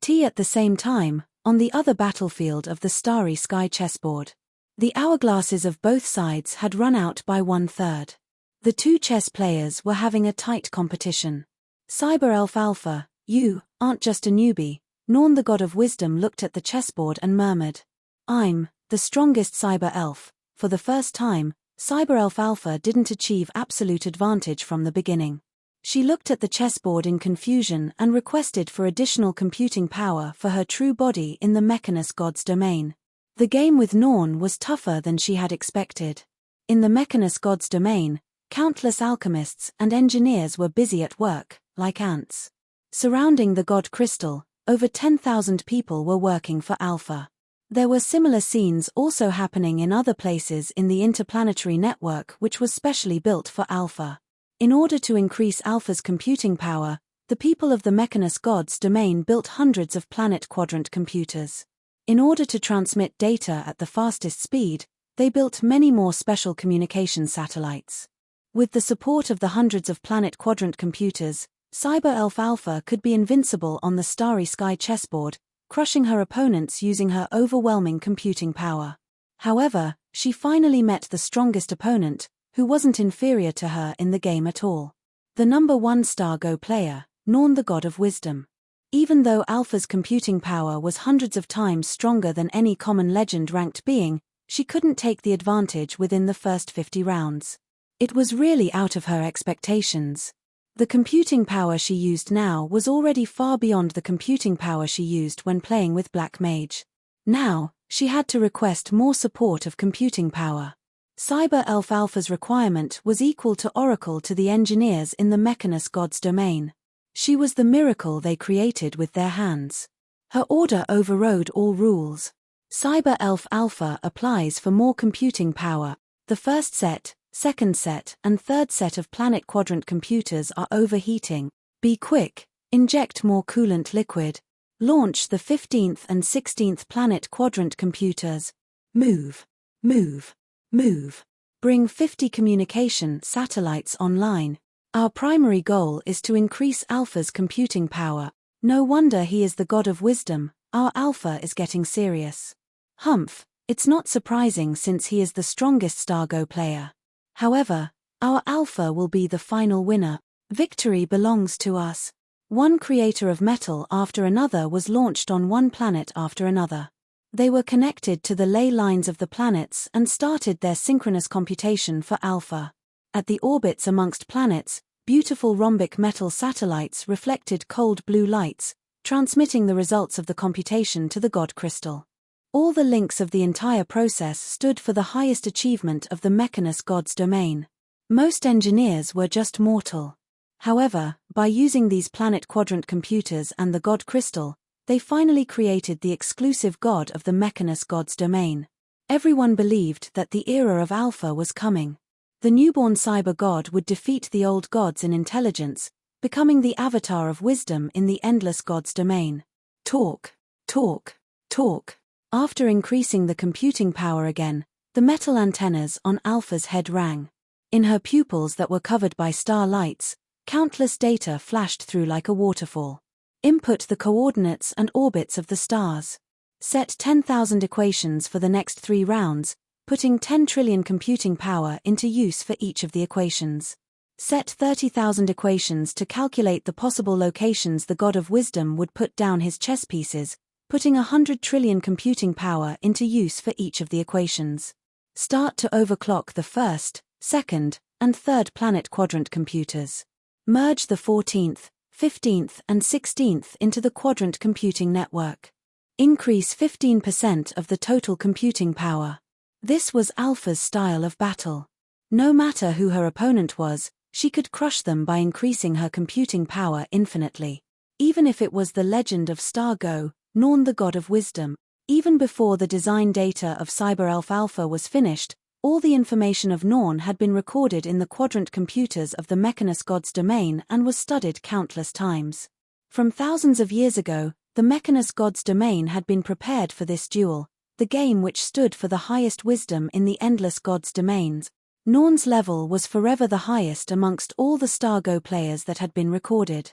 At the same time, on the other battlefield of the starry sky chessboard. The hourglasses of both sides had run out by 1/3. The two chess players were having a tight competition. Cyber Elf Alpha, you aren't just a newbie. Norn, the god of wisdom, looked at the chessboard and murmured. I'm the strongest cyber elf. For the first time, Cyber Elf Alpha didn't achieve absolute advantage from the beginning. She looked at the chessboard in confusion and requested for additional computing power for her true body in the Mechanus god's domain. The game with Norn was tougher than she had expected. In the Mechanus god's domain, countless alchemists and engineers were busy at work, like ants. Surrounding the god crystal, over 10,000 people were working for Alpha. There were similar scenes also happening in other places in the interplanetary network, which was specially built for Alpha. In order to increase Alpha's computing power, the people of the Mechanus god's domain built hundreds of planet quadrant computers. In order to transmit data at the fastest speed, they built many more special communication satellites. With the support of the hundreds of planet quadrant computers, Cyber Elf Alpha could be invincible on the starry sky chessboard, crushing her opponents using her overwhelming computing power. However, she finally met the strongest opponent, who wasn't inferior to her in the game at all. The number 1 Star Go player, Norn, the god of wisdom. Even though Alpha's computing power was hundreds of times stronger than any common legend-ranked being, she couldn't take the advantage within the first 50 rounds. It was really out of her expectations. The computing power she used now was already far beyond the computing power she used when playing with Black Mage. Now, she had to request more support of computing power. Cyber Elf Alpha's requirement was equal to Oracle to the engineers in the Mechanus god's domain. She was the miracle they created with their hands. Her order overrode all rules. Cyber Elf Alpha applies for more computing power. The first set, second set, and third set of planet quadrant computers are overheating. Be quick, inject more coolant liquid. Launch the 15th and 16th planet quadrant computers. Move. Move. Move. Bring 50 communication satellites online. Our primary goal is to increase Alpha's computing power. No wonder he is the god of wisdom. Our Alpha is getting serious. Humph, it's not surprising since he is the strongest Stargo player. However, our Alpha will be the final winner. Victory belongs to us. One creator of metal after another was launched on one planet after another. They were connected to the ley lines of the planets and started their synchronous computation for Alpha. At the orbits amongst planets, beautiful rhombic metal satellites reflected cold blue lights, transmitting the results of the computation to the god crystal. All the links of the entire process stood for the highest achievement of the Mechanus god's domain. Most engineers were just mortal. However, by using these planet quadrant computers and the god crystal, they finally created the exclusive god of the Mechanus god's domain. Everyone believed that the era of Alpha was coming. The newborn cyber god would defeat the old gods in intelligence, becoming the avatar of wisdom in the endless god's domain. Talk, talk, talk. After increasing the computing power again, the metal antennas on Alpha's head rang. In her pupils that were covered by star lights, countless data flashed through like a waterfall. Input the coordinates and orbits of the stars. Set 10,000 equations for the next 3 rounds, putting 10 trillion computing power into use for each of the equations. Set 30,000 equations to calculate the possible locations the god of wisdom would put down his chess pieces, putting 100 trillion computing power into use for each of the equations. Start to overclock the first, second, and third planet quadrant computers. Merge the 14th, 15th, and 16th into the quadrant computing network. Increase 15% of the total computing power. This was Alpha's style of battle. No matter who her opponent was, she could crush them by increasing her computing power infinitely. Even if it was the legend of Stargo, Norn, the god of wisdom. Even before the design data of Cyber Elf Alpha was finished, all the information of Norn had been recorded in the quadrant computers of the Mechanus god's domain and was studied countless times. From thousands of years ago, the Mechanus god's domain had been prepared for this duel, the game which stood for the highest wisdom in the endless god's domains. Norn's level was forever the highest amongst all the Stargo players that had been recorded.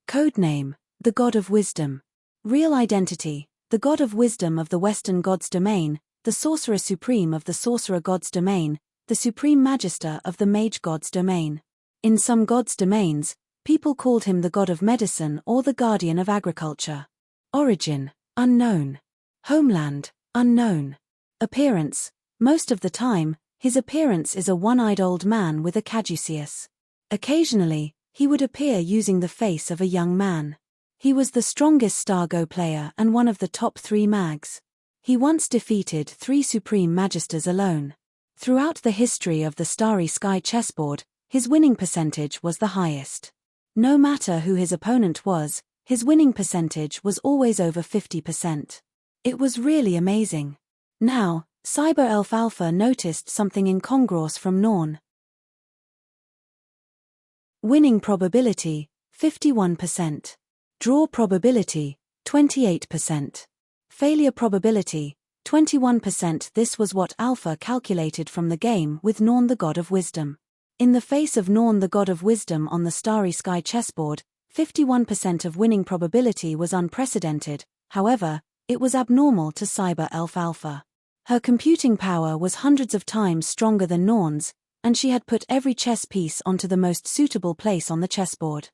Codename, the god of wisdom. Real identity: the god of wisdom of the Western god's domain, the sorcerer supreme of the sorcerer god's domain, the supreme magister of the mage god's domain. In some gods' domains, people called him the god of medicine or the guardian of agriculture. Origin: unknown. Homeland: unknown. Appearance: most of the time, his appearance is a one-eyed old man with a caduceus. Occasionally, he would appear using the face of a young man. He was the strongest Star-Go player and one of the top 3 mags. He once defeated 3 supreme magisters alone. Throughout the history of the Starry Sky chessboard, his winning percentage was the highest. No matter who his opponent was, his winning percentage was always over 50%. It was really amazing. Now, Cyber Elf Alpha noticed something incongruous from Norn. Winning probability, 51%. Draw probability, 28%. Failure probability, 21%. This was what Alpha calculated from the game with Norn the God of Wisdom. In the face of Norn the God of Wisdom on the Starry Sky chessboard, 51% of winning probability was unprecedented. However, it was abnormal to Cyber Elf Alpha. Her computing power was hundreds of times stronger than Norn's, and she had put every chess piece onto the most suitable place on the chessboard.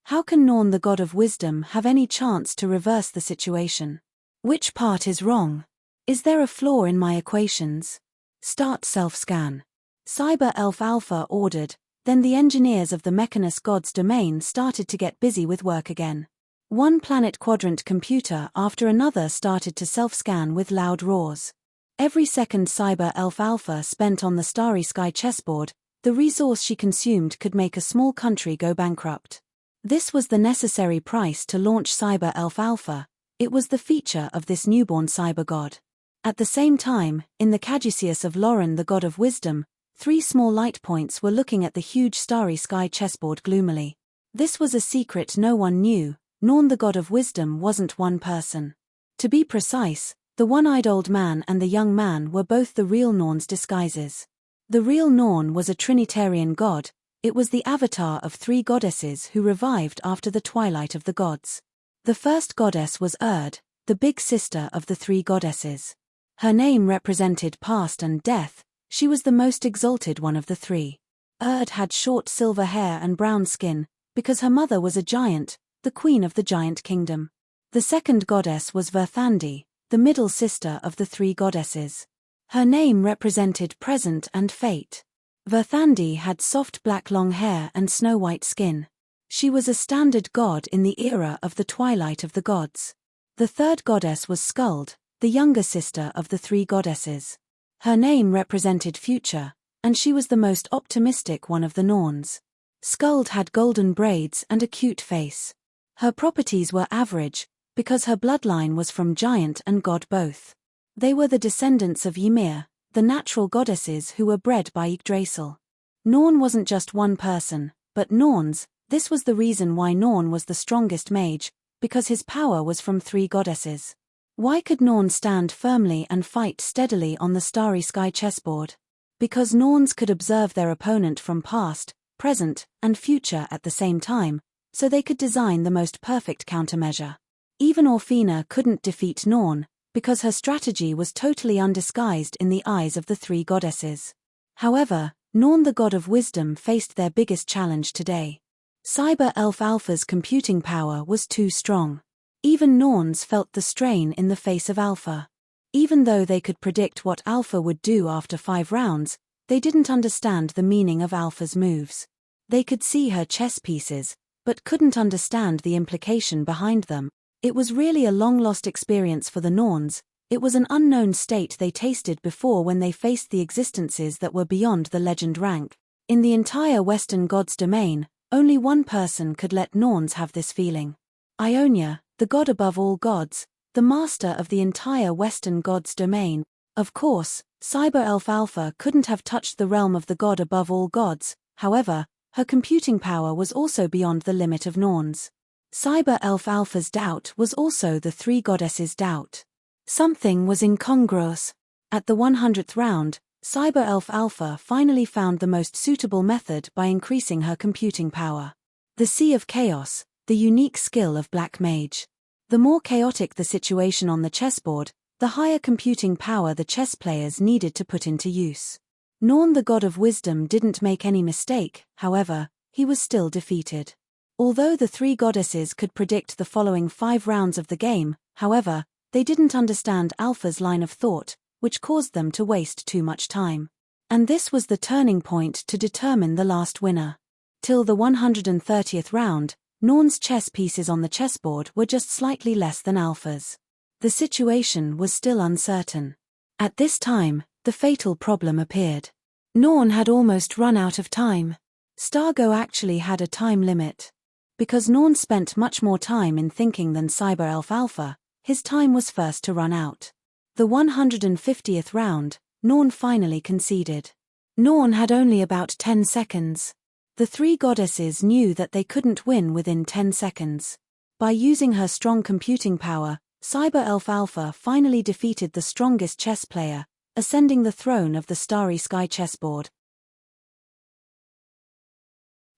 How can Norn the God of Wisdom have any chance to reverse the situation? Which part is wrong? Is there a flaw in my equations? Start self-scan. Cyber Elf Alpha ordered, then the engineers of the Mechanus God's domain started to get busy with work again. One planet quadrant computer after another started to self-scan with loud roars. Every second Cyber Elf Alpha spent on the Starry Sky chessboard, the resource she consumed could make a small country go bankrupt. This was the necessary price to launch Cyber Elf Alpha. It was the feature of this newborn cyber god. At the same time, in the caduceus of Lauren the God of Wisdom, 3 small light points were looking at the huge Starry Sky chessboard gloomily. This was a secret no one knew. Norn the God of Wisdom wasn't one person. To be precise, the one-eyed old man and the young man were both the real Norn's disguises. The real Norn was a Trinitarian god. It was the avatar of 3 goddesses who revived after the twilight of the gods. The first goddess was Erd, the big sister of the 3 goddesses. Her name represented past and death. She was the most exalted one of the 3. Erd had short silver hair and brown skin, because her mother was a giant, the queen of the giant kingdom. The second goddess was Verthandi, the middle sister of the 3 goddesses. Her name represented present and fate. Verthandi had soft black long hair and snow-white skin. She was a standard god in the era of the twilight of the gods. The third goddess was Skuld, the younger sister of the 3 goddesses. Her name represented future, and she was the most optimistic one of the Norns. Skuld had golden braids and a cute face. Her properties were average, because her bloodline was from giant and god both. They were the descendants of Ymir, the natural goddesses who were bred by Yggdrasil. Norn wasn't just one person, but Norns. This was the reason why Norn was the strongest mage, because his power was from 3 goddesses. Why could Norn stand firmly and fight steadily on the Starry Sky chessboard? Because Norns could observe their opponent from past, present, and future at the same time, so they could design the most perfect countermeasure. Even Orfina couldn't defeat Norn, because her strategy was totally undisguised in the eyes of the 3 goddesses. However, Norn the God of Wisdom faced their biggest challenge today. Cyber Elf Alpha's computing power was too strong. Even Norns felt the strain in the face of Alpha. Even though they could predict what Alpha would do after 5 rounds, they didn't understand the meaning of Alpha's moves. They could see her chess pieces, but couldn't understand the implication behind them. It was really a long-lost experience for the Norns. It was an unknown state they tasted before when they faced the existences that were beyond the legend rank. In the entire Western God's domain, only one person could let Norns have this feeling. Ionia, the god above all gods, the master of the entire Western God's domain. Of course, Cyber Elf Alpha couldn't have touched the realm of the god above all gods. However, her computing power was also beyond the limit of Norns. Cyber Elf Alpha's doubt was also the 3 goddesses' doubt. Something was incongruous. At the 100th round, Cyber Elf Alpha finally found the most suitable method by increasing her computing power. The Sea of Chaos, the unique skill of Black Mage. The more chaotic the situation on the chessboard, the higher computing power the chess players needed to put into use. Norn, the god of wisdom, didn't make any mistake, however, he was still defeated. Although the three goddesses could predict the following 5 rounds of the game, however, they didn't understand Alpha's line of thought, which caused them to waste too much time. And this was the turning point to determine the last winner. Till the 130th round, Norn's chess pieces on the chessboard were just slightly less than Alpha's. The situation was still uncertain. At this time, the fatal problem appeared. Norn had almost run out of time. Stargo actually had a time limit. Because Norn spent much more time in thinking than Cyber Elf Alpha, his time was first to run out. The 150th round, Norn finally conceded. Norn had only about 10 seconds. The three goddesses knew that they couldn't win within 10 seconds. By using her strong computing power, Cyber Elf Alpha finally defeated the strongest chess player, ascending the throne of the Starry Sky chessboard.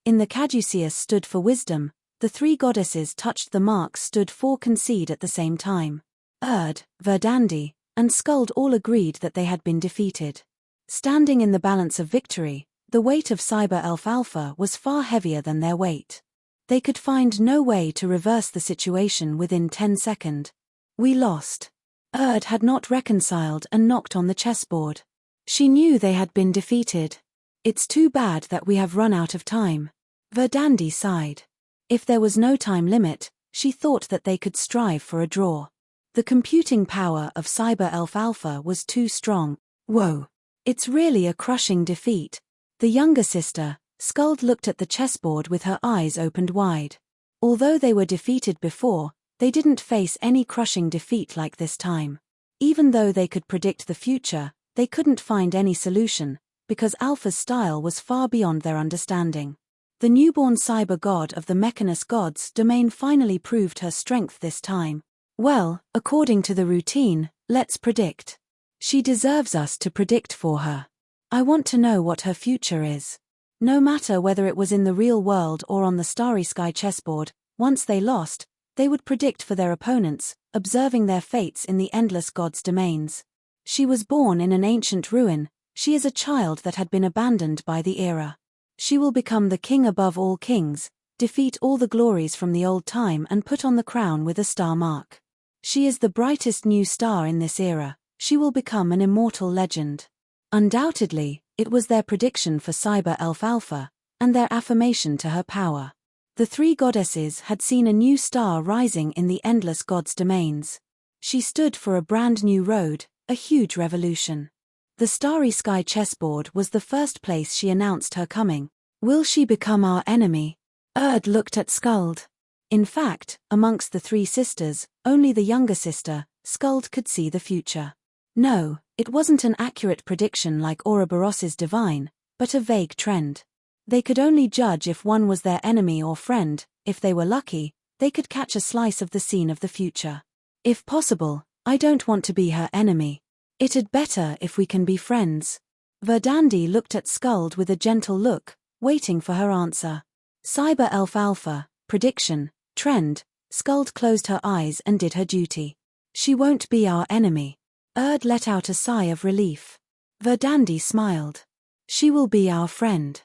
In the caduceus stood for wisdom, the three goddesses touched the marks stood for concede at the same time. Verdandi, and Skuld all agreed that they had been defeated. Standing in the balance of victory, the weight of Cyber Elf Alpha was far heavier than their weight. They could find no way to reverse the situation within 10 seconds. We lost. Had not reconciled and knocked on the chessboard. She knew they had been defeated. It's too bad that we have run out of time. Verdandi sighed. If there was no time limit, she thought that they could strive for a draw. The computing power of Cyber Elf Alpha was too strong. Whoa. It's really a crushing defeat. The younger sister, Skuld, looked at the chessboard with her eyes opened wide. Although they were defeated before, they didn't face any crushing defeat like this time. Even though they could predict the future, they couldn't find any solution, because Alpha's style was far beyond their understanding. The newborn cyber god of the Mechanus gods domain finally proved her strength this time. Well, according to the routine, let's predict. She deserves us to predict for her. I want to know what her future is. No matter whether it was in the real world or on the Starry Sky chessboard, once they lost, they would predict for their opponents, observing their fates in the endless gods' domains. She was born in an ancient ruin. She is a child that had been abandoned by the era. She will become the king above all kings, defeat all the glories from the old time and put on the crown with a star mark. She is the brightest new star in this era. She will become an immortal legend. Undoubtedly, it was their prediction for Cyber Elf Alpha, and their affirmation to her power. The three goddesses had seen a new star rising in the endless gods' domains. She stood for a brand new road, a huge revolution. The Starry Sky chessboard was the first place she announced her coming. Will she become our enemy? Looked at Skuld. In fact, amongst the three sisters, only the younger sister, Skuld, could see the future. No, it wasn't an accurate prediction like Ouroboros's divine, but a vague trend. They could only judge if one was their enemy or friend. If they were lucky, they could catch a slice of the scene of the future. If possible, I don't want to be her enemy. It'd better if we can be friends. Verdandi looked at Skuld with a gentle look, waiting for her answer. Cyber Elf Alpha, prediction, trend. Skuld closed her eyes and did her duty. She won't be our enemy. Let out a sigh of relief. Verdandi smiled. She will be our friend.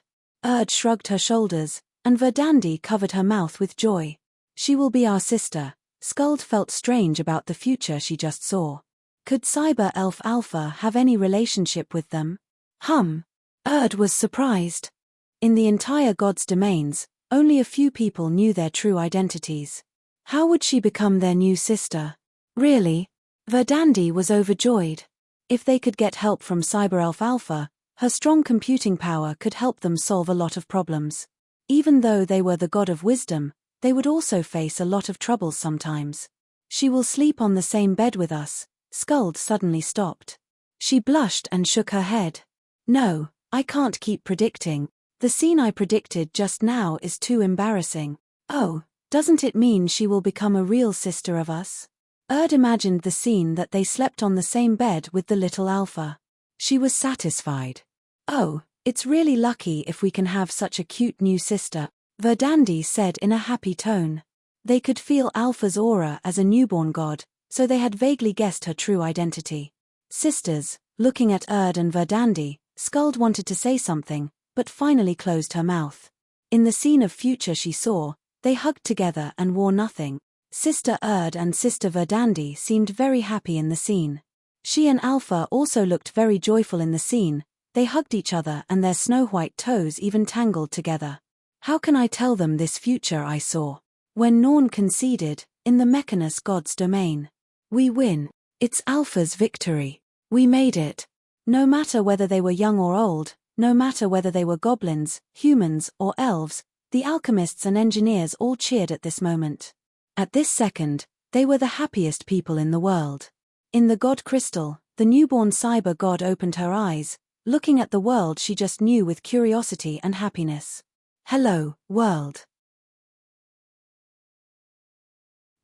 Shrugged her shoulders, and Verdandi covered her mouth with joy. She will be our sister. Skuld felt strange about the future she just saw. Could Cyber Elf Alpha have any relationship with them? Was surprised. In the entire gods' domains, only a few people knew their true identities. How would she become their new sister? Really? Verdandi was overjoyed. If they could get help from Cyber Elf Alpha, her strong computing power could help them solve a lot of problems. Even though they were the god of wisdom, they would also face a lot of troubles sometimes. She will sleep on the same bed with us. Skuld suddenly stopped. She blushed and shook her head. No, I can't keep predicting. The scene I predicted just now is too embarrassing. Oh, doesn't it mean she will become a real sister of us? Imagined the scene that they slept on the same bed with the little Alpha. She was satisfied. Oh, it's really lucky if we can have such a cute new sister, Verdandi said in a happy tone. They could feel Alpha's aura as a newborn god, so they had vaguely guessed her true identity. Sisters, looking at Erd and Verdandi, Skuld wanted to say something, but finally closed her mouth. In the scene of future she saw, they hugged together and wore nothing. Sister Erd and Sister Verdandi seemed very happy in the scene. She and Alpha also looked very joyful in the scene. They hugged each other and their snow-white toes even tangled together. How can I tell them this future I saw? When Norn conceded, in the Mechanus god's domain. We win. It's Alpha's victory. We made it. No matter whether they were young or old, no matter whether they were goblins, humans, or elves, the alchemists and engineers all cheered at this moment. At this second, they were the happiest people in the world. In the god crystal, the newborn cyber god opened her eyes, looking at the world she just knew with curiosity and happiness. Hello, world.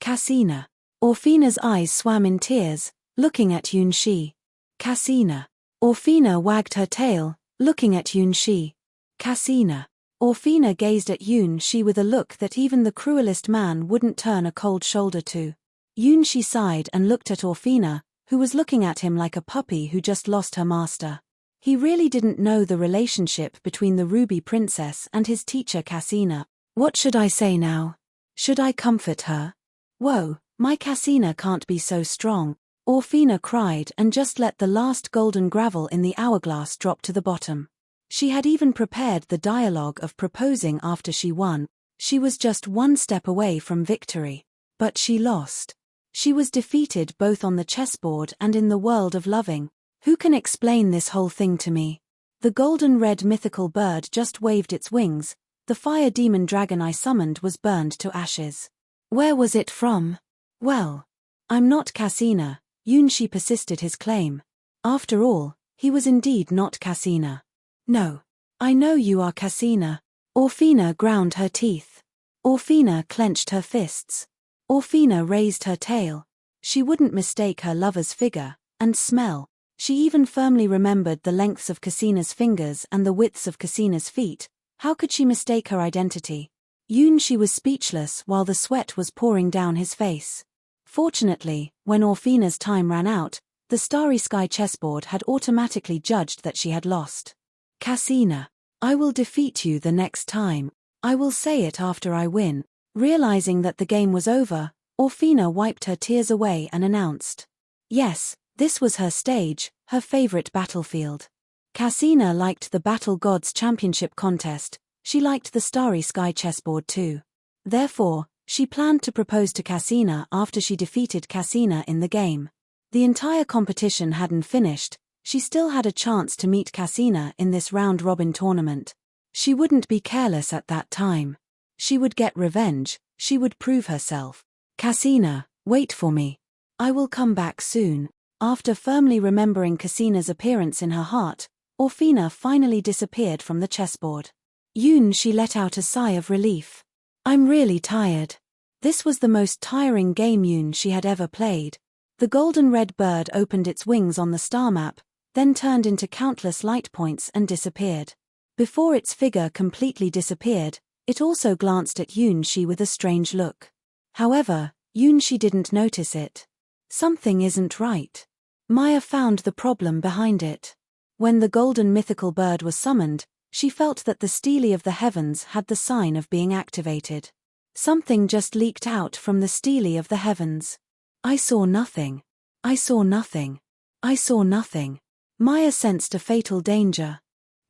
Cassina. Orphina's eyes swam in tears, looking at Yunshi. Cassina. Orphina wagged her tail, looking at Yunshi. Cassina. Orphina gazed at Yunshi with a look that even the cruelest man wouldn't turn a cold shoulder to. Yunshi sighed and looked at Orphina, who was looking at him like a puppy who just lost her master. He really didn't know the relationship between the Ruby Princess and his teacher Cassina. What should I say now? Should I comfort her? Whoa, my Cassina can't be so strong. Orphina cried and just let the last golden gravel in the hourglass drop to the bottom. She had even prepared the dialogue of proposing after she won. She was just one step away from victory. But she lost. She was defeated both on the chessboard and in the world of loving. Who can explain this whole thing to me? The golden-red mythical bird just waved its wings. The fire demon dragon I summoned was burned to ashes. Where was it from? Well, I'm not Cassina. Yunshi persisted his claim. After all, he was indeed not Cassina. No. I know you are Cassina. Orphina ground her teeth. Orphina clenched her fists. Orphina raised her tail. She wouldn't mistake her lover's figure and smell. She even firmly remembered the lengths of Cassina's fingers and the widths of Cassina's feet. How could she mistake her identity? Yunshi was speechless while the sweat was pouring down his face. Fortunately, when Orphina's time ran out, the Starry Sky chessboard had automatically judged that she had lost. Cassina, I will defeat you the next time. I will say it after I win. Realizing that the game was over, Orphina wiped her tears away and announced. Yes, this was her stage, her favorite battlefield. Cassina liked the Battle Gods Championship contest. She liked the Starry Sky chessboard too. Therefore, she planned to propose to Cassina after she defeated Cassina in the game. The entire competition hadn't finished. She still had a chance to meet Cassina in this round-robin tournament. She wouldn't be careless at that time. She would get revenge. She would prove herself. Cassina, wait for me. I will come back soon. After firmly remembering Cassina's appearance in her heart, Orphina finally disappeared from the chessboard. Yunshi let out a sigh of relief. I'm really tired. This was the most tiring game Yunshi had ever played. The golden-red bird opened its wings on the star map, then turned into countless light points and disappeared. Before its figure completely disappeared, it also glanced at Yunshi with a strange look. However, Yunshi didn't notice it. Something isn't right. Maya found the problem behind it. When the golden mythical bird was summoned, she felt that the Stele of the Heavens had the sign of being activated. Something just leaked out from the Stele of the Heavens. I saw nothing. I saw nothing. I saw nothing. Maya sensed a fatal danger.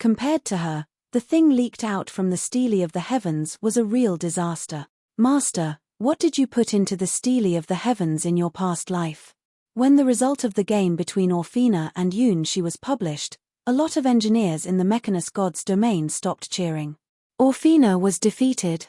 Compared to her, the thing leaked out from the Stele of the Heavens was a real disaster. Master, what did you put into the Stele of the Heavens in your past life? When the result of the game between Orphina and Yunshi was published, a lot of engineers in the Mechanus god's domain stopped cheering. Orphina was defeated.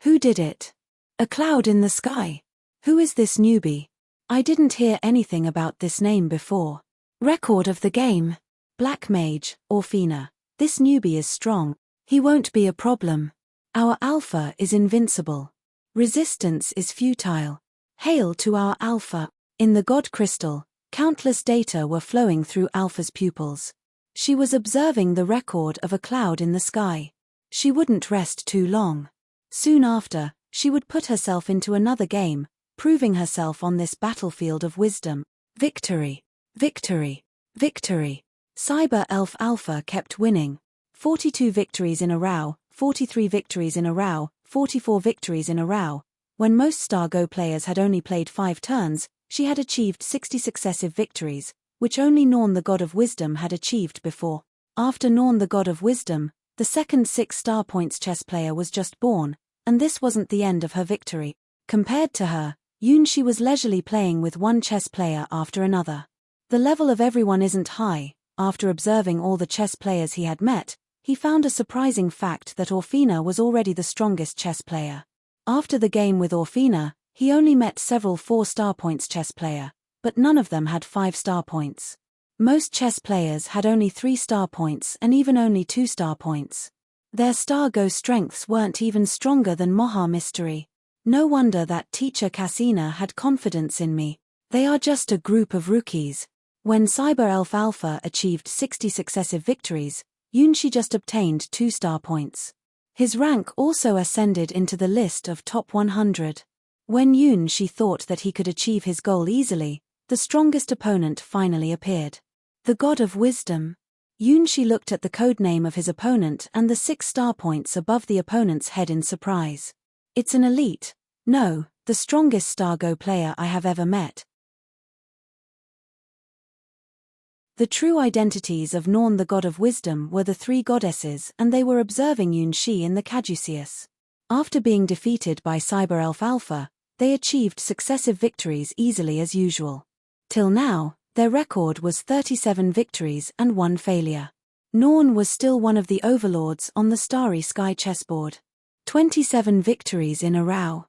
Who did it? A cloud in the sky. Who is this newbie? I didn't hear anything about this name before. Record of the game. Black Mage, Orphina. This newbie is strong. He won't be a problem. Our Alpha is invincible. Resistance is futile. Hail to our Alpha. In the God Crystal, countless data were flowing through Alpha's pupils. She was observing the record of a cloud in the sky. She wouldn't rest too long. Soon after, She would put herself into another game, proving herself on this battlefield of wisdom. Victory! Victory! Victory! Cyber Elf Alpha kept winning. 42 victories in a row, 43 victories in a row, 44 victories in a row. When most Star Go players had only played 5 turns, she had achieved 60 successive victories, which only Norn the God of Wisdom had achieved before. After Norn the God of Wisdom, the second 6-star points chess player was just born, and this wasn't the end of her victory. Compared to her, Yunshi was leisurely playing with one chess player after another. The level of everyone isn't high. After observing all the chess players he had met, he found a surprising fact that Orfina was already the strongest chess player. After the game with Orfina, he only met several 4-star points chess player, but none of them had 5-star points. Most chess players had only 3-star points and even only 2-star points. Their Star Go strengths weren't even stronger than Moha Mystery. No wonder that teacher Cassina had confidence in me. They are just a group of rookies. When Cyber Elf Alpha achieved 60 successive victories, Yunshi just obtained 2-star points. His rank also ascended into the list of top 100. When Yunshi thought that he could achieve his goal easily, the strongest opponent finally appeared. The God of Wisdom. Yunshi looked at the codename of his opponent and the 6-star points above the opponent's head in surprise. It's an elite. No, the strongest Star Go player I have ever met. The true identities of Norn the God of Wisdom were the 3 goddesses, and they were observing Yunshi in the Caduceus. After being defeated by Cyber Elf Alpha, they achieved successive victories easily as usual. Till now, their record was 37 victories and 1 failure. Norn was still one of the overlords on the Starry Sky chessboard. 27 victories in a row.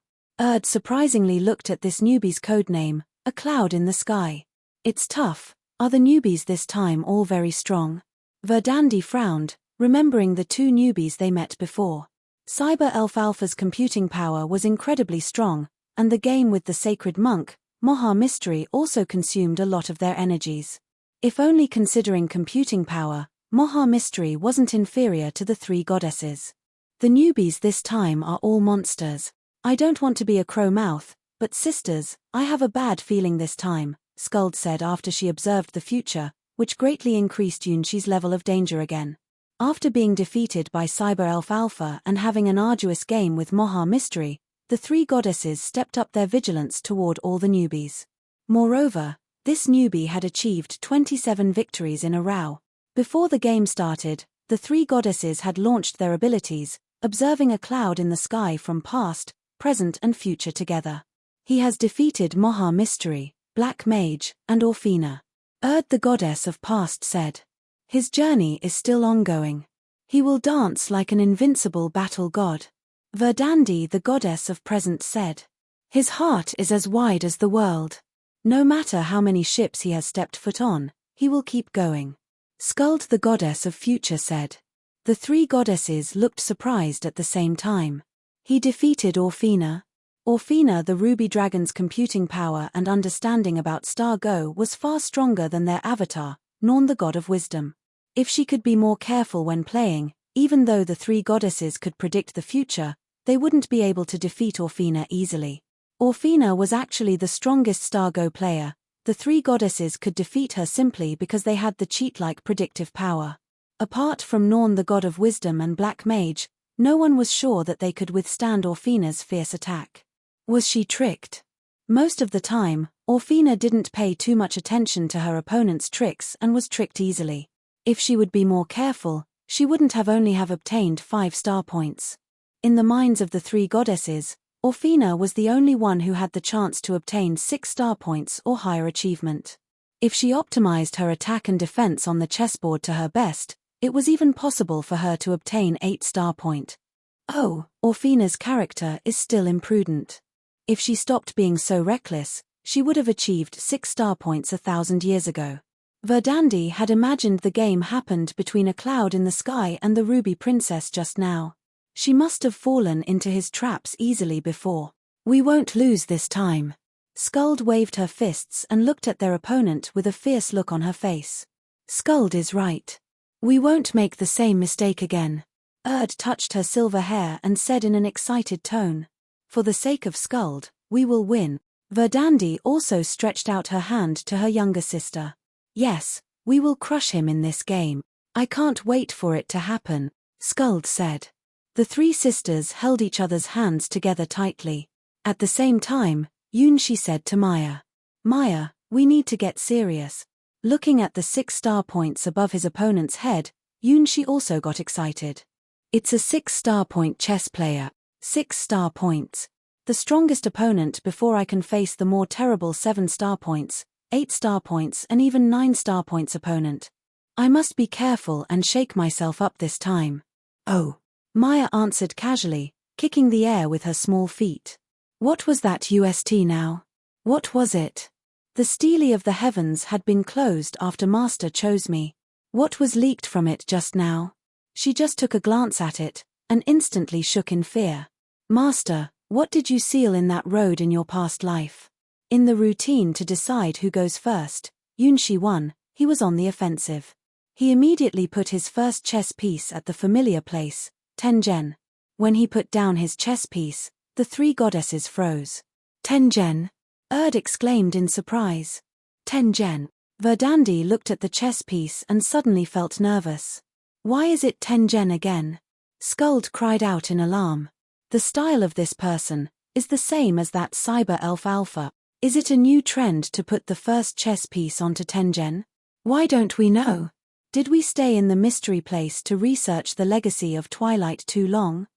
Surprisingly looked at this newbie's codename, a cloud in the sky. It's tough. Are the newbies this time all very strong? Verdandi frowned, remembering the 2 newbies they met before. Cyber Elf Alpha's computing power was incredibly strong, and the game with the Sacred Monk, Moha Mystery, also consumed a lot of their energies. If only considering computing power, Moha Mystery wasn't inferior to the 3 goddesses. The newbies this time are all monsters. I don't want to be a crow mouth, but sisters, I have a bad feeling this time, Skuld said after she observed the future, which greatly increased Yunshi's level of danger again. After being defeated by Cyber Elf Alpha and having an arduous game with Moha Mystery, the 3 goddesses stepped up their vigilance toward all the newbies. Moreover, this newbie had achieved 27 victories in a row. Before the game started, the 3 goddesses had launched their abilities, observing a cloud in the sky from past, present and future together. He has defeated Moha Mystery, Black Mage, and Orfina. The goddess of past said. His journey is still ongoing. He will dance like an invincible battle god. Verdandi, the goddess of present, said. His heart is as wide as the world. No matter how many ships he has stepped foot on, he will keep going. Skuld, the goddess of future, said. The 3 goddesses looked surprised at the same time. He defeated Orfina. Orfina, the Ruby Dragon's computing power and understanding about Star Go was far stronger than their avatar, Norn the God of Wisdom. If she could be more careful when playing, even though the 3 goddesses could predict the future, they wouldn't be able to defeat Orfina easily. Orfina was actually the strongest Star Go player. The 3 goddesses could defeat her simply because they had the cheat-like predictive power. Apart from Norn the God of Wisdom and Black Mage, no one was sure that they could withstand Orfina's fierce attack. Was she tricked? Most of the time, Orfina didn't pay too much attention to her opponent's tricks and was tricked easily. If she would be more careful, she wouldn't have only obtained 5-star points. In the minds of the 3 goddesses, Orfina was the only one who had the chance to obtain 6-star points or higher achievement. If she optimized her attack and defense on the chessboard to her best, it was even possible for her to obtain 8-star point. Oh, Orfina's character is still imprudent. If she stopped being so reckless, she would have achieved 6-star points 1,000 years ago. Verdandi had imagined the game happened between a cloud in the sky and the Ruby Princess just now. She must have fallen into his traps easily before. We won't lose this time. Skuld waved her fists and looked at their opponent with a fierce look on her face. Skuld is right. We won't make the same mistake again. Touched her silver hair and said in an excited tone. For the sake of Skuld, we will win. Verdandi also stretched out her hand to her younger sister. Yes, we will crush him in this game. I can't wait for it to happen, Skuld said. The three sisters held each other's hands together tightly. At the same time, Yunshi said to Maya. Maya, we need to get serious. Looking at the 6 star points above his opponent's head, Yunshi also got excited. It's a 6 star point chess player. 6 star points. The strongest opponent before I can face the more terrible 7 star points, 8 star points and even 9 star points opponent. I must be careful and shake myself up this time. Oh. Maya answered casually, kicking the air with her small feet. What was that UST now? What was it? The Stele of the Heavens had been closed after Master chose me. What was leaked from it just now? She just took a glance at it, and instantly shook in fear. Master, what did you seal in that road in your past life? In the routine to decide who goes first, Yunshi won. He was on the offensive. He immediately put his first chess piece at the familiar place, Tengen. When he put down his chess piece, the three goddesses froze. Tengen? Exclaimed in surprise. Tengen. Verdandi looked at the chess piece and suddenly felt nervous. Why is it Tengen again? Skuld cried out in alarm. The style of this person is the same as that cyber elf alpha. Is it a new trend to put the first chess piece onto Tengen? Why don't we know? Did we stay in the mystery place to research the legacy of Twilight too long?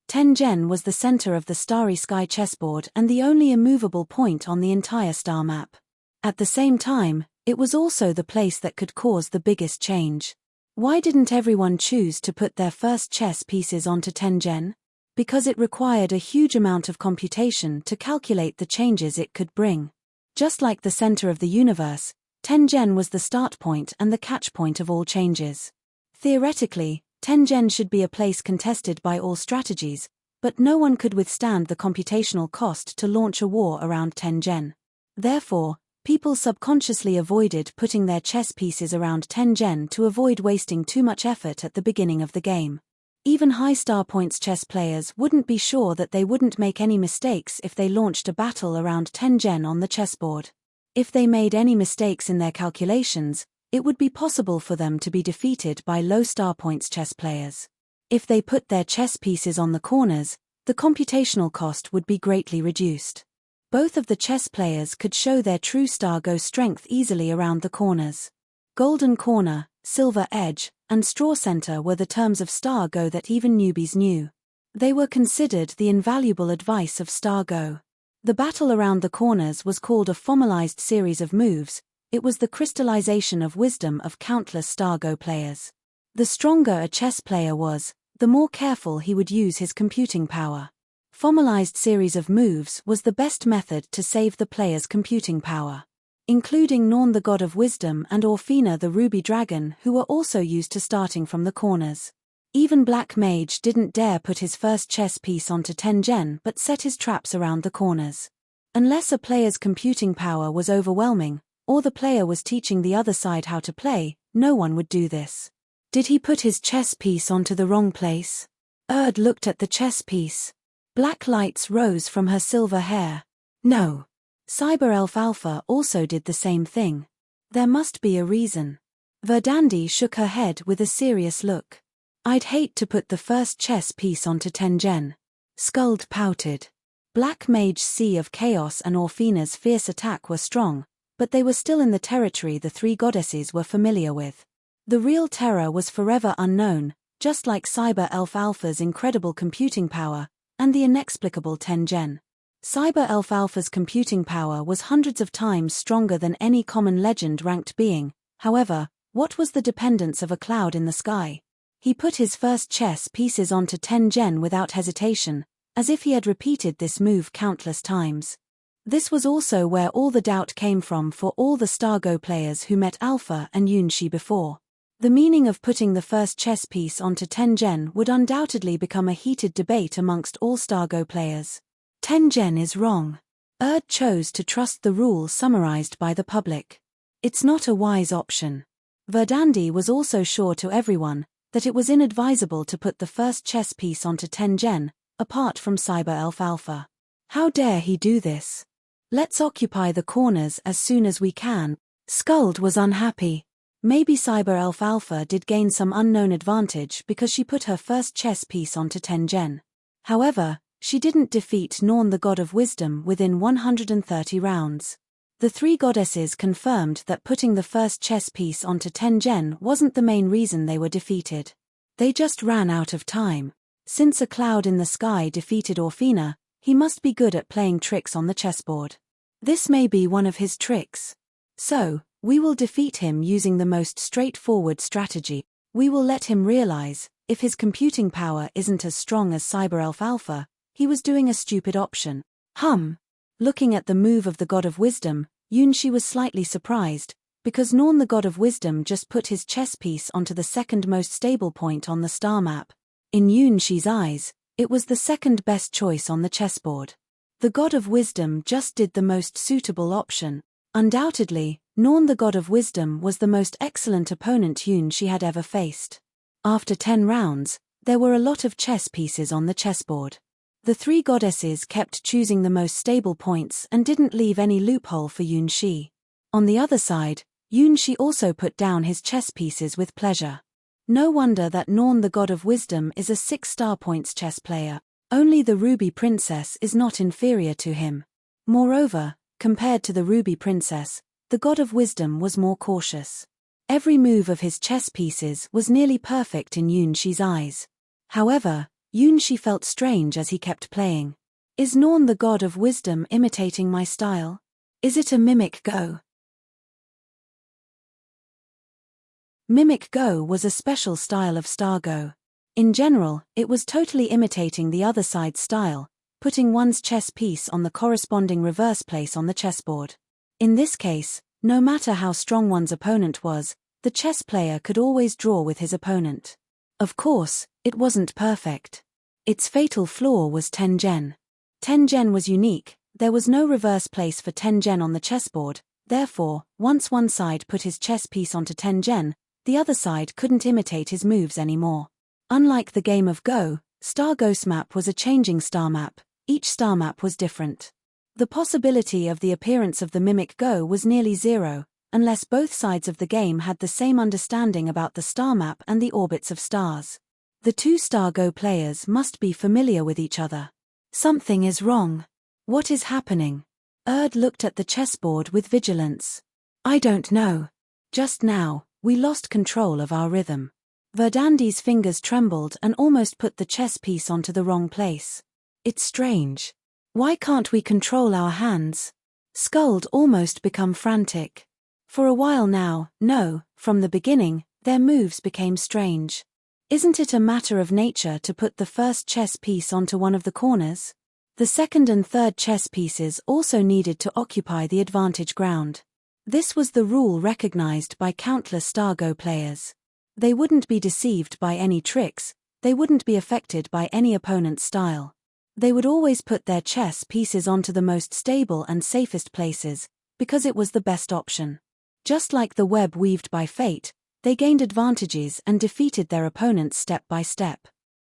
Tengen was the center of the starry sky chessboard and the only immovable point on the entire star map. At the same time, it was also the place that could cause the biggest change. Why didn't everyone choose to put their first chess pieces onto Tengen? Because it required a huge amount of computation to calculate the changes it could bring. Just like the center of the universe, Tengen was the start point and the catch point of all changes. Theoretically, Tengen should be a place contested by all strategies, but no one could withstand the computational cost to launch a war around Tengen. Therefore, people subconsciously avoided putting their chess pieces around Tengen to avoid wasting too much effort at the beginning of the game. Even high star points chess players wouldn't be sure that they wouldn't make any mistakes if they launched a battle around Tengen on the chessboard. If they made any mistakes in their calculations, it would be possible for them to be defeated by low star points chess players. If they put their chess pieces on the corners, the computational cost would be greatly reduced. Both of the chess players could show their true star go strength easily around the corners. Golden corner, silver edge, and straw center were the terms of star go that even newbies knew. They were considered the invaluable advice of star go. The battle around the corners was called a formalized series of moves. It was the crystallization of wisdom of countless star go players. The stronger a chess player was, the more careful he would use his computing power. Formalized series of moves was the best method to save the player's computing power. Including Norn the god of wisdom and Orfina the ruby dragon, who were also used to starting from the corners. Even Black Mage didn't dare put his first chess piece onto Tengen but set his traps around the corners. Unless a player's computing power was overwhelming, or the player was teaching the other side how to play, no one would do this. Did he put his chess piece onto the wrong place? Looked at the chess piece. Black lights rose from her silver hair. No. Cyber Elf Alpha also did the same thing. There must be a reason. Verdandi shook her head with a serious look. I'd hate to put the first chess piece onto Tengen. Skuld pouted. Black Mage Sea of Chaos and Orfina's fierce attack were strong, but they were still in the territory the three goddesses were familiar with. The real terror was forever unknown, just like Cyber Elf Alpha's incredible computing power, and the inexplicable Tengen. Cyber Elf Alpha's computing power was hundreds of times stronger than any common legend-ranked being. However, what was the dependence of a cloud in the sky? He put his first chess pieces onto Tengen without hesitation, as if he had repeated this move countless times. This was also where all the doubt came from for all the Stargo players who met Alpha and Yunshi before. The meaning of putting the first chess piece onto Tengen would undoubtedly become a heated debate amongst all Stargo players. Tengen is wrong. chose to trust the rule summarized by the public. It's not a wise option. Verdandi was also sure to everyone that it was inadvisable to put the first chess piece onto Tengen, apart from Cyber Elf Alpha. How dare he do this? Let's occupy the corners as soon as we can. Skuld was unhappy. Maybe Cyber Elf Alpha did gain some unknown advantage because she put her first chess piece onto Tengen. However, she didn't defeat Norn the God of Wisdom within 130 rounds. The three goddesses confirmed that putting the first chess piece onto Tengen wasn't the main reason they were defeated. They just ran out of time. Since a cloud in the sky defeated Orfina, he must be good at playing tricks on the chessboard. This may be one of his tricks. So, we will defeat him using the most straightforward strategy. We will let him realize, if his computing power isn't as strong as Cyber Elf Alpha, he was doing a stupid option. Looking at the move of the God of Wisdom, Yunshi was slightly surprised, because Norn the God of Wisdom just put his chess piece onto the second most stable point on the star map. In Yunshi's eyes, it was the second best choice on the chessboard. The God of Wisdom just did the most suitable option. Undoubtedly, Norn the God of Wisdom was the most excellent opponent Yunshi had ever faced. After 10 rounds, there were a lot of chess pieces on the chessboard. The three goddesses kept choosing the most stable points and didn't leave any loophole for Yunshi. On the other side, Yunshi also put down his chess pieces with pleasure. No wonder that Norn the God of Wisdom is a 6-star points chess player. Only the Ruby Princess is not inferior to him. Moreover, compared to the Ruby Princess, the God of Wisdom was more cautious. Every move of his chess pieces was nearly perfect in Yunshi's eyes. However, Yunshi felt strange as he kept playing. Is Norn the God of Wisdom imitating my style? Is it a Mimic Go? Mimic Go was a special style of Star Go. In general, it was totally imitating the other side's style, putting one's chess piece on the corresponding reverse place on the chessboard. In this case, no matter how strong one's opponent was, the chess player could always draw with his opponent. Of course, it wasn't perfect. Its fatal flaw was Tengen. Tengen was unique, there was no reverse place for Tengen on the chessboard, therefore, once one side put his chess piece onto Tengen, the other side couldn't imitate his moves anymore. Unlike the game of Go, Star Go's map was a changing star map, each star map was different. The possibility of the appearance of the Mimic Go was nearly zero, unless both sides of the game had the same understanding about the star map and the orbits of stars. The two Star Go players must be familiar with each other. Something is wrong. What is happening? Erd looked at the chessboard with vigilance. I don't know. Just now, we lost control of our rhythm. Verdandi's fingers trembled and almost put the chess piece onto the wrong place. It's strange. Why can't we control our hands? Skuld almost become frantic. For a while now, no, from the beginning, their moves became strange. Isn't it a matter of nature to put the first chess piece onto one of the corners? The second and third chess pieces also needed to occupy the advantage ground. This was the rule recognized by countless Star Go players. They wouldn't be deceived by any tricks, they wouldn't be affected by any opponent's style. They would always put their chess pieces onto the most stable and safest places, because it was the best option. Just like the web weaved by fate, they gained advantages and defeated their opponents step by step.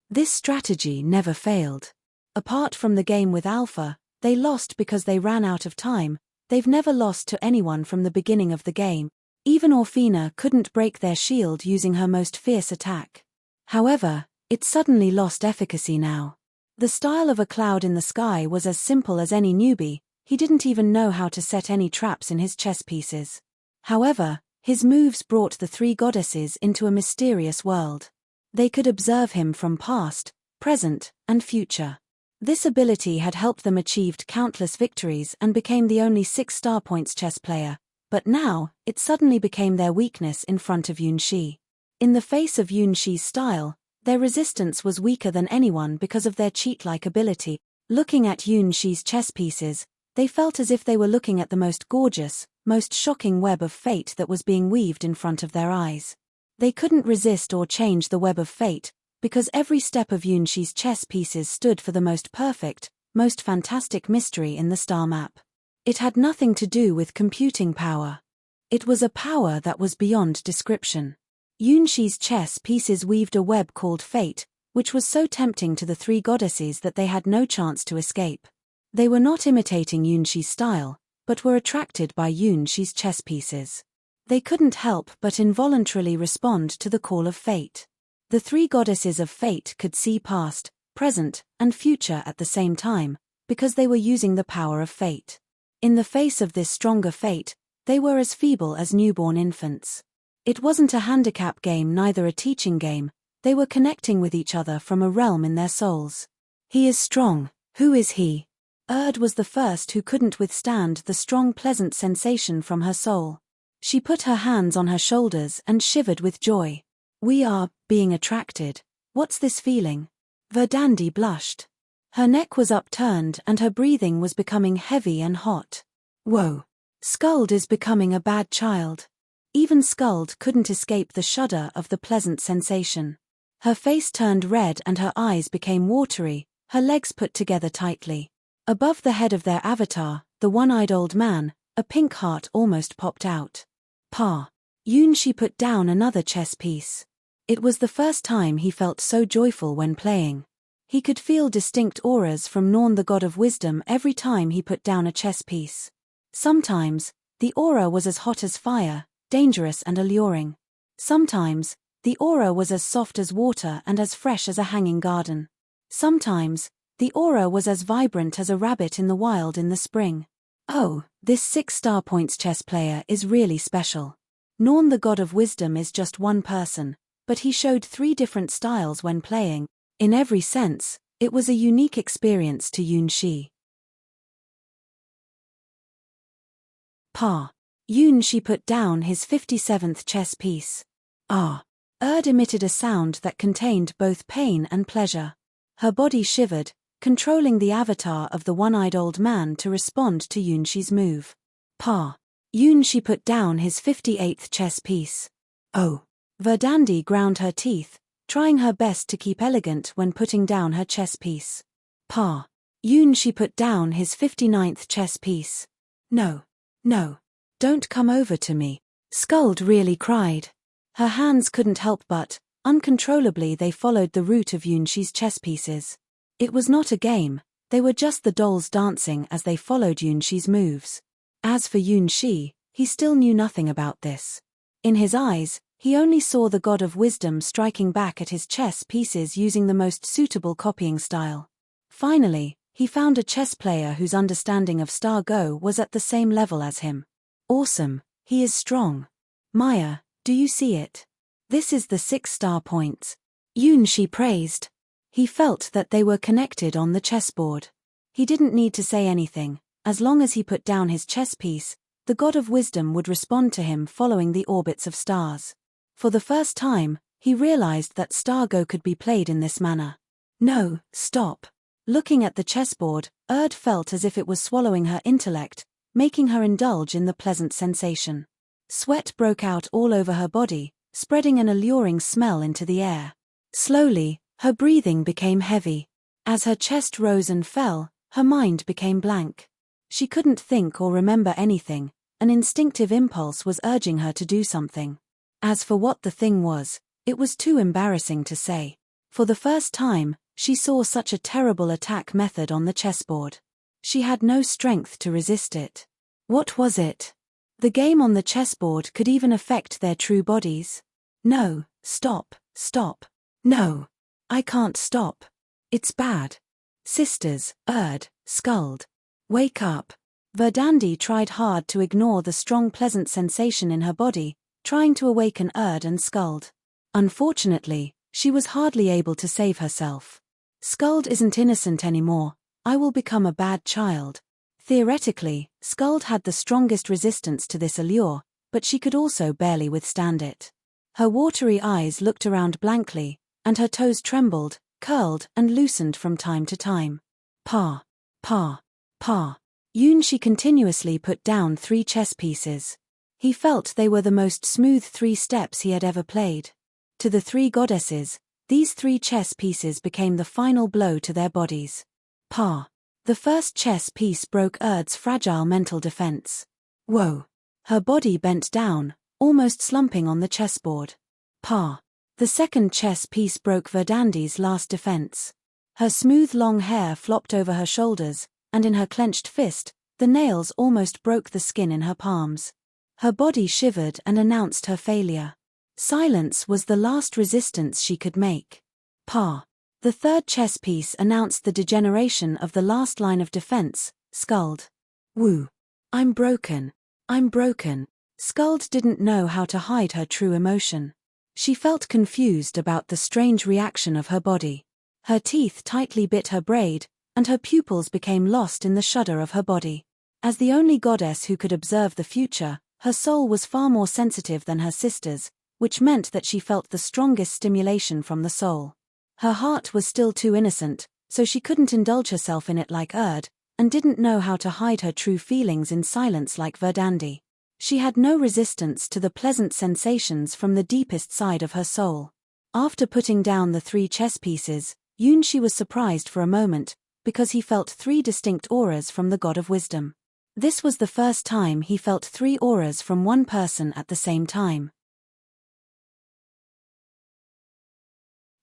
This strategy never failed. Apart from the game with Alpha, they lost because they ran out of time. They've never lost to anyone from the beginning of the game. Even Orfina couldn't break their shield using her most fierce attack. However, it suddenly lost efficacy now. The style of a cloud in the sky was as simple as any newbie, he didn't even know how to set any traps in his chess pieces. However, his moves brought the three goddesses into a mysterious world. They could observe him from past, present, and future. This ability had helped them achieve countless victories and became the only 6-star points chess player, but now, it suddenly became their weakness in front of Yunshi. In the face of Yunshi's style, their resistance was weaker than anyone because of their cheat-like ability. Looking at Yunshi's chess pieces, they felt as if they were looking at the most gorgeous, most shocking web of fate that was being weaved in front of their eyes. They couldn't resist or change the web of fate, because every step of Yunshi's chess pieces stood for the most perfect, most fantastic mystery in the star map. It had nothing to do with computing power. It was a power that was beyond description. Yunshi's chess pieces weaved a web called Fate, which was so tempting to the three goddesses that they had no chance to escape. They were not imitating Yunshi's style, but were attracted by Yunshi's chess pieces. They couldn't help but involuntarily respond to the call of fate. The three goddesses of fate could see past, present, and future at the same time, because they were using the power of fate. In the face of this stronger fate, they were as feeble as newborn infants. It wasn't a handicap game, neither a teaching game. They were connecting with each other from a realm in their souls. He is strong. Who is he? Erd was the first who couldn't withstand the strong pleasant sensation from her soul. She put her hands on her shoulders and shivered with joy. We are being attracted. What's this feeling? Verdandi blushed. Her neck was upturned and her breathing was becoming heavy and hot. Whoa. Skuld is becoming a bad child. Even Skuld couldn't escape the shudder of the pleasant sensation. Her face turned red and her eyes became watery, her legs put together tightly. Above the head of their avatar, the one-eyed old man, a pink heart almost popped out. Pa. Yunshi put down another chess piece. It was the first time he felt so joyful when playing. He could feel distinct auras from Norn, the god of wisdom, every time he put down a chess piece. Sometimes, the aura was as hot as fire, dangerous and alluring. Sometimes, the aura was as soft as water and as fresh as a hanging garden. Sometimes, the aura was as vibrant as a rabbit in the wild in the spring. Oh, this 6-star points chess player is really special. Norn, the god of wisdom, is just one person, but he showed 3 different styles when playing. In every sense, it was a unique experience to Yunshi. Pa. Yunshi put down his 57th chess piece. Ah. Erd emitted a sound that contained both pain and pleasure. Her body shivered, controlling the avatar of the one-eyed old man to respond to Yunshi's move. Pa. Yunshi put down his 58th chess piece. Oh. Verdandi ground her teeth, trying her best to keep elegant when putting down her chess piece. Pa. Yunshi put down his 59th chess piece. No. No. Don't come over to me. Skuld really cried. Her hands couldn't help but, uncontrollably they followed the route of Yunshi's chess pieces. It was not a game, they were just the dolls dancing as they followed Yunshi's moves. As for Yunshi, he still knew nothing about this. In his eyes, he only saw the god of wisdom striking back at his chess pieces using the most suitable copying style. Finally, he found a chess player whose understanding of Star Go was at the same level as him. Awesome, he is strong. Maya, do you see it? This is the 6-star points. Yunshi praised. He felt that they were connected on the chessboard. He didn't need to say anything. As long as he put down his chess piece, the god of wisdom would respond to him following the orbits of stars. For the first time, he realized that Star Go could be played in this manner. No, stop. Looking at the chessboard, Erd felt as if it was swallowing her intellect, making her indulge in the pleasant sensation. Sweat broke out all over her body, spreading an alluring smell into the air. Slowly, her breathing became heavy. As her chest rose and fell, her mind became blank. She couldn't think or remember anything. An instinctive impulse was urging her to do something. As for what the thing was, it was too embarrassing to say. For the first time, she saw such a terrible attack method on the chessboard. She had no strength to resist it. What was it? The game on the chessboard could even affect their true bodies. No, stop, stop. No. I can't stop. It's bad. Sisters, Erd, Skuld. Wake up. Verdandi tried hard to ignore the strong pleasant sensation in her body, trying to awaken Erd and Skuld. Unfortunately, she was hardly able to save herself. Skuld isn't innocent anymore. I will become a bad child. Theoretically, Skuld had the strongest resistance to this allure, but she could also barely withstand it. Her watery eyes looked around blankly, and her toes trembled, curled, and loosened from time to time. Pa. Pa. Pa. Yunshi continuously put down 3 chess pieces. He felt they were the most smooth 3 steps he had ever played. To the 3 goddesses, these 3 chess pieces became the final blow to their bodies. Pa. The first chess piece broke Erd's fragile mental defense. Whoa. Her body bent down, almost slumping on the chessboard. Pa. The second chess piece broke Verdandi's last defense. Her smooth long hair flopped over her shoulders, and in her clenched fist, the nails almost broke the skin in her palms. Her body shivered and announced her failure. Silence was the last resistance she could make. Pa. The third chess piece announced the degeneration of the last line of defense, Skuld. Woo. I'm broken. I'm broken. Skuld didn't know how to hide her true emotion. She felt confused about the strange reaction of her body. Her teeth tightly bit her braid, and her pupils became lost in the shudder of her body. As the only goddess who could observe the future, her soul was far more sensitive than her sisters, which meant that she felt the strongest stimulation from the soul. Her heart was still too innocent, so she couldn't indulge herself in it like Erd, and didn't know how to hide her true feelings in silence like Verdandi. She had no resistance to the pleasant sensations from the deepest side of her soul. After putting down the 3 chess pieces, Yunshi was surprised for a moment, because he felt 3 distinct auras from the God of Wisdom. This was the first time he felt 3 auras from one person at the same time.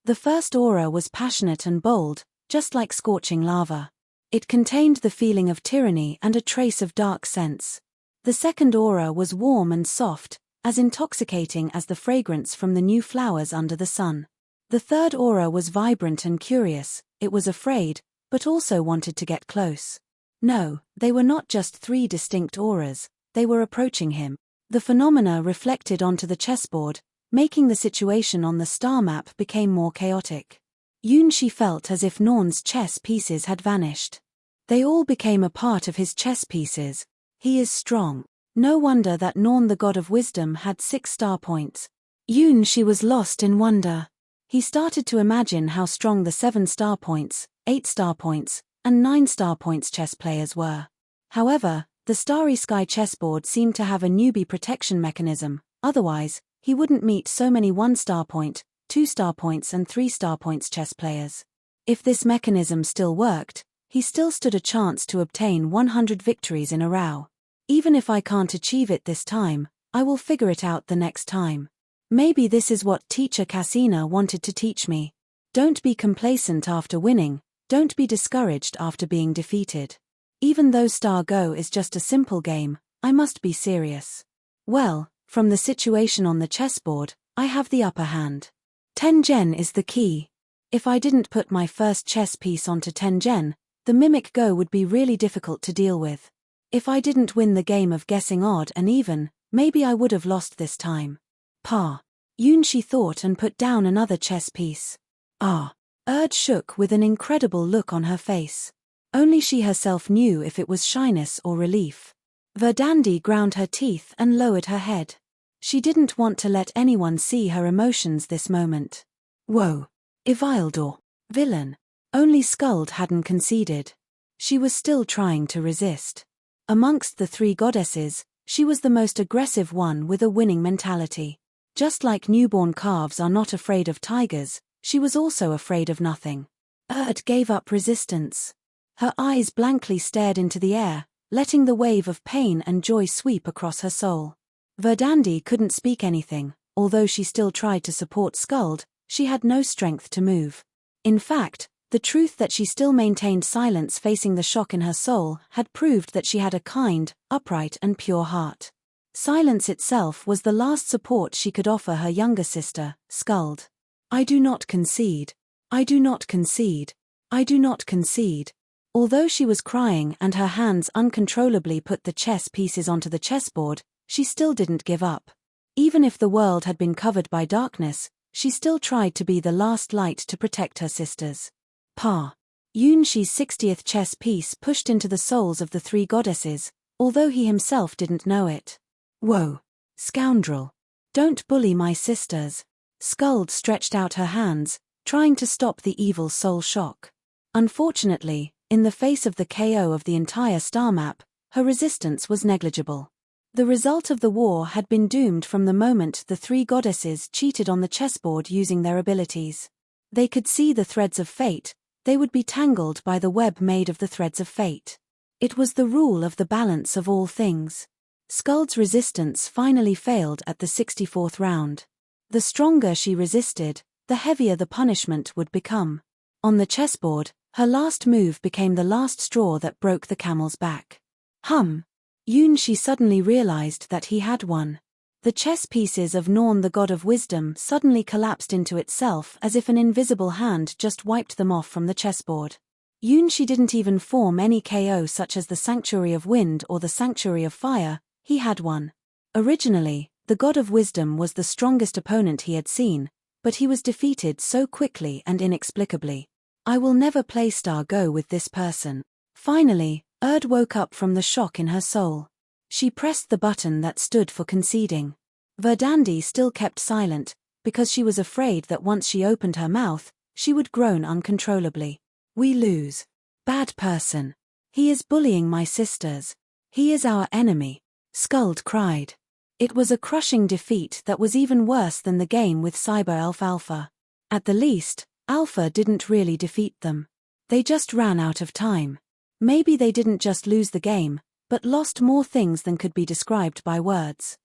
The first aura was passionate and bold, just like scorching lava. It contained the feeling of tyranny and a trace of dark sense. The second aura was warm and soft, as intoxicating as the fragrance from the new flowers under the sun. The third aura was vibrant and curious. It was afraid, but also wanted to get close. No, they were not just 3 distinct auras, they were approaching him. The phenomena reflected onto the chessboard, making the situation on the star map became more chaotic. Yunshi felt as if Norn's chess pieces had vanished. They all became a part of his chess pieces. He is strong. No wonder that Norn the God of Wisdom had 6 star points. Yunshi was lost in wonder. He started to imagine how strong the 7 star points, 8 star points, and 9 star points chess players were. However, the Starry Sky chessboard seemed to have a newbie protection mechanism, otherwise, he wouldn't meet so many 1 star point, 2 star points and 3 star points chess players. If this mechanism still worked, he still stood a chance to obtain 100 victories in a row. Even if I can't achieve it this time, I will figure it out the next time. Maybe this is what Teacher Cassina wanted to teach me. Don't be complacent after winning, don't be discouraged after being defeated. Even though Star Go is just a simple game, I must be serious. Well, from the situation on the chessboard, I have the upper hand. Tengen is the key. If I didn't put my first chess piece onto Tengen, the Mimic Go would be really difficult to deal with. If I didn't win the game of guessing odd and even, maybe I would have lost this time. Pa. Yunshi thought and put down another chess piece. Ah. Erd shook with an incredible look on her face. Only she herself knew if it was shyness or relief. Verdandi ground her teeth and lowered her head. She didn't want to let anyone see her emotions this moment. Whoa. Ivildor. Villain. Only Skuld hadn't conceded. She was still trying to resist. Amongst the 3 goddesses, she was the most aggressive one with a winning mentality. Just like newborn calves are not afraid of tigers, she was also afraid of nothing. Erd gave up resistance. Her eyes blankly stared into the air, letting the wave of pain and joy sweep across her soul. Verdandi couldn't speak anything, although she still tried to support Skuld, she had no strength to move. In fact, the truth that she still maintained silence facing the shock in her soul had proved that she had a kind, upright and pure heart. Silence itself was the last support she could offer her younger sister, Skuld. I do not concede. I do not concede. I do not concede. Although she was crying and her hands uncontrollably put the chess pieces onto the chessboard, she still didn't give up. Even if the world had been covered by darkness, she still tried to be the last light to protect her sisters. Pa. Yunshi's 60th chess piece pushed into the souls of the 3 goddesses, although he himself didn't know it. Whoa. Scoundrel. Don't bully my sisters. Skuld stretched out her hands, trying to stop the evil soul shock. Unfortunately, in the face of the KO of the entire star map, her resistance was negligible. The result of the war had been doomed from the moment the 3 goddesses cheated on the chessboard using their abilities. They could see the threads of fate, they would be tangled by the web made of the threads of fate. It was the rule of the balance of all things. Skuld's resistance finally failed at the 64th round. The stronger she resisted, the heavier the punishment would become. On the chessboard, her last move became the last straw that broke the camel's back. She suddenly realized that he had won. The chess pieces of Norn, the god of wisdom, suddenly collapsed into itself as if an invisible hand just wiped them off from the chessboard. She didn't even form any KO such as the Sanctuary of Wind or the Sanctuary of Fire. He had won. Originally, the god of wisdom was the strongest opponent he had seen, but he was defeated so quickly and inexplicably. I will never play Go with this person. Finally, woke up from the shock in her soul. She pressed the button that stood for conceding. Verdandi still kept silent, because she was afraid that once she opened her mouth, she would groan uncontrollably. We lose. Bad person. He is bullying my sisters. He is our enemy. Skuld cried. It was a crushing defeat that was even worse than the game with Cyber Elf Alpha. At the least, Alpha didn't really defeat them. They just ran out of time. Maybe they didn't just lose the game, but lost more things than could be described by words.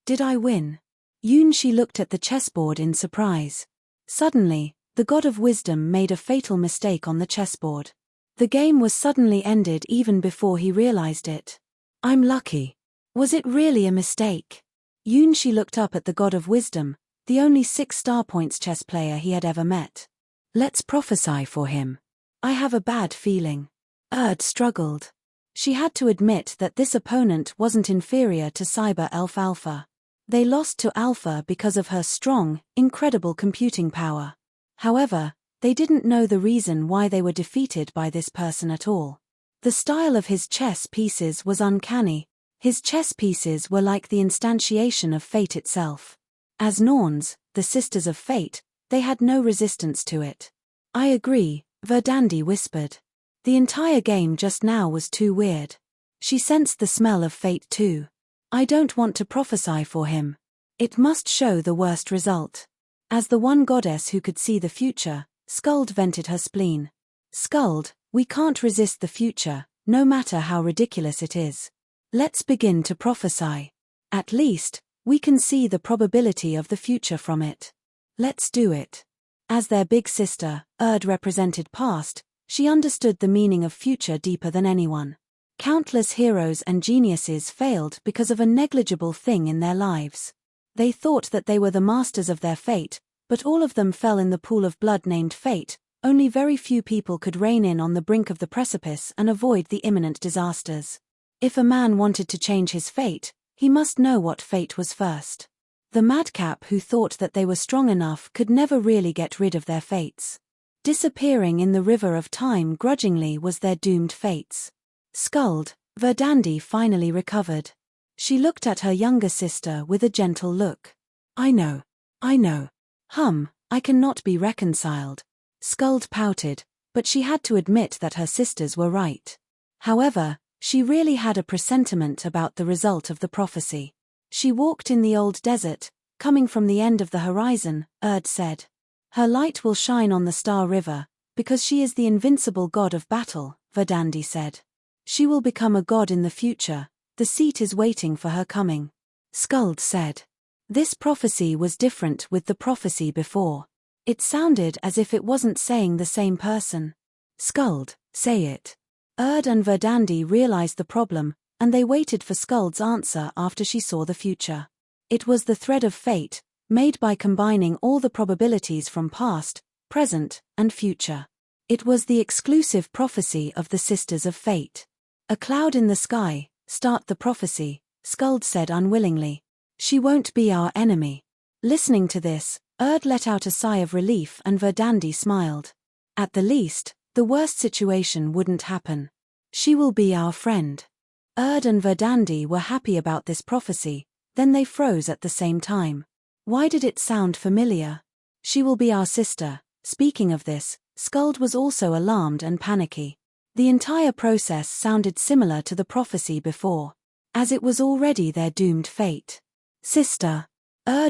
Did I win? She looked at the chessboard in surprise. Suddenly, the god of wisdom made a fatal mistake on the chessboard. The game was suddenly ended even before he realized it. I'm lucky. Was it really a mistake? She looked up at the god of wisdom, the only 6 star points chess player he had ever met. Let's prophesy for him. I have a bad feeling. Struggled. She had to admit that this opponent wasn't inferior to Cyber Elf Alpha. They lost to Alpha because of her strong, incredible computing power. However, they didn't know the reason why they were defeated by this person at all. The style of his chess pieces was uncanny. His chess pieces were like the instantiation of fate itself. As Norns, the sisters of fate, they had no resistance to it. I agree, Verdandi whispered. The entire game just now was too weird. She sensed the smell of fate too. I don't want to prophesy for him. It must show the worst result. As the one goddess who could see the future, Skuld vented her spleen. Skuld, we can't resist the future, no matter how ridiculous it is. Let's begin to prophesy. At least, we can see the probability of the future from it. Let's do it. As their big sister, represented past, she understood the meaning of future deeper than anyone. Countless heroes and geniuses failed because of a negligible thing in their lives. They thought that they were the masters of their fate, but all of them fell in the pool of blood named fate. Only very few people could rein in on the brink of the precipice and avoid the imminent disasters. If a man wanted to change his fate, he must know what fate was first. The madcap who thought that they were strong enough could never really get rid of their fates. Disappearing in the river of time grudgingly was their doomed fates. Skuld, Verdandi finally recovered. She looked at her younger sister with a gentle look. I know. I cannot be reconciled. Skuld pouted, but she had to admit that her sisters were right. However, she really had a presentiment about the result of the prophecy. She walked in the old desert, coming from the end of the horizon, said. Her light will shine on the Star River, because she is the invincible god of battle, Verdandi said. She will become a god in the future, the seat is waiting for her coming. Skuld said. This prophecy was different with the prophecy before. It sounded as if it wasn't saying the same person. Skuld, say it. And Verdandi realized the problem, and they waited for Skuld's answer after she saw the future. It was the thread of fate, made by combining all the probabilities from past, present, and future. It was the exclusive prophecy of the Sisters of Fate. A cloud in the sky, start the prophecy, Skuld said unwillingly. She won't be our enemy. Listening to this, let out a sigh of relief and Verdandi smiled. At the least, the worst situation wouldn't happen. She will be our friend. And Verdandi were happy about this prophecy, then they froze at the same time. Why did it sound familiar? She will be our sister. Speaking of this, Skuld was also alarmed and panicky. The entire process sounded similar to the prophecy before, as it was already their doomed fate. Sister.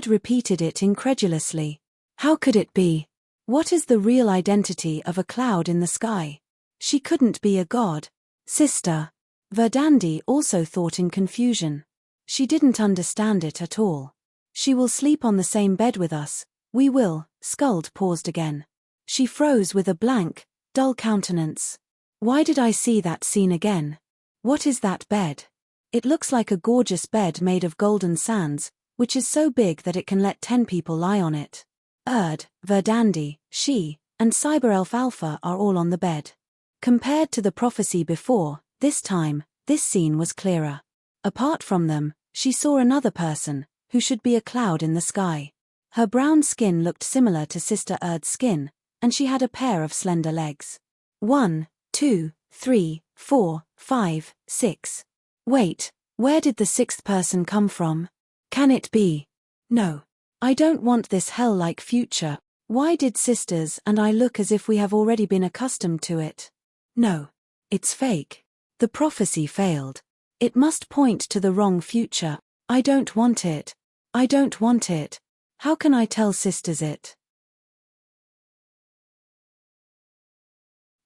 Repeated it incredulously. How could it be? What is the real identity of a cloud in the sky? She couldn't be a god. Sister. Verdandi also thought in confusion. She didn't understand it at all. She will sleep on the same bed with us. We will. Skuld paused again. She froze with a blank, dull countenance. Why did I see that scene again? What is that bed? It looks like a gorgeous bed made of golden sands, which is so big that it can let 10 people lie on it. Verdandi, she, and Cyber Elf Alpha are all on the bed. Compared to the prophecy before, this time, this scene was clearer. Apart from them, she saw another person, who should be a cloud in the sky. Her brown skin looked similar to Sister Erd's skin, and she had a pair of slender legs. 1, 2, 3, 4, 5, 6. Wait, where did the sixth person come from? Can it be? No. I don't want this hell-like future. Why did sisters and I look as if we have already been accustomed to it? No. It's fake. The prophecy failed. It must point to the wrong future. I don't want it. I don't want it. How can I tell sisters it?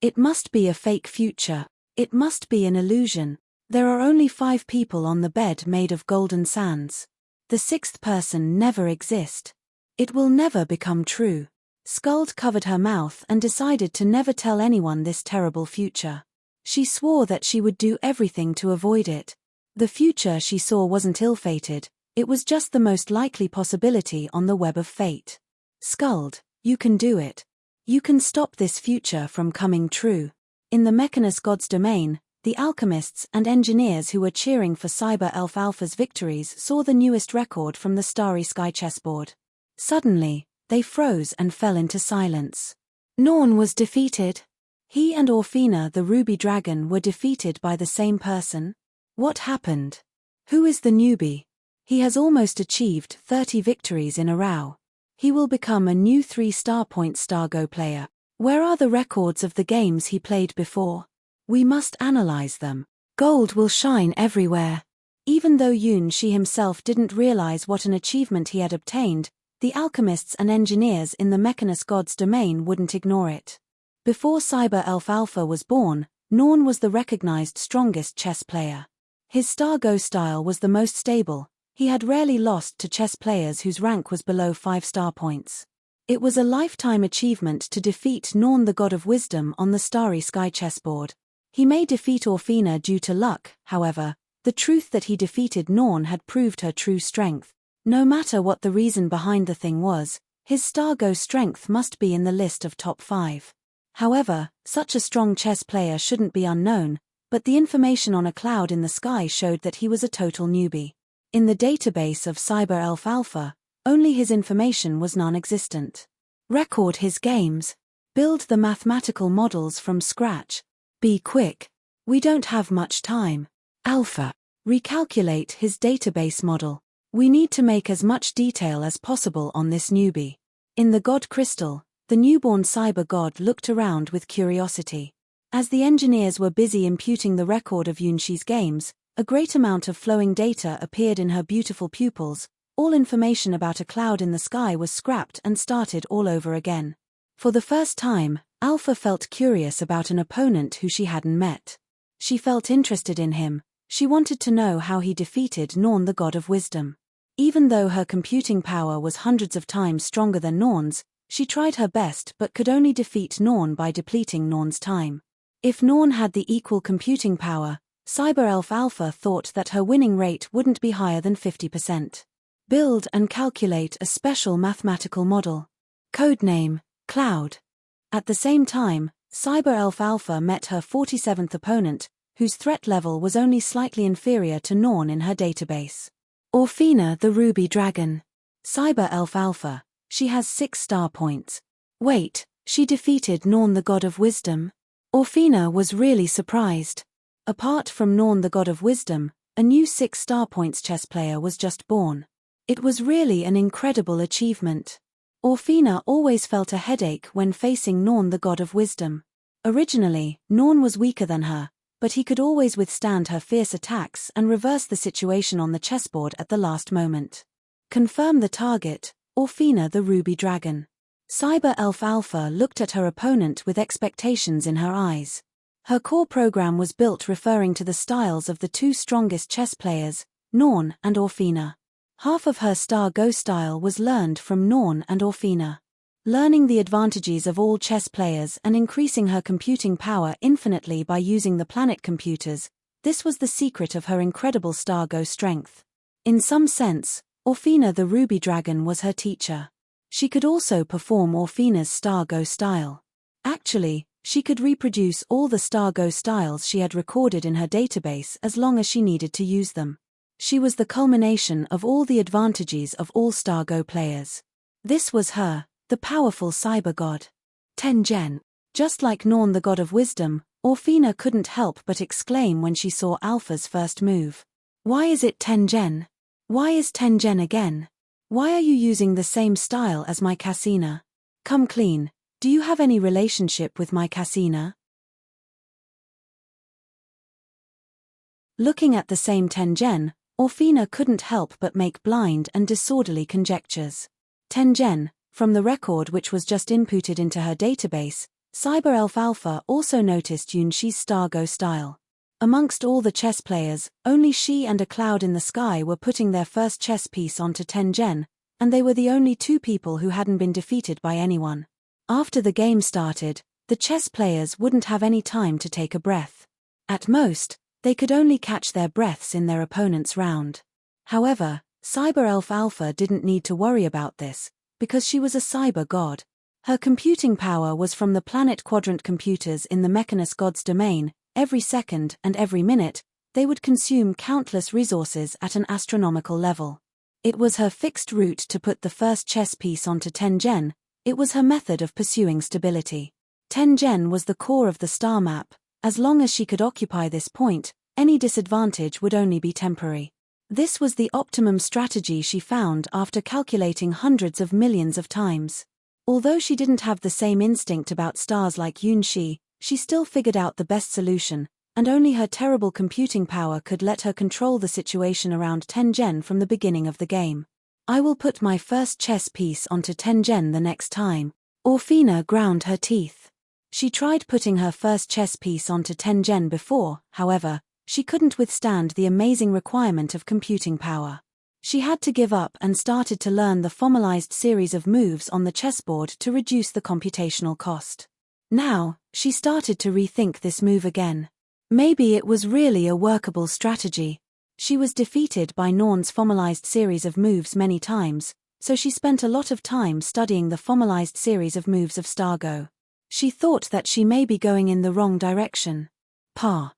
It must be a fake future. It must be an illusion. There are only 5 people on the bed made of golden sands. The sixth person never exists. It will never become true. Skuld covered her mouth and decided to never tell anyone this terrible future. She swore that she would do everything to avoid it. The future she saw wasn't ill-fated, it was just the most likely possibility on the web of fate. Skuld, you can do it. You can stop this future from coming true. In the Mechanus God's domain, the alchemists and engineers who were cheering for Cyber Elf Alpha's victories saw the newest record from the starry sky chessboard. Suddenly, they froze and fell into silence. Norn was defeated. He and Orphina the Ruby Dragon were defeated by the same person. What happened? Who is the newbie? He has almost achieved 30 victories in a row. He will become a new 3-star point Stargo player. Where are the records of the games he played before? We must analyze them. Gold will shine everywhere. Even though Yun Shi himself didn't realize what an achievement he had obtained, the alchemists and engineers in the Mechanus God's domain wouldn't ignore it. Before Cyber Elf Alpha was born, Norn was the recognized strongest chess player. His Stargo style was the most stable. He had rarely lost to chess players whose rank was below 5 star points. It was a lifetime achievement to defeat Norn the God of Wisdom on the starry sky chessboard. He may defeat Orphina due to luck, however, the truth that he defeated Norn had proved her true strength. No matter what the reason behind the thing was, his Stargo strength must be in the list of top 5. However, such a strong chess player shouldn't be unknown, but the information on a cloud in the sky showed that he was a total newbie. In the database of Cyber Elf Alpha, only his information was non-existent. Record his games. Build the mathematical models from scratch. Be quick. We don't have much time. Alpha. Recalculate his database model. We need to make as much detail as possible on this newbie. In the God Crystal, the newborn cyber god looked around with curiosity. As the engineers were busy imputing the record of Yunshi's games, a great amount of flowing data appeared in her beautiful pupils. All information about a cloud in the sky was scrapped and started all over again. For the first time, Alpha felt curious about an opponent who she hadn't met. She felt interested in him. She wanted to know how he defeated Norn the God of Wisdom. Even though her computing power was hundreds of times stronger than Norn's, she tried her best but could only defeat Norn by depleting Norn's time. If Norn had the equal computing power, Cyber Elf Alpha thought that her winning rate wouldn't be higher than 50%. Build and calculate a special mathematical model. Codename, Cloud. At the same time, Cyber Elf Alpha met her 47th opponent, whose threat level was only slightly inferior to Norn in her database. Orphina the Ruby Dragon. Cyber Elf Alpha, she has 6 star points. Wait, she defeated Norn the God of Wisdom? Orphina was really surprised. Apart from Norn the God of Wisdom, a new 6 star points chess player was just born. It was really an incredible achievement. Orphina always felt a headache when facing Norn the God of Wisdom. Originally, Norn was weaker than her, but he could always withstand her fierce attacks and reverse the situation on the chessboard at the last moment. Confirm the target, Orphina the Ruby Dragon. Cyber Elf Alpha looked at her opponent with expectations in her eyes. Her core program was built referring to the styles of the 2 strongest chess players, Norn and Orfina. Half of her Star Go style was learned from Norn and Orfina. Learning the advantages of all chess players and increasing her computing power infinitely by using the planet computers, this was the secret of her incredible Star Go strength. In some sense, Orfina the Ruby Dragon was her teacher. She could also perform Orfina's Star Go style. Actually, she could reproduce all the Star Go styles she had recorded in her database as long as she needed to use them. She was the culmination of all the advantages of all Star Go players. This was her, the powerful cyber god. Tengen. Just like Norn the god of wisdom, Orfina couldn't help but exclaim when she saw Alpha's first move. Why is it Tengen? Why is Tengen again? Why are you using the same style as my Cassina? Come clean, do you have any relationship with my Cassina? Looking at the same Tengen, Orfina couldn't help but make blind and disorderly conjectures. Tengen, from the record which was just inputted into her database, Cyber Elf Alpha also noticed Yunshi's Star Go style. Amongst all the chess players, only she and a cloud in the sky were putting their first chess piece onto Tengen, and they were the only two people who hadn't been defeated by anyone. After the game started, the chess players wouldn't have any time to take a breath. At most, they could only catch their breaths in their opponent's round. However, Cyber Elf Alpha didn't need to worry about this, because she was a cyber god. Her computing power was from the planet quadrant computers in the Mechanus god's domain. Every second and every minute, they would consume countless resources at an astronomical level. It was her fixed route to put the first chess piece onto Tengen. It was her method of pursuing stability. Tengen was the core of the star map. As long as she could occupy this point, any disadvantage would only be temporary. This was the optimum strategy she found after calculating hundreds of millions of times. Although she didn't have the same instinct about stars like Yunshi, she still figured out the best solution, and only her terrible computing power could let her control the situation around Tengen from the beginning of the game. I will put my first chess piece onto Tengen the next time. Orfina ground her teeth. She tried putting her first chess piece onto Tengen before, however, she couldn't withstand the amazing requirement of computing power. She had to give up and started to learn the formalized series of moves on the chessboard to reduce the computational cost. Now, she started to rethink this move again. Maybe it was really a workable strategy. She was defeated by Norn's formalized series of moves many times, so she spent a lot of time studying the formalized series of moves of Stargo. She thought that she may be going in the wrong direction. Pa.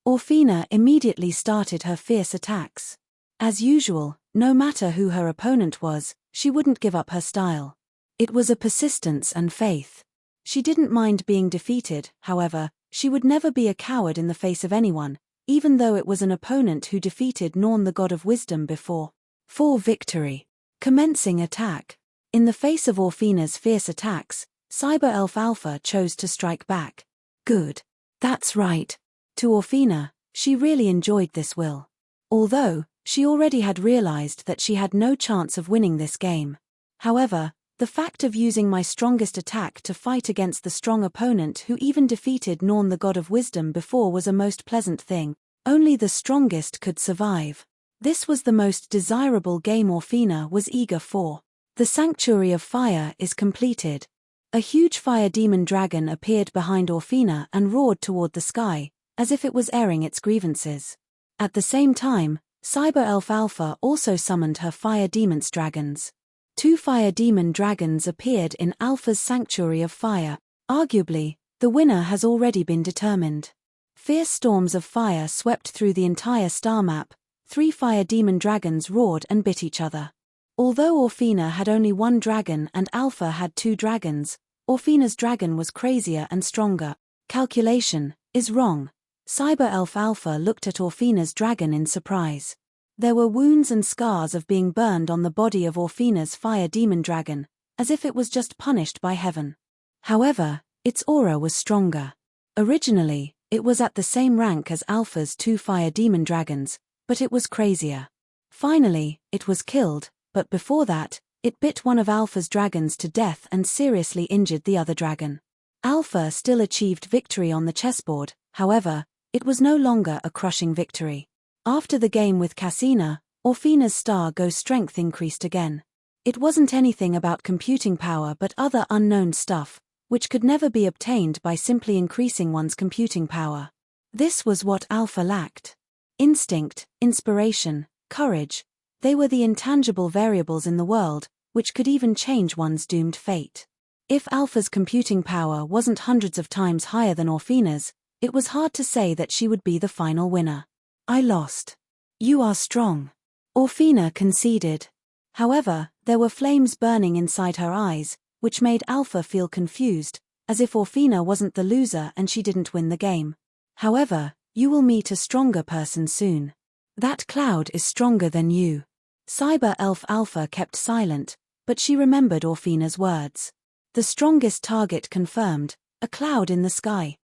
Orfina immediately started her fierce attacks. As usual, no matter who her opponent was, she wouldn't give up her style. It was a persistence and faith. She didn't mind being defeated, however, she would never be a coward in the face of anyone, even though it was an opponent who defeated Norn the god of wisdom before. For victory. Commencing attack. In the face of Orfina's fierce attacks, Cyber Elf Alpha chose to strike back. Good. That's right. To Orfina, she really enjoyed this will. Although, she already had realized that she had no chance of winning this game. However, the fact of using my strongest attack to fight against the strong opponent who even defeated Norn the god of wisdom before was a most pleasant thing. Only the strongest could survive. This was the most desirable game Orfina was eager for. The Sanctuary of Fire is completed. A huge fire demon dragon appeared behind Orfina and roared toward the sky, as if it was airing its grievances. At the same time, Cyber Elf Alpha also summoned her fire demons dragons. 2 fire demon dragons appeared in Alpha's Sanctuary of Fire. Arguably, the winner has already been determined. Fierce storms of fire swept through the entire star map. 3 fire demon dragons roared and bit each other. Although Orfina had only 1 dragon and Alpha had 2 dragons, Orfina's dragon was crazier and stronger. Calculation is wrong. Cyber Elf Alpha looked at Orfina's dragon in surprise. There were wounds and scars of being burned on the body of Orfina's fire demon dragon, as if it was just punished by heaven. However, its aura was stronger. Originally, it was at the same rank as Alpha's 2 fire demon dragons, but it was crazier. Finally, it was killed, but before that, it bit one of Alpha's dragons to death and seriously injured the other dragon. Alpha still achieved victory on the chessboard, however, it was no longer a crushing victory. After the game with Cassina, Orphina's star go strength increased again. It wasn't anything about computing power but other unknown stuff, which could never be obtained by simply increasing one's computing power. This was what Alpha lacked. Instinct, inspiration, courage, they were the intangible variables in the world, which could even change one's doomed fate. If Alpha's computing power wasn't hundreds of times higher than Orphina's, it was hard to say that she would be the final winner. I lost. You are strong. Orphina conceded. However, there were flames burning inside her eyes, which made Alpha feel confused, as if Orphina wasn't the loser and she didn't win the game. However, you will meet a stronger person soon. That cloud is stronger than you. Cyber Elf Alpha kept silent, but she remembered Orphina's words. The strongest target confirmed, a cloud in the sky.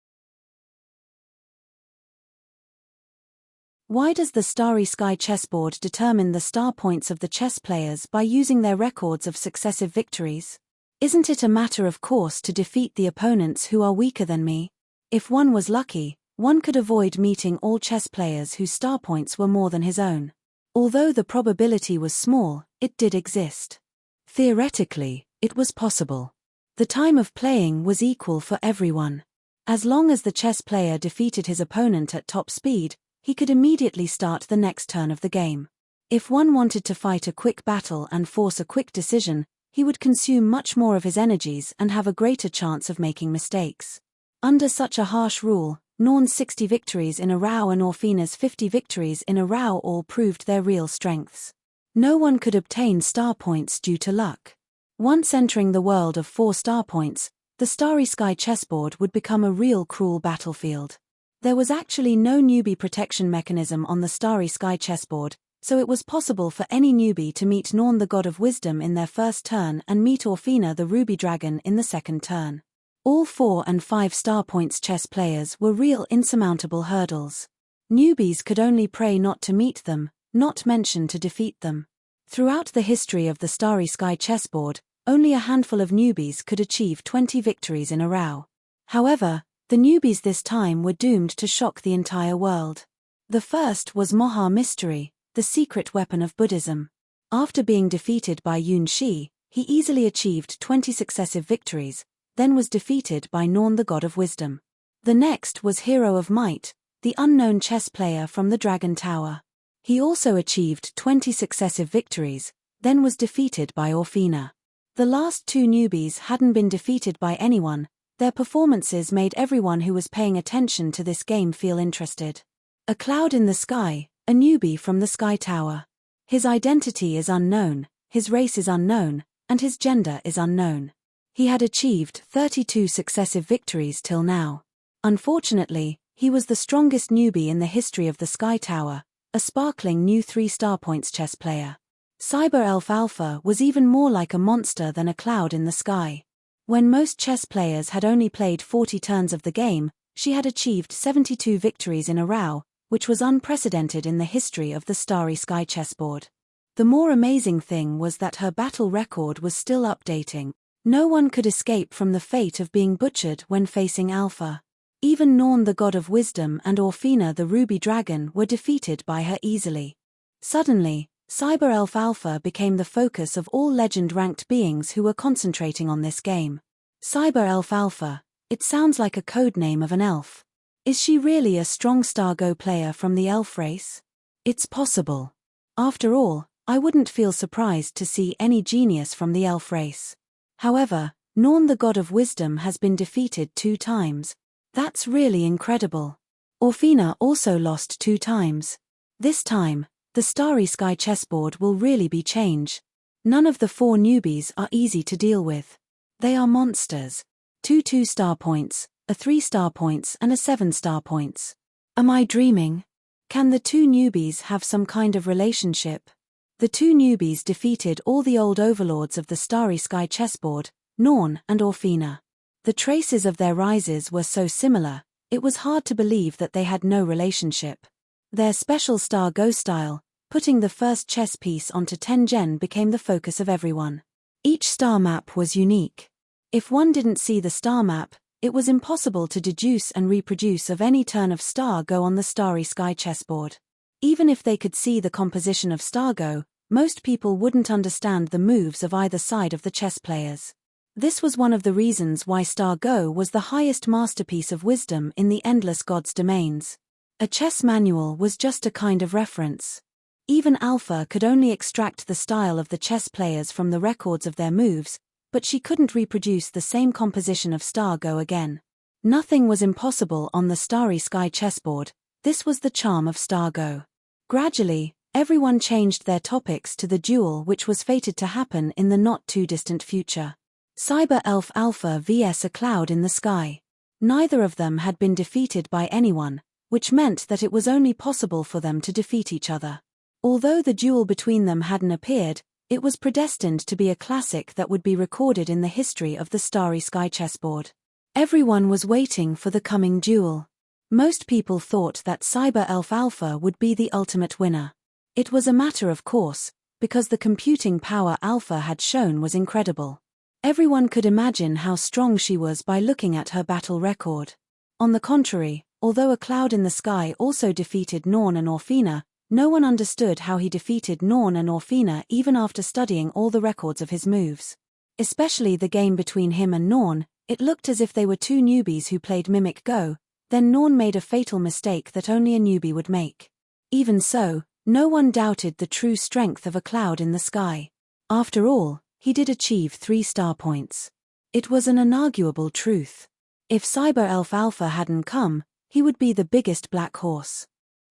Why does the Starry Sky chessboard determine the star points of the chess players by using their records of successive victories? Isn't it a matter of course to defeat the opponents who are weaker than me? If one was lucky, one could avoid meeting all chess players whose star points were more than his own. Although the probability was small, it did exist. Theoretically, it was possible. The time of playing was equal for everyone. As long as the chess player defeated his opponent at top speed, he could immediately start the next turn of the game. If one wanted to fight a quick battle and force a quick decision, he would consume much more of his energies and have a greater chance of making mistakes. Under such a harsh rule, Norn's 60 victories in a row and Orphina's 50 victories in a row all proved their real strengths. No one could obtain star points due to luck. Once entering the world of 4 star points, the Starry Sky chessboard would become a real cruel battlefield. There was actually no newbie protection mechanism on the Starry Sky chessboard, so it was possible for any newbie to meet Norn the God of Wisdom in their first turn and meet Orphina the Ruby Dragon in the second turn. All 4 and 5 star points chess players were real insurmountable hurdles. Newbies could only pray not to meet them, not mention to defeat them. Throughout the history of the Starry Sky chessboard, only a handful of newbies could achieve 20 victories in a row. However, the newbies this time were doomed to shock the entire world. The first was Moha Mystery, the secret weapon of Buddhism. After being defeated by Yun Shi, he easily achieved 20 successive victories, then was defeated by Norn the God of Wisdom. The next was Hero of Might, the unknown chess player from the Dragon Tower. He also achieved 20 successive victories, then was defeated by Orphina. The last 2 newbies hadn't been defeated by anyone. Their performances made everyone who was paying attention to this game feel interested. A cloud in the sky, a newbie from the Sky Tower. His identity is unknown, his race is unknown, and his gender is unknown. He had achieved 32 successive victories till now. Unfortunately, he was the strongest newbie in the history of the Sky Tower, a sparkling new 3 star points chess player. Cyber Elf Alpha was even more like a monster than a cloud in the sky. When most chess players had only played 40 turns of the game, she had achieved 72 victories in a row, which was unprecedented in the history of the Starry Sky chessboard. The more amazing thing was that her battle record was still updating. No one could escape from the fate of being butchered when facing Alpha. Even Norn the God of Wisdom and Orphina the Ruby Dragon were defeated by her easily. Suddenly, Cyber Elf Alpha became the focus of all legend-ranked beings who were concentrating on this game. Cyber Elf Alpha, it sounds like a code name of an elf. Is she really a strong Star Go player from the elf race? It's possible. After all, I wouldn't feel surprised to see any genius from the elf race. However, Norn the God of Wisdom has been defeated 2 times. That's really incredible. Orphina also lost 2 times. This time, the Starry Sky chessboard will really be changed. None of the 4 newbies are easy to deal with. They are monsters. 2 2-star points, a 3 star points and a 7 star points. Am I dreaming? Can the 2 newbies have some kind of relationship? The 2 newbies defeated all the old overlords of the Starry Sky chessboard, Norn and Orphina. The traces of their rises were so similar, it was hard to believe that they had no relationship. Their special Star Go style, putting the first chess piece onto Tengen, became the focus of everyone. Each star map was unique. If one didn't see the star map, it was impossible to deduce and reproduce of any turn of Star Go on the Starry Sky chessboard. Even if they could see the composition of Stargo, most people wouldn't understand the moves of either side of the chess players. This was one of the reasons why Stargo was the highest masterpiece of wisdom in the endless gods' domains. A chess manual was just a kind of reference. Even Alpha could only extract the style of the chess players from the records of their moves, but she couldn't reproduce the same composition of Stargo again. Nothing was impossible on the starry sky chessboard. This was the charm of Stargo. Gradually, everyone changed their topics to the duel which was fated to happen in the not-too-distant future. Cyber Elf Alpha vs a cloud in the sky. Neither of them had been defeated by anyone, which meant that it was only possible for them to defeat each other. Although the duel between them hadn't appeared, it was predestined to be a classic that would be recorded in the history of the starry sky chessboard. Everyone was waiting for the coming duel. Most people thought that Cyber Elf Alpha would be the ultimate winner. It was a matter of course, because the computing power Alpha had shown was incredible. Everyone could imagine how strong she was by looking at her battle record. On the contrary, although a cloud in the sky also defeated Norn and Orfina, no one understood how he defeated Norn and Orfina even after studying all the records of his moves. Especially the game between him and Norn, it looked as if they were two newbies who played Mimic Go. Then Norn made a fatal mistake that only a newbie would make. Even so, no one doubted the true strength of a cloud in the sky. After all, he did achieve 3 star points. It was an unarguable truth. If Cyber Elf Alpha hadn't come, he would be the biggest black horse.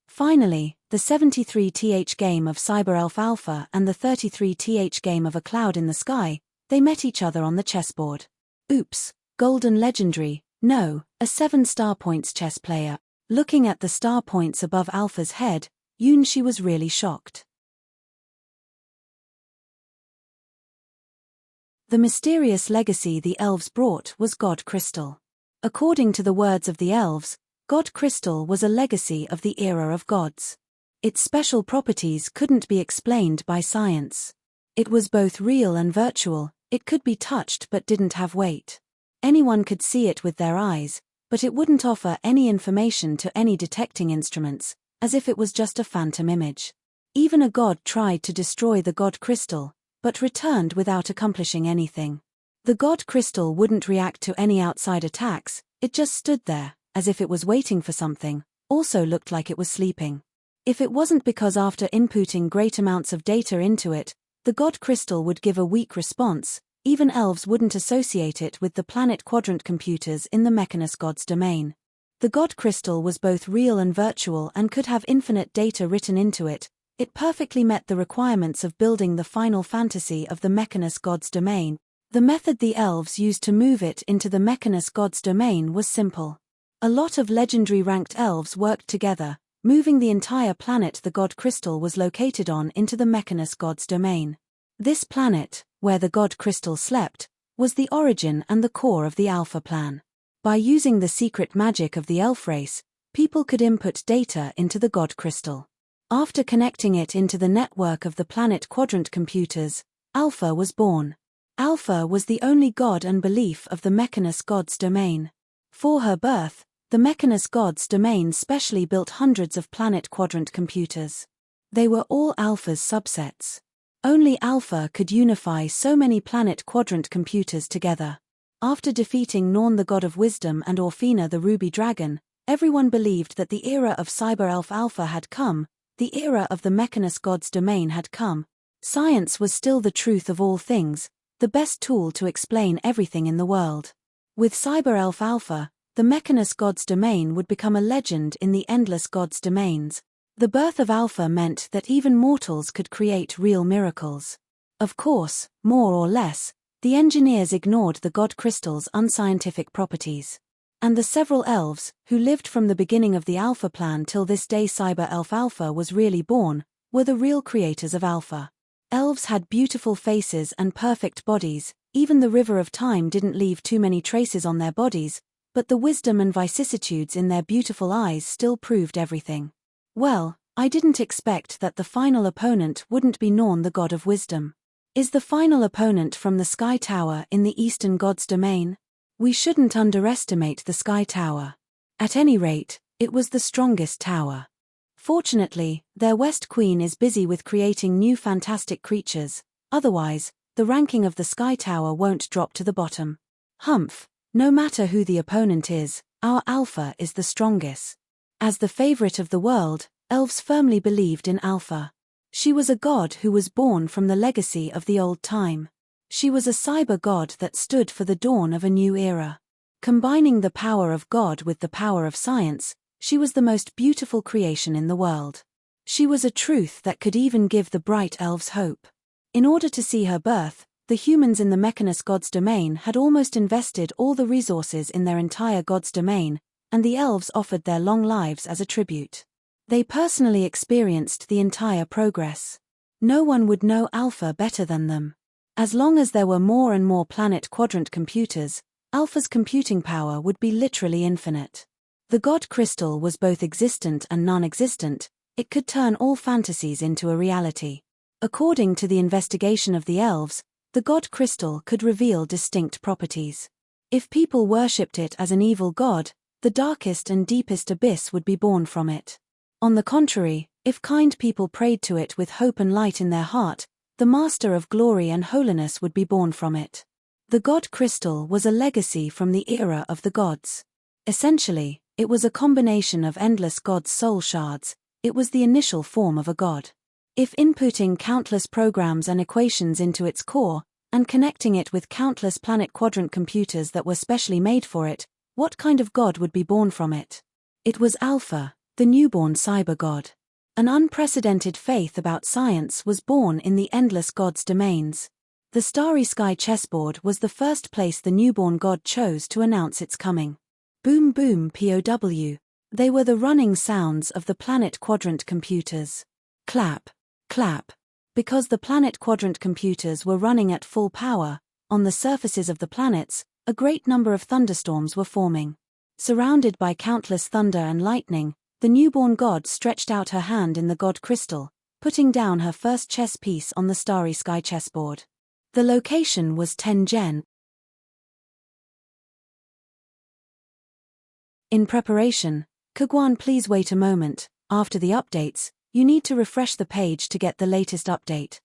Finally, the 73th game of Cyber Elf Alpha and the 33th game of a cloud in the sky, they met each other on the chessboard. Oops, golden legendary. No, a 7 star points chess player. Looking at the star points above Alpha's head, she was really shocked. The mysterious legacy the elves brought was God Crystal. According to the words of the elves, God Crystal was a legacy of the era of gods. Its special properties couldn't be explained by science. It was both real and virtual, it could be touched but didn't have weight. Anyone could see it with their eyes, but it wouldn't offer any information to any detecting instruments, as if it was just a phantom image. Even a god tried to destroy the God Crystal, but returned without accomplishing anything. The God Crystal wouldn't react to any outside attacks, it just stood there, as if it was waiting for something, also looked like it was sleeping. If it wasn't because after inputting great amounts of data into it, the God Crystal would give a weak response, even elves wouldn't associate it with the planet quadrant computers in the Mechanus God's domain. The God Crystal was both real and virtual and could have infinite data written into it. It perfectly met the requirements of building the final fantasy of the Mechanus God's domain. The method the elves used to move it into the Mechanus God's domain was simple. A lot of legendary ranked elves worked together, moving the entire planet the God Crystal was located on into the Mechanus God's domain. This planet, where the God Crystal slept, was the origin and the core of the Alpha plan. By using the secret magic of the elf race, people could input data into the God Crystal. After connecting it into the network of the planet quadrant computers, Alpha was born. Alpha was the only god and belief of the Mechanus God's domain. For her birth, the Mechanus God's domain specially built hundreds of planet quadrant computers. They were all Alpha's subsets. Only Alpha could unify so many planet quadrant computers together. After defeating Norn the God of Wisdom and Orfina the Ruby Dragon, everyone believed that the era of Cyber Elf Alpha had come, the era of the Mechanus God's domain had come. Science was still the truth of all things, the best tool to explain everything in the world. With Cyber Elf Alpha, the Mechanus God's domain would become a legend in the endless gods' domains. The birth of Alpha meant that even mortals could create real miracles. Of course, more or less, the engineers ignored the God Crystal's unscientific properties. And the several elves, who lived from the beginning of the Alpha plan till this day Cyber Elf Alpha was really born, were the real creators of Alpha. Elves had beautiful faces and perfect bodies, even the River of Time didn't leave too many traces on their bodies, but the wisdom and vicissitudes in their beautiful eyes still proved everything. Well, I didn't expect that the final opponent wouldn't be Norn the God of Wisdom. Is the final opponent from the Sky Tower in the Eastern God's domain? We shouldn't underestimate the Sky Tower. At any rate, it was the strongest tower. Fortunately, their West Queen is busy with creating new fantastic creatures, otherwise, the ranking of the Sky Tower won't drop to the bottom. Humph, no matter who the opponent is, our Alpha is the strongest. As the favorite of the world, elves firmly believed in Alpha. She was a god who was born from the legacy of the old time. She was a cyber god that stood for the dawn of a new era. Combining the power of God with the power of science, she was the most beautiful creation in the world. She was a truth that could even give the bright elves hope. In order to see her birth, the humans in the Mechanus god's domain had almost invested all the resources in their entire god's domain, and the elves offered their long lives as a tribute. They personally experienced the entire progress. No one would know Alpha better than them. As long as there were more and more planet quadrant computers, Alpha's computing power would be literally infinite. The God Crystal was both existent and non-existent. It could turn all fantasies into a reality. According to the investigation of the elves, the God Crystal could reveal distinct properties. If people worshipped it as an evil god, the darkest and deepest abyss would be born from it. On the contrary, if kind people prayed to it with hope and light in their heart, the master of glory and holiness would be born from it. The God Crystal was a legacy from the era of the gods. Essentially, it was a combination of endless gods' soul shards. It was the initial form of a god. If inputting countless programs and equations into its core, and connecting it with countless planet quadrant computers that were specially made for it, what kind of god would be born from it? It was Alpha, the newborn cyber god. An unprecedented faith about science was born in the endless gods' domains. The Starry Sky chessboard was the first place the newborn god chose to announce its coming. Boom boom POW. They were the running sounds of the planet quadrant computers. Clap, clap. Because the planet quadrant computers were running at full power, on the surfaces of the planets, a great number of thunderstorms were forming. Surrounded by countless thunder and lightning, the newborn god stretched out her hand in the God Crystal, putting down her first chess piece on the Starry Sky chessboard. The location was Tengen. In preparation, Kagwan, please wait a moment. After the updates, you need to refresh the page to get the latest update.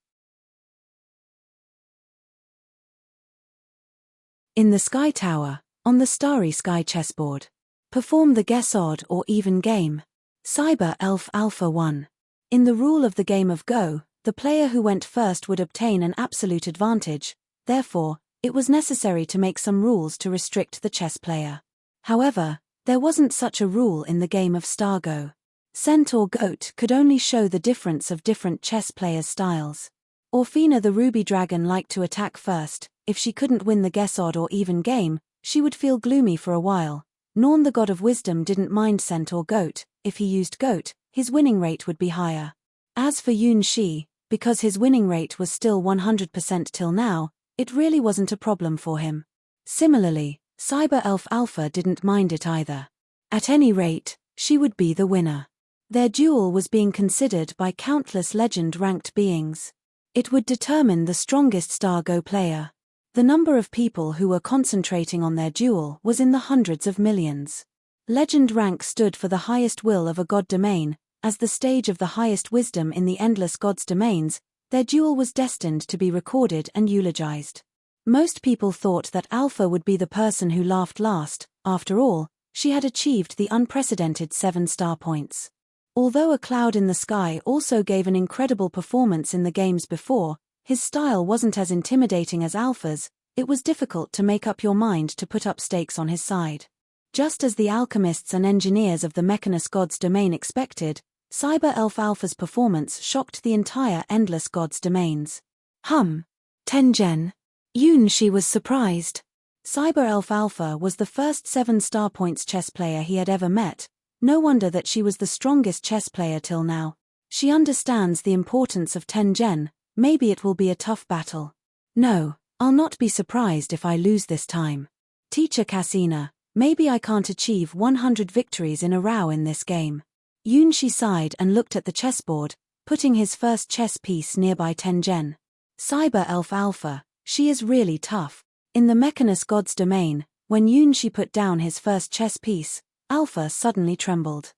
In the Sky Tower, on the Starry Sky chessboard. Perform the guess odd or even game. Cyber Elf Alpha 1. In the rule of the game of Go, the player who went first would obtain an absolute advantage, therefore, it was necessary to make some rules to restrict the chess player. However, there wasn't such a rule in the game of Stargo. Cent or Goat could only show the difference of different chess players' styles. Orphina the Ruby Dragon liked to attack first. If she couldn't win the guess odd or even game, she would feel gloomy for a while. Norn the God of Wisdom didn't mind Cent or Goat. If he used Goat, his winning rate would be higher. As for Yun Shi, because his winning rate was still 100% till now, it really wasn't a problem for him. Similarly, Cyber Elf Alpha didn't mind it either. At any rate, she would be the winner. Their duel was being considered by countless legend-ranked beings. It would determine the strongest Stargo player. The number of people who were concentrating on their duel was in the hundreds of millions. Legend rank stood for the highest will of a god domain. As the stage of the highest wisdom in the endless gods' domains, their duel was destined to be recorded and eulogized. Most people thought that Alpha would be the person who laughed last. After all, she had achieved the unprecedented 7 star points. Although a cloud in the sky also gave an incredible performance in the games before, his style wasn't as intimidating as Alpha's. It was difficult to make up your mind to put up stakes on his side. Just as the alchemists and engineers of the Mechanus God's domain expected, Cyber Elf Alpha's performance shocked the entire Endless God's domains. Tengen. Yun Shi was surprised. Cyber Elf Alpha was the first 7 star points chess player he had ever met. No wonder that she was the strongest chess player till now. She understands the importance of Tengen. Maybe it will be a tough battle. No, I'll not be surprised if I lose this time. Teacher Cassina, maybe I can't achieve 100 victories in a row in this game. Yun Shi sighed and looked at the chessboard, putting his first chess piece nearby Tengen. Cyber Elf Alpha, she is really tough. In the Mechanus God's domain, when Yun Shi put down his first chess piece, Alpha suddenly trembled.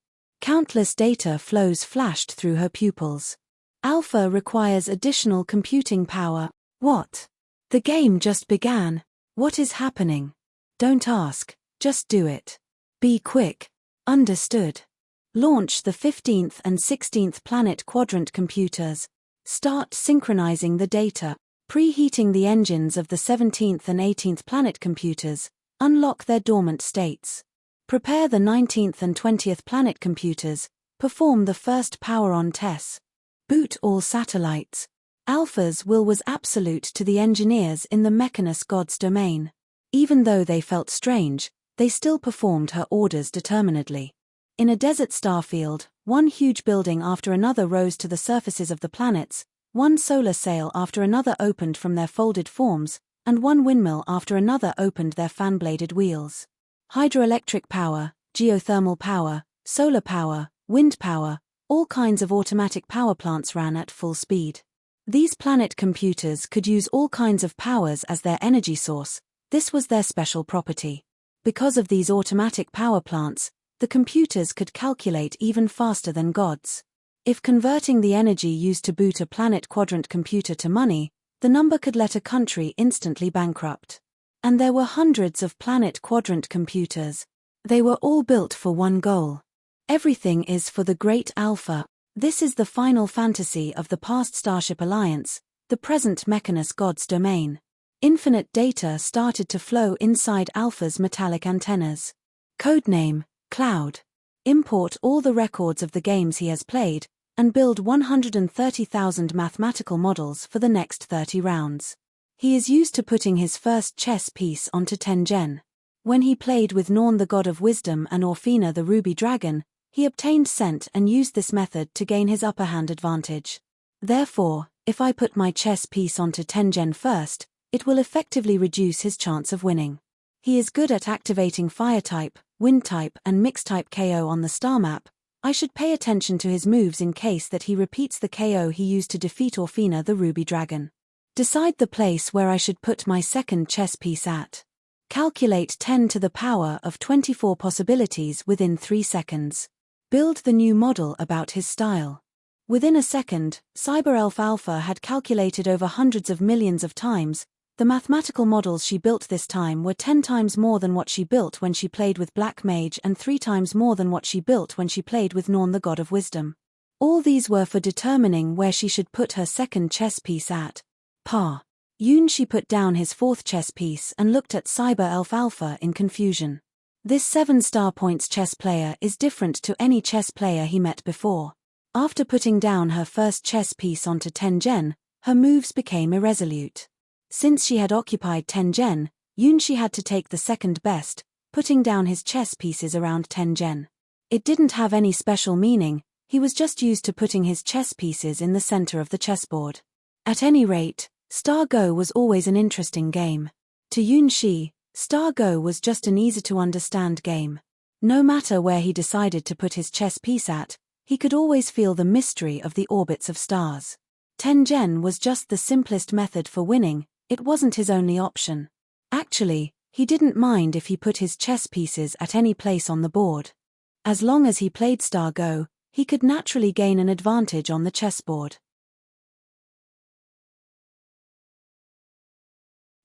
Countless data flows flashed through her pupils. Alpha requires additional computing power. What? The game just began. What is happening? Don't ask, just do it. Be quick. Understood. Launch the 15th and 16th planet quadrant computers. Start synchronizing the data. Preheating the engines of the 17th and 18th planet computers. Unlock their dormant states. Prepare the 19th and 20th planet computers. Perform the first power-on tests. Boot all satellites. Alpha's will was absolute to the engineers in the Mechanus God's domain. Even though they felt strange, they still performed her orders determinedly. In a desert starfield, one huge building after another rose to the surfaces of the planets, one solar sail after another opened from their folded forms, and one windmill after another opened their fan-bladed wheels. Hydroelectric power, geothermal power, solar power, wind power, all kinds of automatic power plants ran at full speed. These planet computers could use all kinds of powers as their energy source. This was their special property. Because of these automatic power plants, the computers could calculate even faster than gods. If converting the energy used to boot a planet quadrant computer to money, the number could let a country instantly bankrupt. And there were hundreds of planet quadrant computers. They were all built for one goal. Everything is for the Great Alpha. This is the final fantasy of the past Starship Alliance, the present Mechanus God's domain. Infinite data started to flow inside Alpha's metallic antennas. Codename, Cloud. Import all the records of the games he has played, and build 130,000 mathematical models for the next 30 rounds. He is used to putting his first chess piece onto Tengen. When he played with Norn the God of Wisdom and Orphina the Ruby Dragon, he obtained scent and used this method to gain his upper hand advantage. Therefore, if I put my chess piece onto Tengen first, it will effectively reduce his chance of winning. He is good at activating Fire-type, Wind-type and Mix-type KO on the star map. I should pay attention to his moves in case that he repeats the KO he used to defeat Orphina the Ruby Dragon. Decide the place where I should put my second chess piece at. Calculate 10 to the power of 24 possibilities within 3 seconds. Build the new model about his style. Within a second, CyberElf Alpha had calculated over hundreds of millions of times. The mathematical models she built this time were 10 times more than what she built when she played with Black Mage and 3 times more than what she built when she played with Norn the God of Wisdom. All these were for determining where she should put her second chess piece at. Yoon she put down his fourth chess piece and looked at CyberElf Alpha in confusion. This 7-star points chess player is different to any chess player he met before. After putting down her first chess piece onto Tengen, her moves became irresolute. Since she had occupied Tengen, Yoon she had to take the second best, putting down his chess pieces around Tengen. It didn't have any special meaning, he was just used to putting his chess pieces in the center of the chessboard. At any rate, Star Go was always an interesting game. To Yoon Shi, Star Go was just an easy-to-understand game. No matter where he decided to put his chess piece at, he could always feel the mystery of the orbits of stars. Tengen was just the simplest method for winning, it wasn't his only option. Actually, he didn't mind if he put his chess pieces at any place on the board. As long as he played Star Go, he could naturally gain an advantage on the chessboard.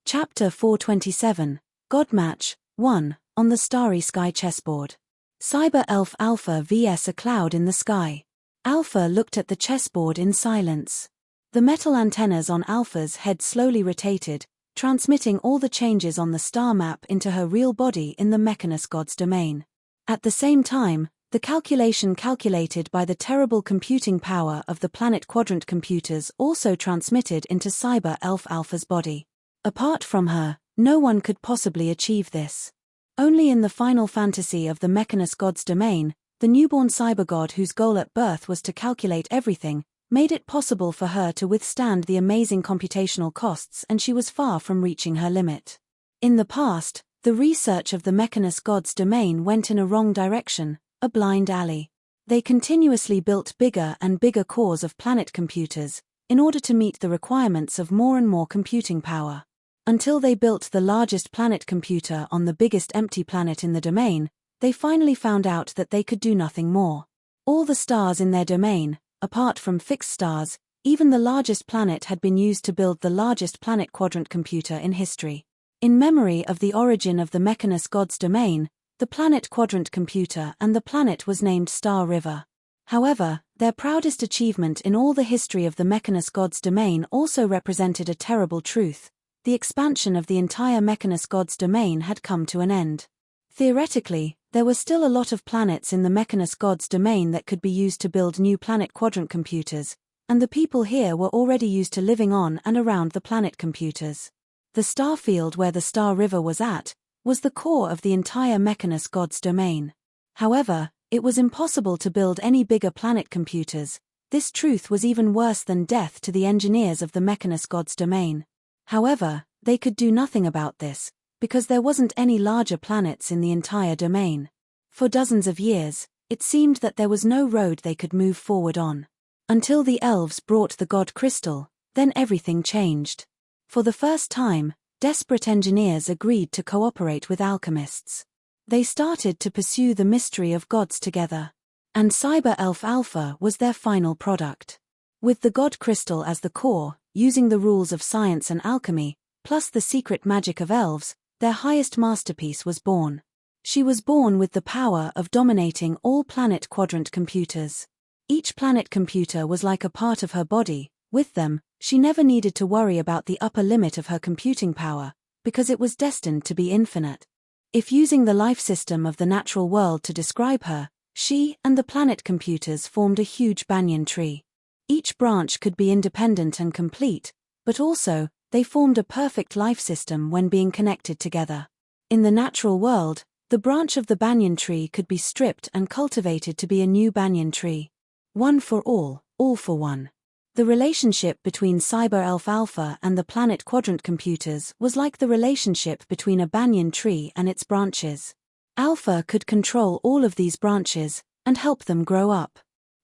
Chapter 427, Godmatch 1, on the Starry Sky chessboard. CyberElf Alpha vs a cloud in the sky. Alpha looked at the chessboard in silence. The metal antennas on Alpha's head slowly rotated, transmitting all the changes on the star map into her real body in the Mechanus God's domain. At the same time, the calculation calculated by the terrible computing power of the planet quadrant computers also transmitted into CyberElf Alpha's body. Apart from her, no one could possibly achieve this. Only in the final fantasy of the Mechanus God's domain, the newborn cybergod whose goal at birth was to calculate everything, made it possible for her to withstand the amazing computational costs, and she was far from reaching her limit. In the past, the research of the Mechanus God's domain went in a wrong direction, a blind alley. They continuously built bigger and bigger cores of planet computers, in order to meet the requirements of more and more computing power. Until they built the largest planet computer on the biggest empty planet in the domain, they finally found out that they could do nothing more. All the stars in their domain, apart from fixed stars, even the largest planet had been used to build the largest planet quadrant computer in history. In memory of the origin of the Mechanus god's domain, the planet quadrant computer and the planet was named Star River. However, their proudest achievement in all the history of the Mechanus god's domain also represented a terrible truth: the expansion of the entire Mechanus god's domain had come to an end. Theoretically, there were still a lot of planets in the Mechanus god's domain that could be used to build new planet quadrant computers, and the people here were already used to living on and around the planet computers. The star field where the Star River was at was the core of the entire Mechanus god's domain. However, it was impossible to build any bigger planet computers. This truth was even worse than death to the engineers of the Mechanus god's domain. However, they could do nothing about this, because there wasn't any larger planets in the entire domain. For dozens of years, it seemed that there was no road they could move forward on. Until the elves brought the god crystal, then everything changed. For the first time, desperate engineers agreed to cooperate with alchemists. They started to pursue the mystery of gods together. And Cyber Elf Alpha was their final product. With the god crystal as the core, using the rules of science and alchemy, plus the secret magic of elves, their highest masterpiece was born. She was born with the power of dominating all planet quadrant computers. Each planet computer was like a part of her body. With them, she never needed to worry about the upper limit of her computing power, because it was destined to be infinite. If using the life system of the natural world to describe her, she and the planet computers formed a huge banyan tree. Each branch could be independent and complete, but also, they formed a perfect life system when being connected together. In the natural world, the branch of the banyan tree could be stripped and cultivated to be a new banyan tree. One for all for one. The relationship between Cyber Elf Alpha and the planet quadrant computers was like the relationship between a banyan tree and its branches. Alpha could control all of these branches and help them grow up.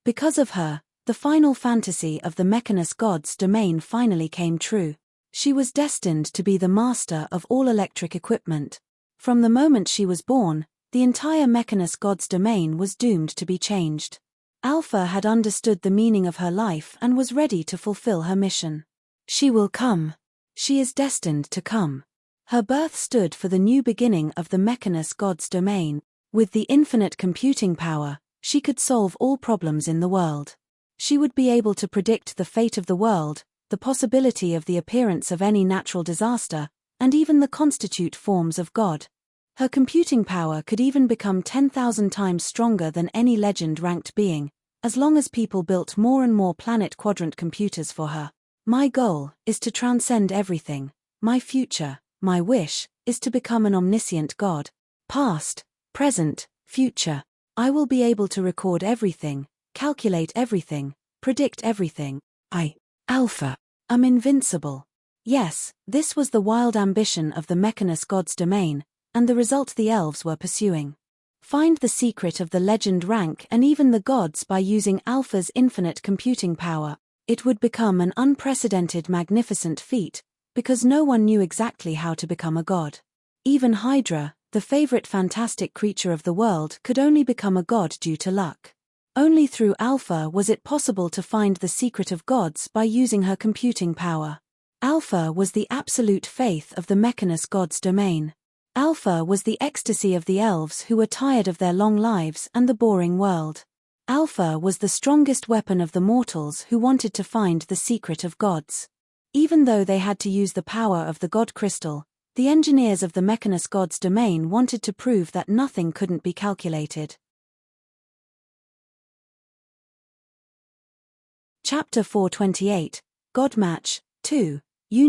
Because of her, the final fantasy of the Mechanus god's domain finally came true. She was destined to be the master of all electric equipment. From the moment she was born, the entire Mechanus god's domain was doomed to be changed. Alpha had understood the meaning of her life and was ready to fulfill her mission. She will come. She is destined to come. Her birth stood for the new beginning of the Mechanus god's domain. With the infinite computing power, she could solve all problems in the world. She would be able to predict the fate of the world, the possibility of the appearance of any natural disaster, and even the constitute forms of God. Her computing power could even become 10,000 times stronger than any legend-ranked being, as long as people built more and more planet quadrant computers for her. My goal is to transcend everything. My future, my wish, is to become an omniscient God. Past, present, future. I will be able to record everything, calculate everything, predict everything. Alpha, am invincible. Yes, this was the wild ambition of the Mechanus god's domain, and the result the elves were pursuing. Find the secret of the legend rank and even the gods by using Alpha's infinite computing power. It would become an unprecedented magnificent feat, because no one knew exactly how to become a god. Even Hydra, the favorite fantastic creature of the world, could only become a god due to luck. Only through Alpha was it possible to find the secret of gods by using her computing power. Alpha was the absolute faith of the Mechanus god's domain. Alpha was the ecstasy of the elves who were tired of their long lives and the boring world. Alpha was the strongest weapon of the mortals who wanted to find the secret of gods. Even though they had to use the power of the god crystal, the engineers of the Mechanus god's domain wanted to prove that nothing couldn't be calculated. Chapter 428, God Match 2.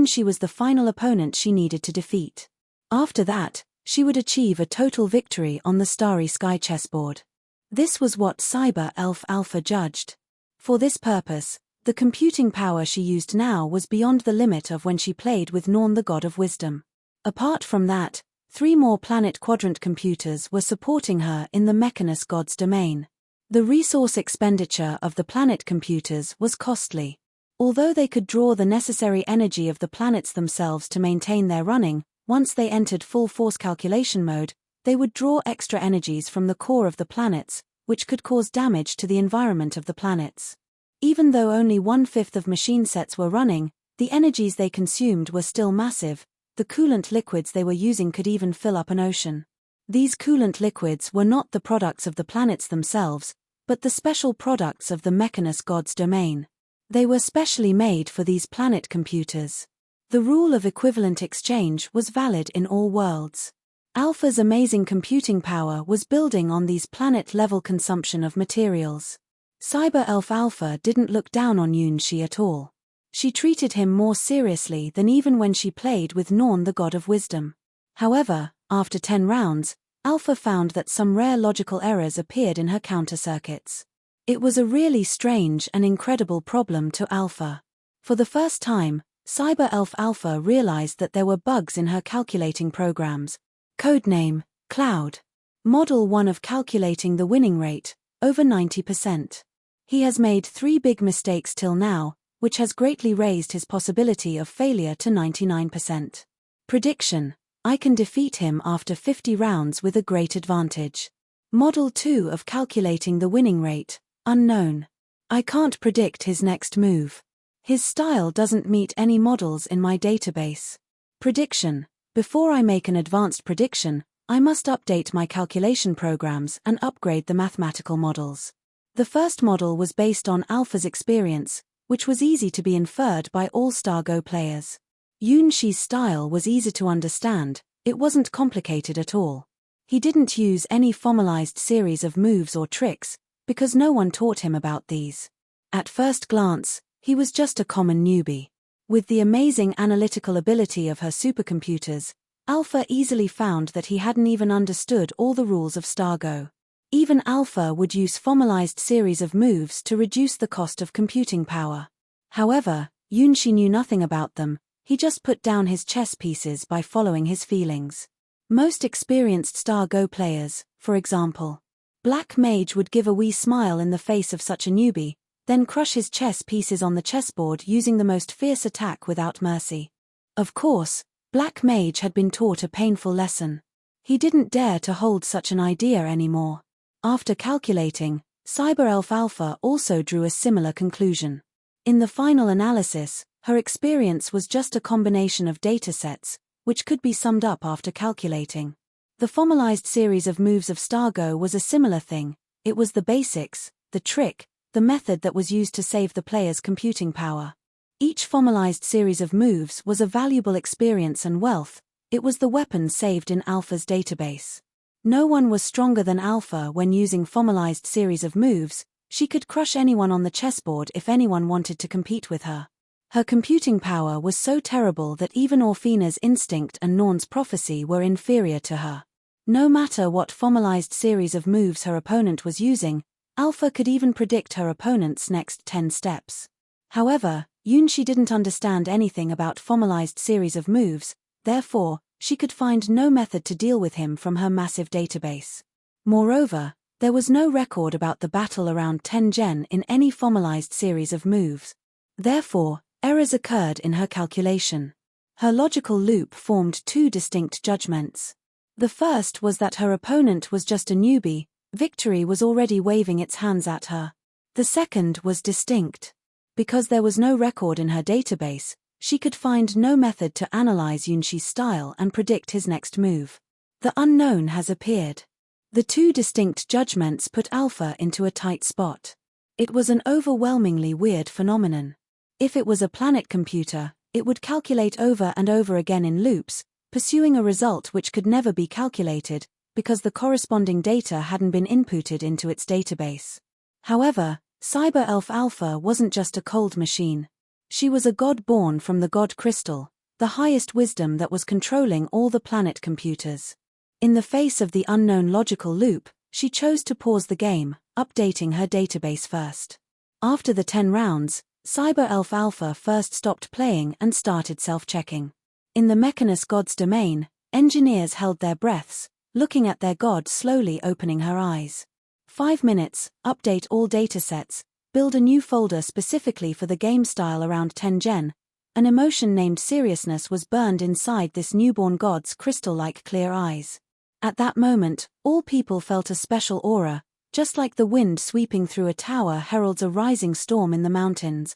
She was the final opponent she needed to defeat. After that, she would achieve a total victory on the starry sky chessboard. This was what Cyber Elf Alpha judged. For this purpose, the computing power she used now was beyond the limit of when she played with Norn the god of wisdom. Apart from that, 3 more planet quadrant computers were supporting her in the Mechanus god's domain. The resource expenditure of the planet computers was costly. Although they could draw the necessary energy of the planets themselves to maintain their running, once they entered full force calculation mode, they would draw extra energies from the core of the planets, which could cause damage to the environment of the planets. Even though only 1/5 of machine sets were running, the energies they consumed were still massive. The coolant liquids they were using could even fill up an ocean. These coolant liquids were not the products of the planets themselves, but the special products of the Mechanus God's domain. They were specially made for these planet computers. The rule of equivalent exchange was valid in all worlds. Alpha's amazing computing power was building on these planet-level consumption of materials. Cyber Elf Alpha didn't look down on Yunshi at all. She treated him more seriously than even when she played with Norn, the god of wisdom. However, after 10 rounds, Alpha found that some rare logical errors appeared in her counter circuits. It was a really strange and incredible problem to Alpha. For the first time, Cyber Elf Alpha realized that there were bugs in her calculating programs. Codename, Cloud. Model 1 of calculating the winning rate, over 90%. He has made 3 big mistakes till now, which has greatly raised his possibility of failure to 99%. Prediction: I can defeat him after 50 rounds with a great advantage. Model 2 of calculating the winning rate, unknown. I can't predict his next move. His style doesn't meet any models in my database. Prediction: before I make an advanced prediction, I must update my calculation programs and upgrade the mathematical models. The first model was based on Alpha's experience, which was easy to be inferred by all Stargo players. Yunshi's style was easy to understand, it wasn't complicated at all. He didn't use any formalized series of moves or tricks, because no one taught him about these. At first glance, he was just a common newbie. With the amazing analytical ability of her supercomputers, Alpha easily found that he hadn't even understood all the rules of Stargo. Even Alpha would use formalized series of moves to reduce the cost of computing power. However, Yunshi knew nothing about them, he just put down his chess pieces by following his feelings. Most experienced Stargo players, for example, Black Mage would give a wee smile in the face of such a newbie, then crush his chess pieces on the chessboard using the most fierce attack without mercy. Of course, Black Mage had been taught a painful lesson. He didn't dare to hold such an idea anymore. After calculating, Cyber Elf Alpha also drew a similar conclusion. In the final analysis, her experience was just a combination of datasets, which could be summed up after calculating. The formalized series of moves of Stargo was a similar thing, it was the basics, the trick, the method that was used to save the player's computing power. Each formalized series of moves was a valuable experience and wealth, it was the weapon saved in Alpha's database. No one was stronger than Alpha when using formalized series of moves, she could crush anyone on the chessboard if anyone wanted to compete with her. Her computing power was so terrible that even Orphina's instinct and Norn's prophecy were inferior to her. No matter what formalized series of moves her opponent was using, Alpha could even predict her opponent's next 10 steps. However, Yunshi didn't understand anything about formalized series of moves, therefore, she could find no method to deal with him from her massive database. Moreover, there was no record about the battle around Tengen in any formalized series of moves. Therefore, errors occurred in her calculation. Her logical loop formed 2 distinct judgments. The first was that her opponent was just a newbie, victory was already waving its hands at her. The second was distinct. Because there was no record in her database, she could find no method to analyze Yunshi's style and predict his next move. The unknown has appeared. The 2 distinct judgments put Alpha into a tight spot. It was an overwhelmingly weird phenomenon. If it was a planet computer, it would calculate over and over again in loops, pursuing a result which could never be calculated, because the corresponding data hadn't been inputted into its database. However, Cyber Elf Alpha wasn't just a cold machine. She was a god born from the god crystal, the highest wisdom that was controlling all the planet computers. In the face of the unknown logical loop, she chose to pause the game, updating her database first. After the 10 rounds, Cyber Elf Alpha first stopped playing and started self-checking. In the Mechanus God's domain, engineers held their breaths, looking at their god slowly opening her eyes. 5 minutes, update all datasets, build a new folder specifically for the game style around Tengen. An emotion named seriousness was burned inside this newborn god's crystal-like clear eyes. At that moment, all people felt a special aura, just like the wind sweeping through a tower heralds a rising storm in the mountains.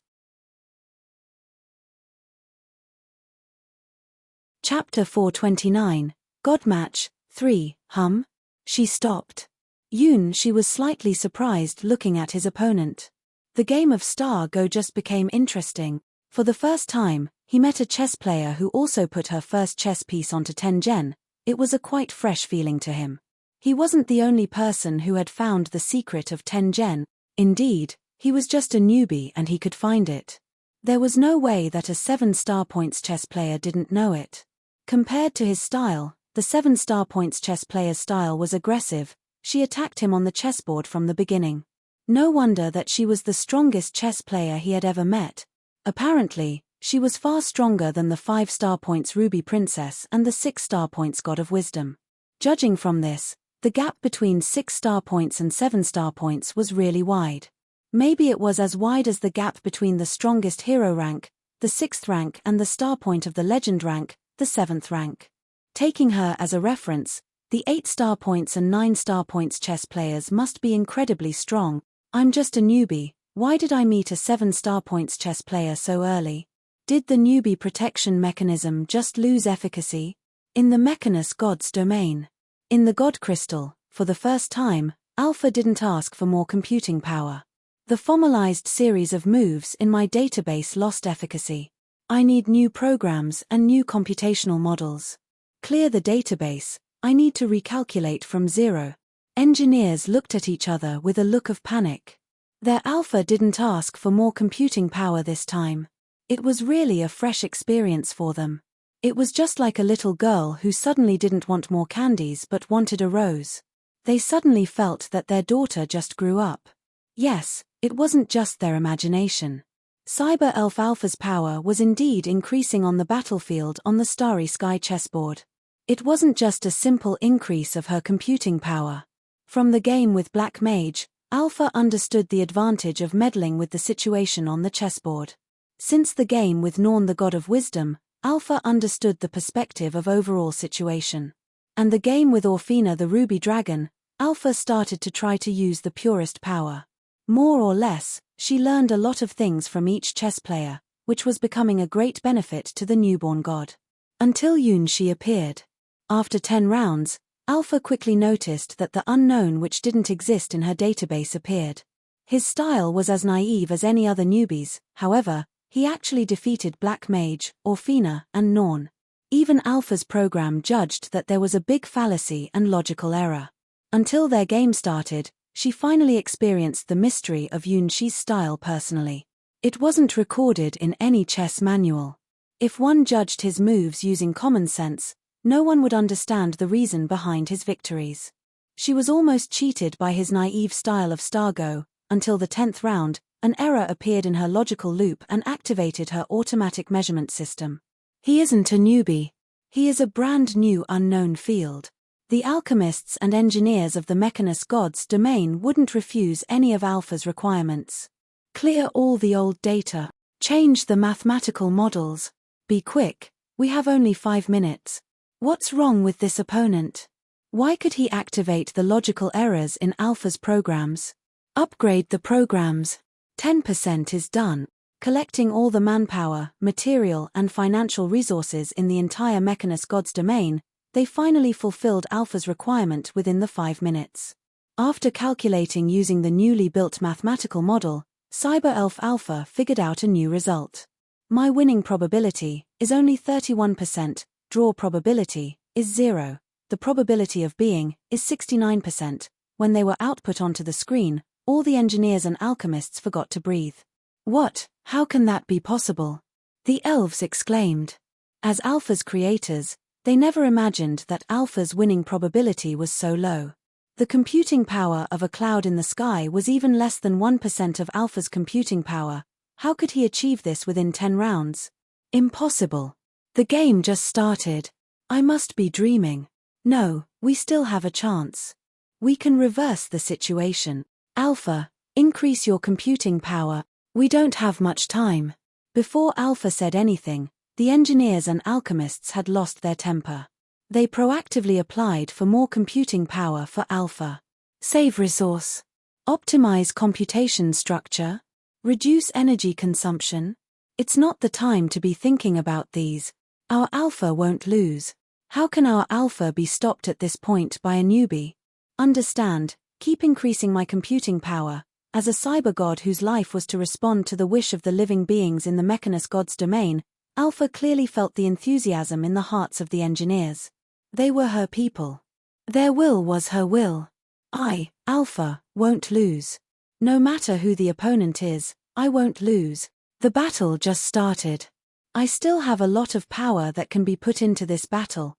Chapter 429, Godmatch 3, Hum? She stopped. She was slightly surprised looking at his opponent. The game of Star Go just became interesting. For the first time, he met a chess player who also put her first chess piece onto Tengen. It was a quite fresh feeling to him. He wasn't the only person who had found the secret of Tengen. Indeed, he was just a newbie and he could find it. There was no way that a 7-star points chess player didn't know it. Compared to his style, the 7-star points chess player's style was aggressive. She attacked him on the chessboard from the beginning. No wonder that she was the strongest chess player he had ever met. Apparently, she was far stronger than the 5-star points Ruby Princess and the 6-star points God of Wisdom. Judging from this, the gap between 6-star points and 7-star points was really wide. Maybe it was as wide as the gap between the strongest hero rank, the 6th rank, and the star point of the legend rank, the 7th rank. Taking her as a reference, the 8-star points and 9-star points chess players must be incredibly strong. I'm just a newbie. Why did I meet a 7-star points chess player so early? Did the newbie protection mechanism just lose efficacy? In the Mechanus God's domain. In the God Crystal, for the first time, Alpha didn't ask for more computing power. The formalized series of moves in my database lost efficacy. I need new programs and new computational models. Clear the database. I need to recalculate from zero. Engineers looked at each other with a look of panic. Their Alpha didn't ask for more computing power this time. It was really a fresh experience for them. It was just like a little girl who suddenly didn't want more candies but wanted a rose. They suddenly felt that their daughter just grew up. Yes, it wasn't just their imagination. Cyber Elf Alpha's power was indeed increasing on the battlefield on the Starry Sky chessboard. It wasn't just a simple increase of her computing power. From the game with Black Mage, Alpha understood the advantage of meddling with the situation on the chessboard. Since the game with Norn the God of Wisdom, Alpha understood the perspective of overall situation. And the game with Orphina the Ruby Dragon, Alpha started to try to use the purest power. More or less, she learned a lot of things from each chess player, which was becoming a great benefit to the newborn god. Until She appeared. After 10 rounds, Alpha quickly noticed that the unknown which didn't exist in her database appeared. His style was as naive as any other newbies, however, he actually defeated Black Mage, Orphina, and Norn. Even Alpha's program judged that there was a big fallacy and logical error. Until their game started, she finally experienced the mystery of She's style personally. It wasn't recorded in any chess manual. If one judged his moves using common sense, no one would understand the reason behind his victories. She was almost cheated by his naive style of Star Go, until the 10th round, an error appeared in her logical loop and activated her automatic measurement system. He isn't a newbie. He is a brand new unknown field. The alchemists and engineers of the Mechanus God's domain wouldn't refuse any of Alpha's requirements. Clear all the old data. Change the mathematical models. Be quick, we have only 5 minutes. What's wrong with this opponent? Why could he activate the logical errors in Alpha's programs? Upgrade the programs. 10% is done. Collecting all the manpower, material, and financial resources in the entire Mechanus God's domain, they finally fulfilled Alpha's requirement within the 5 minutes. After calculating using the newly built mathematical model, Cyber Elf Alpha figured out a new result. My winning probability is only 31%, draw probability is 0, the probability of being is 69%. When they were output onto the screen, all the engineers and alchemists forgot to breathe. What? How can that be possible? The elves exclaimed. As Alpha's creators, they never imagined that Alpha's winning probability was so low. The computing power of a cloud in the sky was even less than 1% of Alpha's computing power. How could he achieve this within 10 rounds? Impossible. The game just started. I must be dreaming. No, we still have a chance. We can reverse the situation. Alpha, increase your computing power. We don't have much time. Before Alpha said anything, the engineers and alchemists had lost their temper. They proactively applied for more computing power for Alpha. Save resource. Optimize computation structure. Reduce energy consumption. It's not the time to be thinking about these. Our alpha won't lose. How can our alpha be stopped at this point by a newbie? Understand, keep increasing my computing power. As a cyber god whose life was to respond to the wish of the living beings in the Mechanus god's domain, Alpha clearly felt the enthusiasm in the hearts of the engineers. They were her people. Their will was her will. I, Alpha, won't lose. No matter who the opponent is, I won't lose. The battle just started. I still have a lot of power that can be put into this battle.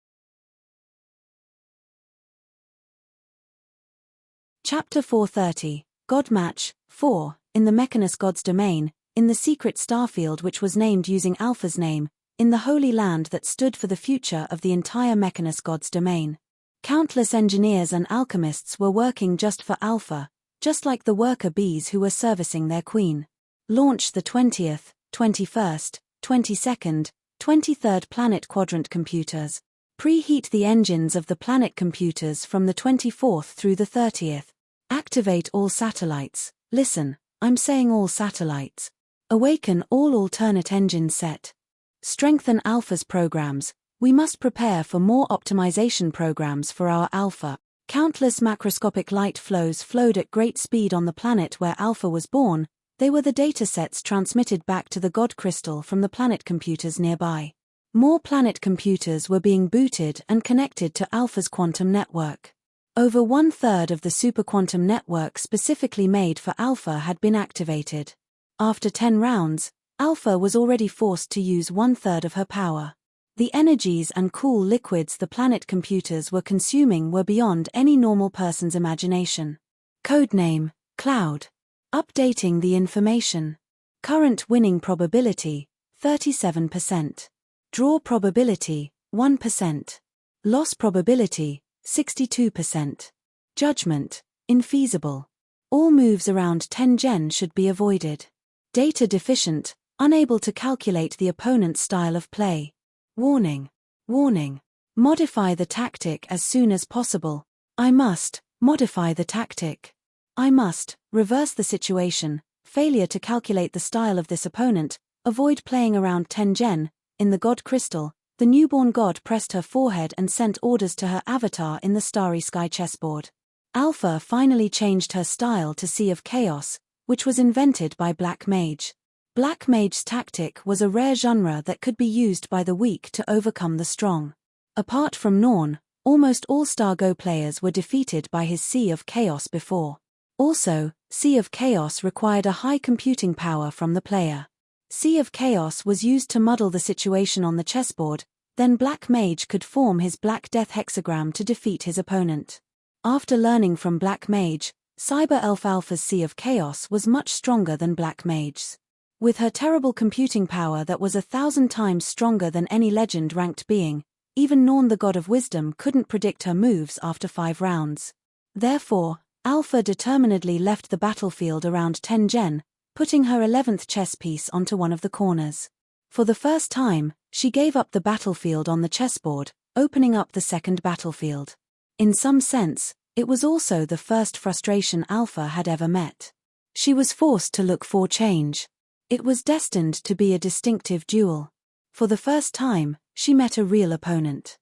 Chapter 430, God Match, 4, in the Mechanus God's domain, in the secret starfield which was named using Alpha's name, in the holy land that stood for the future of the entire Mechanus God's domain. Countless engineers and alchemists were working just for Alpha, just like the worker bees who were servicing their queen. Launch the 20th, 21st, 22nd, 23rd planet quadrant computers. Preheat the engines of the planet computers from the 24th through the 30th. Activate all satellites. Listen, I'm saying all satellites. Awaken all alternate engines set. Strengthen Alpha's programs. We must prepare for more optimization programs for our Alpha. Countless macroscopic light flows flowed at great speed on the planet where Alpha was born. They were the datasets transmitted back to the God Crystal from the planet computers nearby. More planet computers were being booted and connected to Alpha's quantum network. Over 1/3 of the superquantum network specifically made for Alpha had been activated. After 10 rounds, Alpha was already forced to use 1/3 of her power. The energies and cool liquids the planet computers were consuming were beyond any normal person's imagination. Codename, Cloud. Updating the information. Current winning probability, 37%. Draw probability, 1%. Loss probability, 62%. Judgment, infeasible. All moves around Tengen should be avoided. Data deficient, unable to calculate the opponent's style of play. Warning. Warning. Modify the tactic as soon as possible. I must modify the tactic. I must reverse the situation. Failure to calculate the style of this opponent. Avoid playing around Tengen. In the God Crystal, the newborn god pressed her forehead and sent orders to her avatar in the starry sky chessboard. Alpha finally changed her style to Sea of Chaos, which was invented by Black Mage. Black Mage's tactic was a rare genre that could be used by the weak to overcome the strong. Apart from Norn, almost all Star Go players were defeated by his Sea of Chaos before. Also, Sea of Chaos required a high computing power from the player. Sea of Chaos was used to muddle the situation on the chessboard, then Black Mage could form his Black Death hexagram to defeat his opponent. After learning from Black Mage, Cyber Elf Alpha's Sea of Chaos was much stronger than Black Mage's. With her terrible computing power that was 1,000 times stronger than any legend-ranked being, even Norn the God of Wisdom couldn't predict her moves after 5 rounds. Therefore, Alpha determinedly left the battlefield around Tengen, putting her 11th chess piece onto one of the corners. For the first time, she gave up the battlefield on the chessboard, opening up the second battlefield. In some sense, it was also the first frustration Alpha had ever met. She was forced to look for change. It was destined to be a distinctive duel. For the first time, she met a real opponent.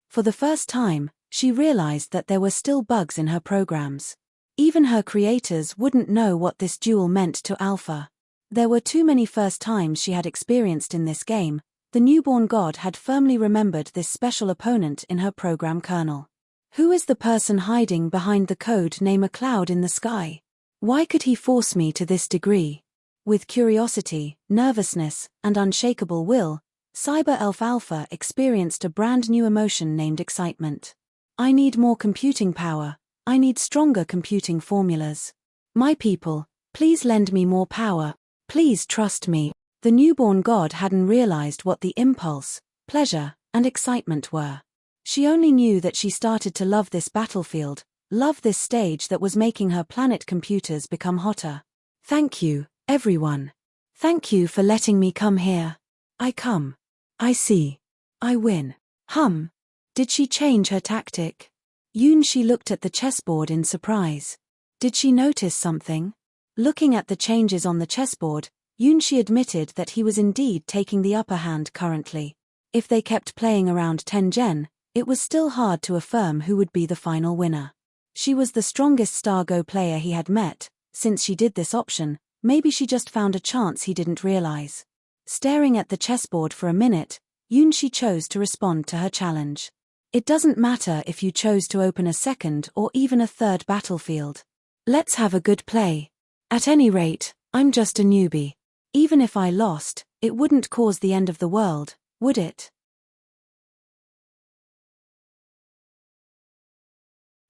For the first time, she realized that there were still bugs in her programs. Even her creators wouldn't know what this duel meant to Alpha. There were too many first times she had experienced in this game. The newborn god had firmly remembered this special opponent in her program kernel. Who is the person hiding behind the code name A Cloud in the Sky? Why could he force me to this degree? With curiosity, nervousness, and unshakable will, Cyber Elf Alpha experienced a brand new emotion named excitement. I need more computing power. I need stronger computing formulas. My people, please lend me more power. Please trust me. The newborn god hadn't realized what the impulse, pleasure, and excitement were. She only knew that she started to love this battlefield, love this stage that was making her planet computers become hotter. Thank you, everyone. Thank you for letting me come here. I come. I see. I win. Did she change her tactic? Yunxi looked at the chessboard in surprise. Did she notice something? Looking at the changes on the chessboard, Yunxi admitted that he was indeed taking the upper hand currently. If they kept playing around Tengen, it was still hard to affirm who would be the final winner. She was the strongest Star Go player he had met. Since she did this option, maybe she just found a chance he didn't realize. Staring at the chessboard for a minute, Yunxi chose to respond to her challenge. It doesn't matter if you chose to open a second or even a third battlefield. Let's have a good play. At any rate, I'm just a newbie. Even if I lost, it wouldn't cause the end of the world, would it?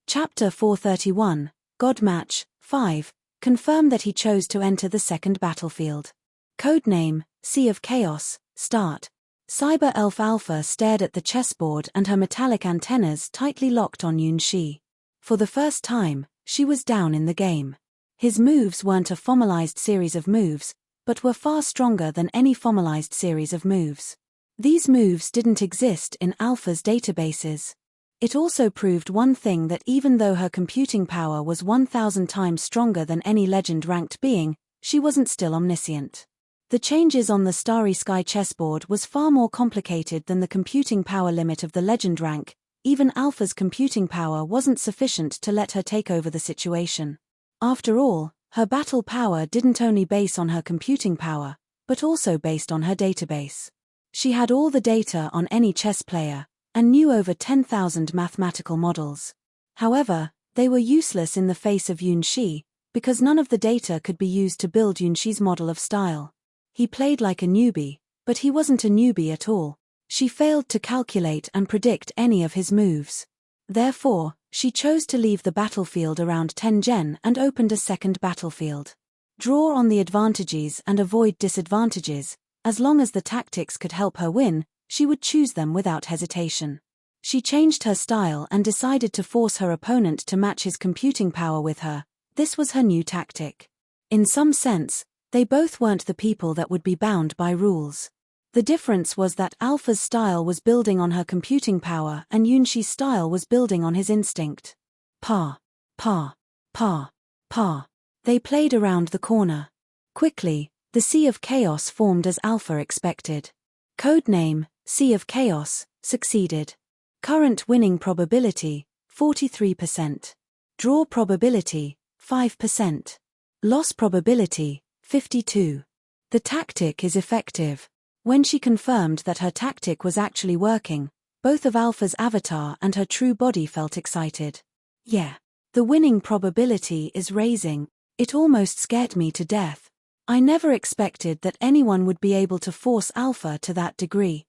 Chapter 431, God Match, 5, confirm that he chose to enter the second battlefield. Codename, Sea of Chaos, start. Cyber Elf Alpha stared at the chessboard and her metallic antennas tightly locked on Yunxi. For the first time, she was down in the game. His moves weren't a formalized series of moves, but were far stronger than any formalized series of moves. These moves didn't exist in Alpha's databases. It also proved one thing, that even though her computing power was 1,000 times stronger than any legend-ranked being, she wasn't still omniscient. The changes on the Starry Sky chessboard was far more complicated than the computing power limit of the legend rank. Even Alpha's computing power wasn't sufficient to let her take over the situation. After all, her battle power didn't only base on her computing power, but also based on her database. She had all the data on any chess player, and knew over 10,000 mathematical models. However, they were useless in the face of Yunxi, because none of the data could be used to build Yunxi's model of style. He played like a newbie, but he wasn't a newbie at all. She failed to calculate and predict any of his moves. Therefore, she chose to leave the battlefield around Tengen and opened a second battlefield. Draw on the advantages and avoid disadvantages. As long as the tactics could help her win, she would choose them without hesitation. She changed her style and decided to force her opponent to match his computing power with her. This was her new tactic. In some sense, they both weren't the people that would be bound by rules. The difference was that Alpha's style was building on her computing power and Yunxi's style was building on his instinct. Pa, pa, pa, pa. They played around the corner. Quickly, the Sea of Chaos formed as Alpha expected. Codename, Sea of Chaos, succeeded. Current winning probability, 43%. Draw probability, 5%. Loss probability, 52%. The tactic is effective. When she confirmed that her tactic was actually working, both of Alpha's avatar and her true body felt excited. Yeah. The winning probability is raising. It almost scared me to death. I never expected that anyone would be able to force Alpha to that degree.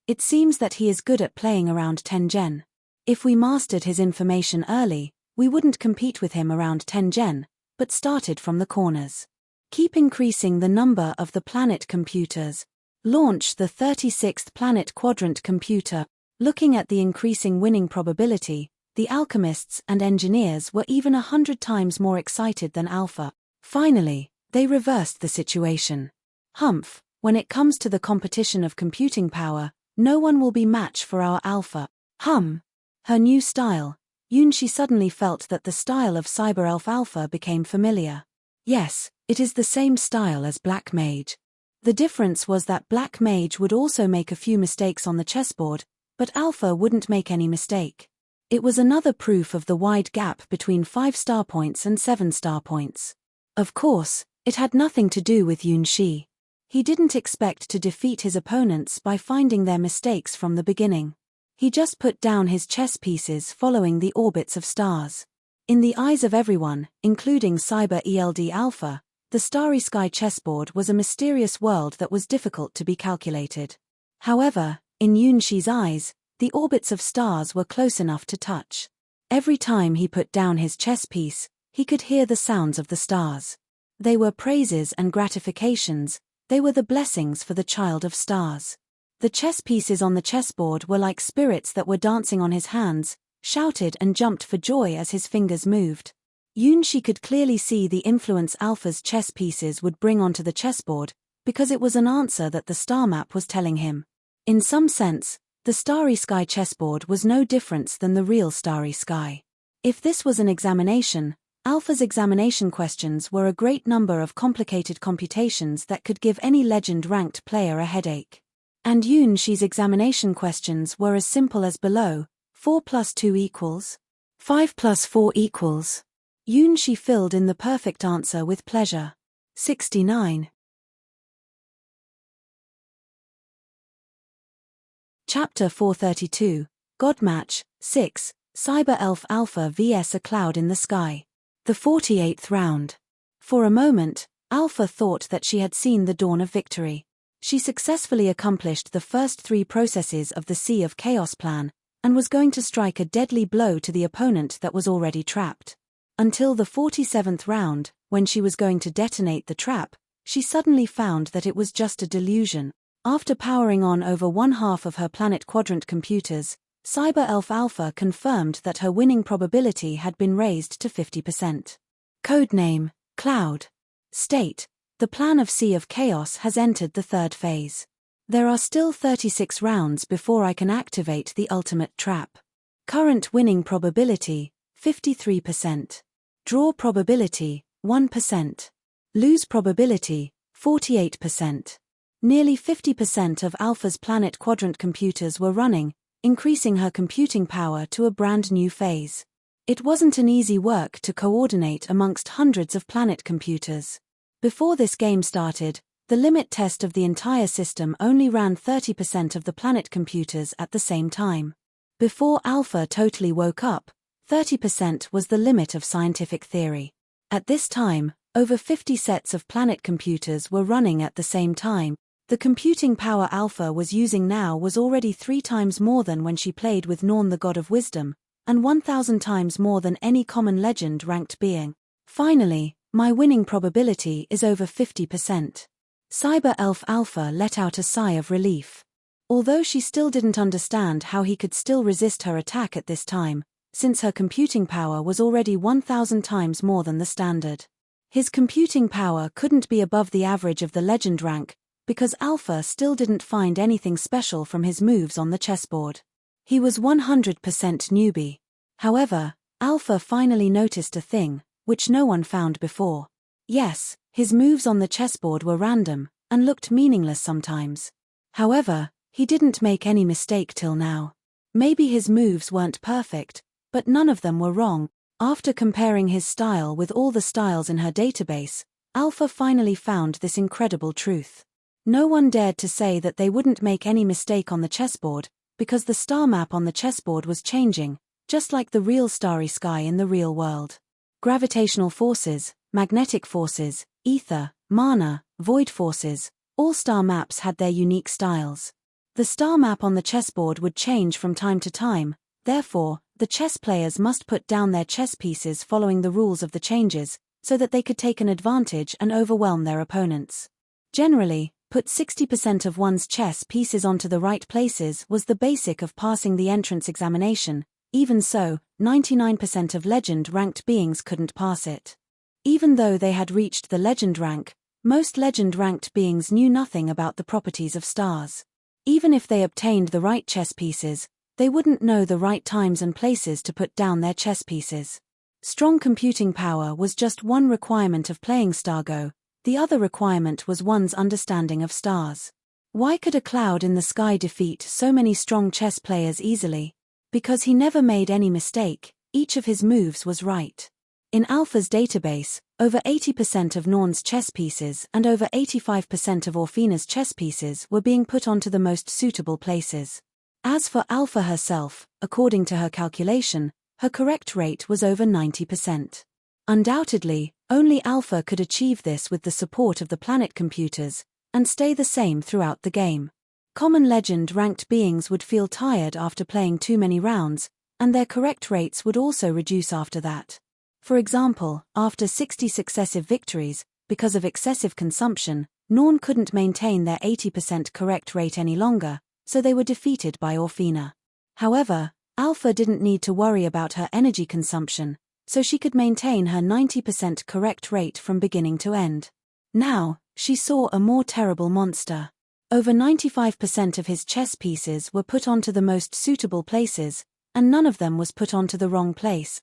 It seems that he is good at playing around Tengen. If we mastered his information early, we wouldn't compete with him around Tengen, but started from the corners. Keep increasing the number of the planet computers. Launch the 36th planet quadrant computer. Looking at the increasing winning probability, the alchemists and engineers were even 100 times more excited than Alpha. Finally, they reversed the situation. When it comes to the competition of computing power, no one will be match for our Alpha. Her new style. Yunxi suddenly felt that the style of Cyber Elf Alpha became familiar. Yes, it is the same style as Black Mage. The difference was that Black Mage would also make a few mistakes on the chessboard, but Alpha wouldn't make any mistake. It was another proof of the wide gap between 5 star points and 7 star points. Of course, it had nothing to do with Yunxi. He didn't expect to defeat his opponents by finding their mistakes from the beginning. He just put down his chess pieces following the orbits of stars. In the eyes of everyone, including Cyber ELD Alpha, the Starry Sky chessboard was a mysterious world that was difficult to be calculated. However, in Yunxi's eyes, the orbits of stars were close enough to touch. Every time he put down his chess piece, he could hear the sounds of the stars. They were praises and gratifications, they were the blessings for the child of stars. The chess pieces on the chessboard were like spirits that were dancing on his hands, shouted and jumped for joy as his fingers moved. Yunxi could clearly see the influence Alpha's chess pieces would bring onto the chessboard, because it was an answer that the star map was telling him. In some sense, The Starry Sky chessboard was no different than the real Starry Sky. If this was an examination, Alpha's examination questions were a great number of complicated computations that could give any legend-ranked player a headache. And Yunshi's examination questions were as simple as below: 4 plus 2 equals? 5 plus 4 equals? Yunshi filled in the perfect answer with pleasure. 69. Chapter 432, God Match, 6, Cyber Elf Alpha vs a Cloud in the Sky. The 48th round. For a moment, Alpha thought that she had seen the dawn of victory. She successfully accomplished the first 3 processes of the Sea of Chaos plan, and was going to strike a deadly blow to the opponent that was already trapped. Until the 47th round, when she was going to detonate the trap, she suddenly found that it was just a delusion. After powering on over 1/2 of her planet quadrant computers, Cyber Elf Alpha confirmed that her winning probability had been raised to 50%. Codename, Cloud. State: the plan of Sea of Chaos has entered the 3rd phase. There are still 36 rounds before I can activate the ultimate trap. Current winning probability, 53%. Draw probability, 1%. Lose probability, 48%. Nearly 50% of Alpha's planet quadrant computers were running, increasing her computing power to a brand new phase. It wasn't an easy work to coordinate amongst hundreds of planet computers. Before this game started, the limit test of the entire system only ran 30% of the planet computers at the same time. Before Alpha totally woke up, 30% was the limit of scientific theory. At this time, over 50 sets of planet computers were running at the same time. The computing power Alpha was using now was already 3 times more than when she played with Norn the God of Wisdom, and 1,000 times more than any common legend-ranked being. Finally, my winning probability is over 50%. Cyber Elf Alpha let out a sigh of relief. Although she still didn't understand how he could still resist her attack at this time, since her computing power was already 1,000 times more than the standard. His computing power couldn't be above the average of the legend rank, because Alpha still didn't find anything special from his moves on the chessboard. He was 100% newbie. However, Alpha finally noticed a thing, which no one found before. Yes, his moves on the chessboard were random, and looked meaningless sometimes. However, he didn't make any mistake till now. Maybe his moves weren't perfect, but none of them were wrong. After comparing his style with all the styles in her database, Alpha finally found this incredible truth. No one dared to say that they wouldn't make any mistake on the chessboard, because the star map on the chessboard was changing, just like the real starry sky in the real world. Gravitational forces, magnetic forces, ether, mana, void forces, all star maps had their unique styles. The star map on the chessboard would change from time to time, therefore, the chess players must put down their chess pieces following the rules of the changes, so that they could take an advantage and overwhelm their opponents. Generally, put 60% of one's chess pieces onto the right places was the basic of passing the entrance examination. Even so, 99% of legend-ranked beings couldn't pass it. Even though they had reached the legend rank, most legend-ranked beings knew nothing about the properties of stars. Even if they obtained the right chess pieces, they wouldn't know the right times and places to put down their chess pieces. Strong computing power was just one requirement of playing Stargo. The other requirement was one's understanding of stars. Why could a cloud in the sky defeat so many strong chess players easily? Because he never made any mistake, each of his moves was right. In Alpha's database, over 80% of Norn's chess pieces and over 85% of Orphina's chess pieces were being put onto the most suitable places. As for Alpha herself, according to her calculation, her correct rate was over 90%. Undoubtedly, only Alpha could achieve this with the support of the planet computers, and stay the same throughout the game. Common legend-ranked beings would feel tired after playing too many rounds, and their correct rates would also reduce after that. For example, after 60 successive victories, because of excessive consumption, Norn couldn't maintain their 80% correct rate any longer, so they were defeated by Orphina. However, Alpha didn't need to worry about her energy consumption, so she could maintain her 90% correct rate from beginning to end. Now, she saw a more terrible monster. Over 95% of his chess pieces were put onto the most suitable places, and none of them was put onto the wrong place.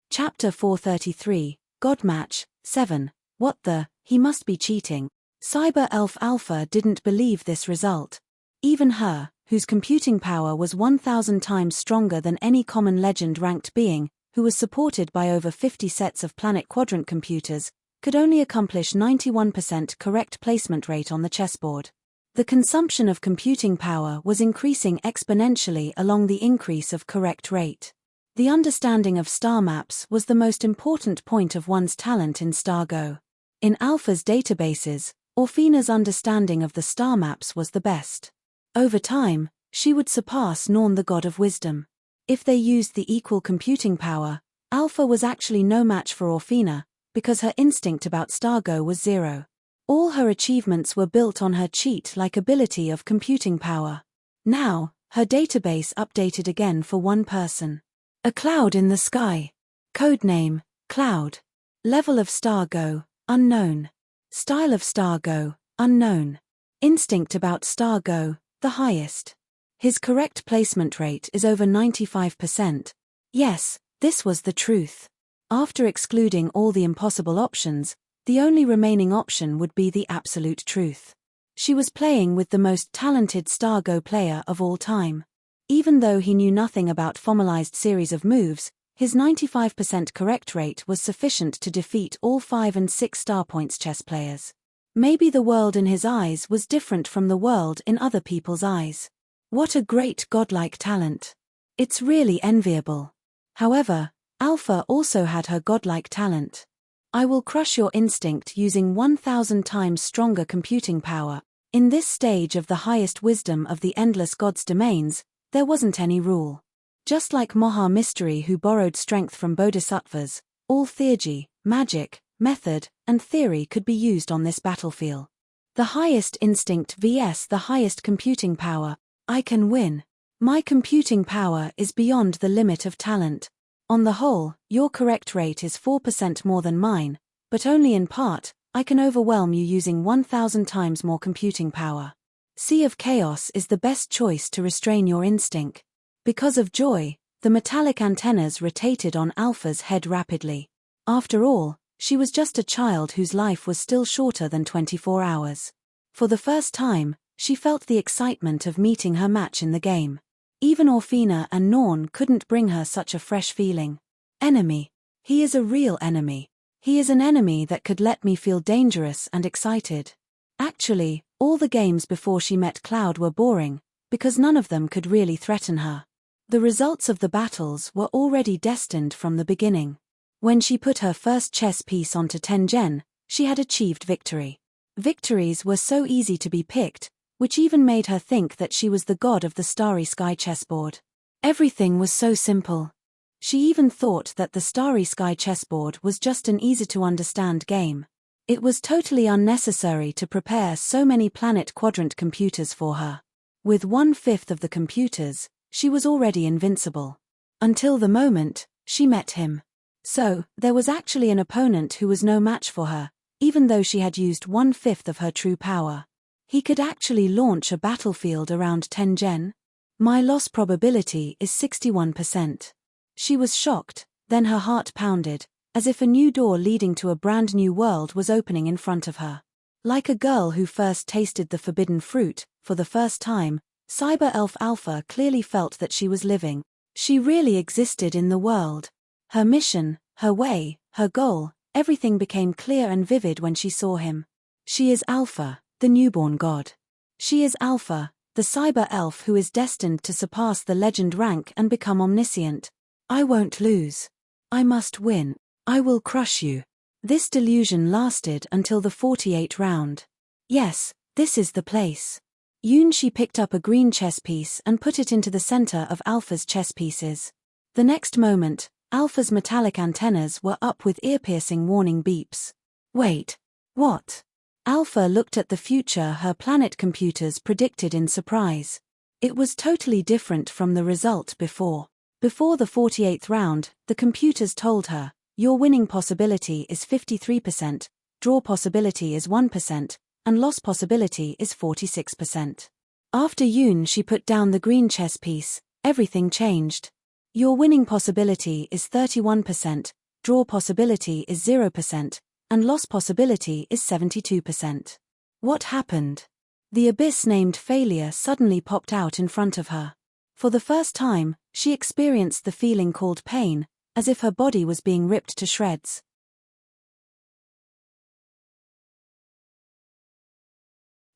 Chapter 433, God Match, 7. What the? He must be cheating. Cyber Elf Alpha didn't believe this result. Even her, whose computing power was 1,000 times stronger than any common legend-ranked being, who was supported by over 50 sets of planet quadrant computers, could only accomplish 91% correct placement rate on the chessboard. The consumption of computing power was increasing exponentially along the increase of correct rate. The understanding of star maps was the most important point of one's talent in StarGo. In Alpha's databases, Orphina's understanding of the star maps was the best. Over time, she would surpass Norn, the god of wisdom. If they used the equal computing power, Alpha was actually no match for Orphina, because her instinct about StarGo was zero. All her achievements were built on her cheat-like ability of computing power. Now, her database updated again for one person. A cloud in the sky. Codename, Cloud. Level of StarGo, unknown. Style of StarGo, unknown. Instinct about StarGo, the highest. His correct placement rate is over 95%. Yes, this was the truth. After excluding all the impossible options, the only remaining option would be the absolute truth. She was playing with the most talented StarGo player of all time. Even though he knew nothing about formalized series of moves, his 95% correct rate was sufficient to defeat all 5 and 6 star points chess players. Maybe the world in his eyes was different from the world in other people's eyes. What a great godlike talent. It's really enviable. However, Alpha also had her godlike talent. I will crush your instinct using 1,000 times stronger computing power. In this stage of the highest wisdom of the endless god's domains, there wasn't any rule. Just like Maha Mystery, who borrowed strength from bodhisattvas, all theurgy, magic, method, and theory could be used on this battlefield. The highest instinct vs the highest computing power. I can win. My computing power is beyond the limit of talent. On the whole, your correct rate is 4% more than mine, but only in part. I can overwhelm you using 1,000 times more computing power. Sea of Chaos is the best choice to restrain your instinct. Because of joy, the metallic antennas rotated on Alpha's head rapidly. After all, she was just a child whose life was still shorter than 24 hours. For the first time, she felt the excitement of meeting her match in the game. Even Orphina and Norn couldn't bring her such a fresh feeling. Enemy. He is a real enemy. He is an enemy that could let me feel dangerous and excited. Actually, all the games before she met Cloud were boring, because none of them could really threaten her. The results of the battles were already destined from the beginning. When she put her first chess piece onto Tengen, she had achieved victory. Victories were so easy to be picked, which even made her think that she was the god of the starry sky chessboard. Everything was so simple. She even thought that the starry sky chessboard was just an easy-to-understand game. It was totally unnecessary to prepare so many planet quadrant computers for her. With 1/5 of the computers, she was already invincible. Until the moment she met him. So, there was actually an opponent who was no match for her, even though she had used 1/5 of her true power. He could actually launch a battlefield around Tengen. My loss probability is 61%. She was shocked, then her heart pounded, as if a new door leading to a brand new world was opening in front of her. Like a girl who first tasted the forbidden fruit, for the first time, Cyber Elf Alpha clearly felt that she was living. She really existed in the world. Her mission, her way, her goal, everything became clear and vivid when she saw him. She is Alpha, the newborn god. She is Alpha, the cyber elf who is destined to surpass the legend rank and become omniscient. I won't lose. I must win. I will crush you. This delusion lasted until the 48th round. Yes, this is the place. She picked up a green chess piece and put it into the center of Alpha's chess pieces. The next moment, Alpha's metallic antennas were up with ear-piercing warning beeps. Wait. What? Alpha looked at the future her planet computers predicted in surprise. It was totally different from the result before. Before the 48th round, the computers told her, your winning possibility is 53%, draw possibility is 1%, and loss possibility is 46%. After She put down the green chess piece, everything changed. Your winning possibility is 31%, draw possibility is 0%, and loss possibility is 72%. What happened? The abyss named failure suddenly popped out in front of her. For the first time, she experienced the feeling called pain, as if her body was being ripped to shreds.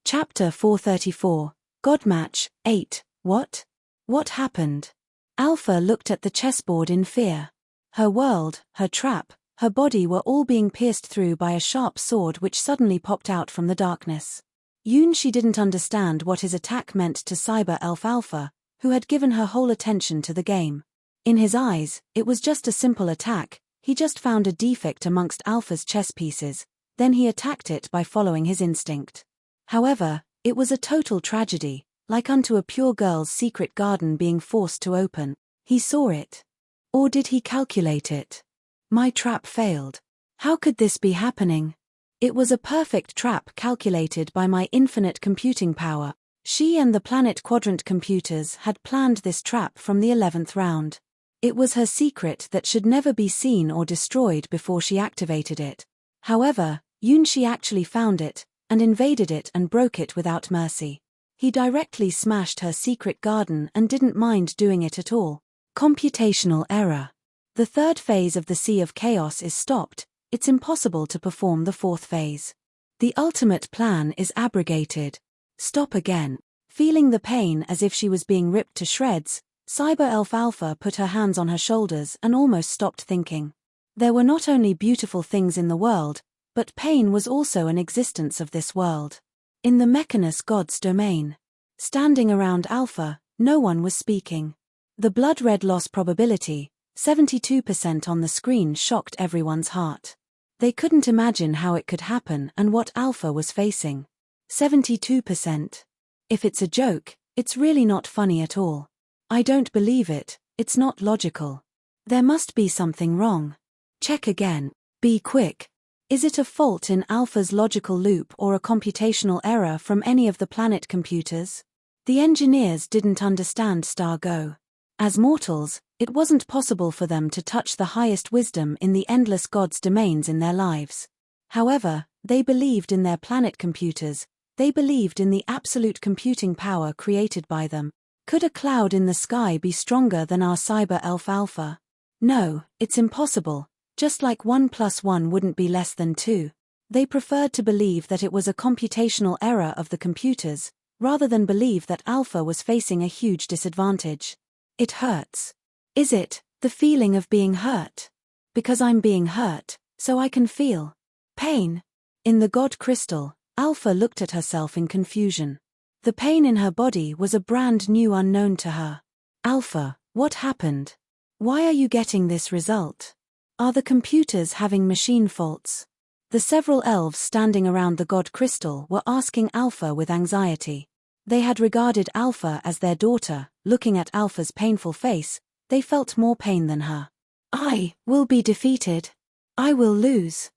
Chapter 434, God Match 8, What? What happened? Alpha looked at the chessboard in fear. Her world, her trap, her body were all being pierced through by a sharp sword which suddenly popped out from the darkness. She didn't understand what his attack meant to Cyber Elf Alpha, who had given her whole attention to the game. In his eyes, it was just a simple attack. He just found a defect amongst Alpha's chess pieces, then he attacked it by following his instinct. However, it was a total tragedy, like unto a pure girl's secret garden being forced to open. He saw it. Or did he calculate it? My trap failed. How could this be happening? It was a perfect trap calculated by my infinite computing power. She and the Planet Quadrant computers had planned this trap from the 11th round. It was her secret that should never be seen or destroyed before she activated it. However, She actually found it, and invaded it and broke it without mercy. He directly smashed her secret garden and didn't mind doing it at all. Computational error. The third phase of the Sea of Chaos is stopped, it's impossible to perform the fourth phase. The ultimate plan is abrogated. Stop again. Feeling the pain as if she was being ripped to shreds, Cyber Elf Alpha put her hands on her shoulders and almost stopped thinking. There were not only beautiful things in the world, but pain was also an existence of this world. In the Mechanus God's domain. Standing around Alpha, no one was speaking. The blood-red loss probability, 72% on the screen, shocked everyone's heart. They couldn't imagine how it could happen and what Alpha was facing. 72%. If it's a joke, it's really not funny at all. I don't believe it, it's not logical. There must be something wrong. Check again. Be quick. Is it a fault in Alpha's logical loop or a computational error from any of the planet computers? The engineers didn't understand Star Go. As mortals, it wasn't possible for them to touch the highest wisdom in the endless God's domains in their lives. However, they believed in their planet computers, they believed in the absolute computing power created by them. Could a cloud in the sky be stronger than our Cyber Elf Alpha? No, it's impossible. Just like 1 + 1 wouldn't be less than 2. They preferred to believe that it was a computational error of the computers, rather than believe that Alpha was facing a huge disadvantage. It hurts. Is it, the feeling of being hurt? Because I'm being hurt, so I can feel pain. In the God Crystal, Alpha looked at herself in confusion. The pain in her body was a brand new unknown to her. Alpha, what happened? Why are you getting this result? Are the computers having machine faults? The several elves standing around the God Crystal were asking Alpha with anxiety. They had regarded Alpha as their daughter. Looking at Alpha's painful face, they felt more pain than her. I will be defeated. I will lose.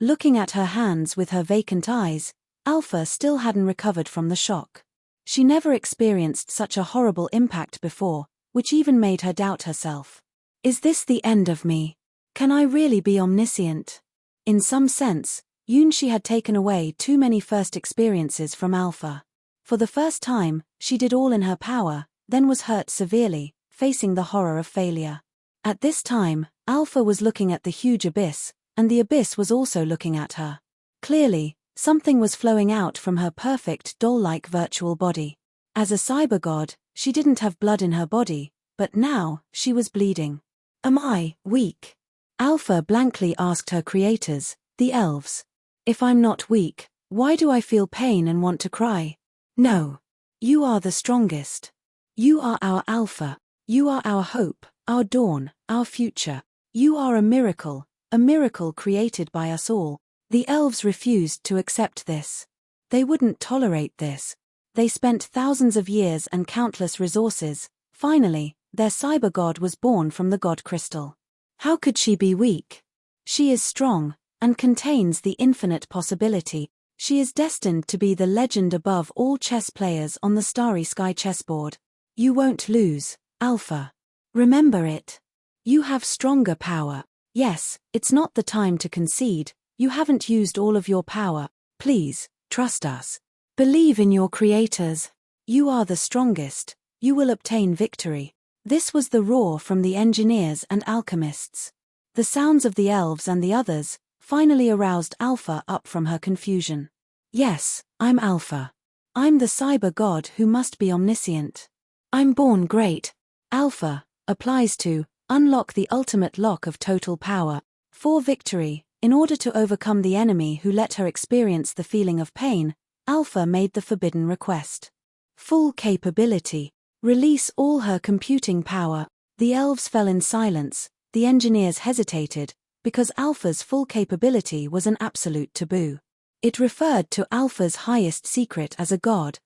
Looking at her hands with her vacant eyes, Alpha still hadn't recovered from the shock. She never experienced such a horrible impact before, which even made her doubt herself. Is this the end of me? Can I really be omniscient? In some sense, She had taken away too many first experiences from Alpha. For the first time, she did all in her power, then was hurt severely, facing the horror of failure. At this time, Alpha was looking at the huge abyss, and the abyss was also looking at her. Clearly, something was flowing out from her perfect doll-like virtual body. As a cyber god, she didn't have blood in her body, but now, she was bleeding. Am I weak? Alpha blankly asked her creators, the elves. If I'm not weak, why do I feel pain and want to cry? No. You are the strongest. You are our Alpha. You are our hope, our dawn, our future. You are a miracle created by us all. The elves refused to accept this. They wouldn't tolerate this. They spent thousands of years and countless resources. Finally, their cyber god was born from the God Crystal. How could she be weak? She is strong, and contains the infinite possibility. She is destined to be the legend above all chess players on the starry sky chessboard. You won't lose, Alpha. Remember it. You have stronger power. Yes, it's not the time to concede. You haven't used all of your power. Please, trust us. Believe in your creators. You are the strongest. You will obtain victory. This was the roar from the engineers and alchemists. The sounds of the elves and the others finally aroused Alpha up from her confusion. Yes, I'm Alpha. I'm the cyber god who must be omniscient. I'm born great. Alpha applies to unlock the ultimate lock of total power. For victory, in order to overcome the enemy who let her experience the feeling of pain, Alpha made the forbidden request. Full capability. Release all her computing power. The elves fell in silence, the engineers hesitated, because Alpha's full capability was an absolute taboo. It referred to Alpha's highest secret as a god.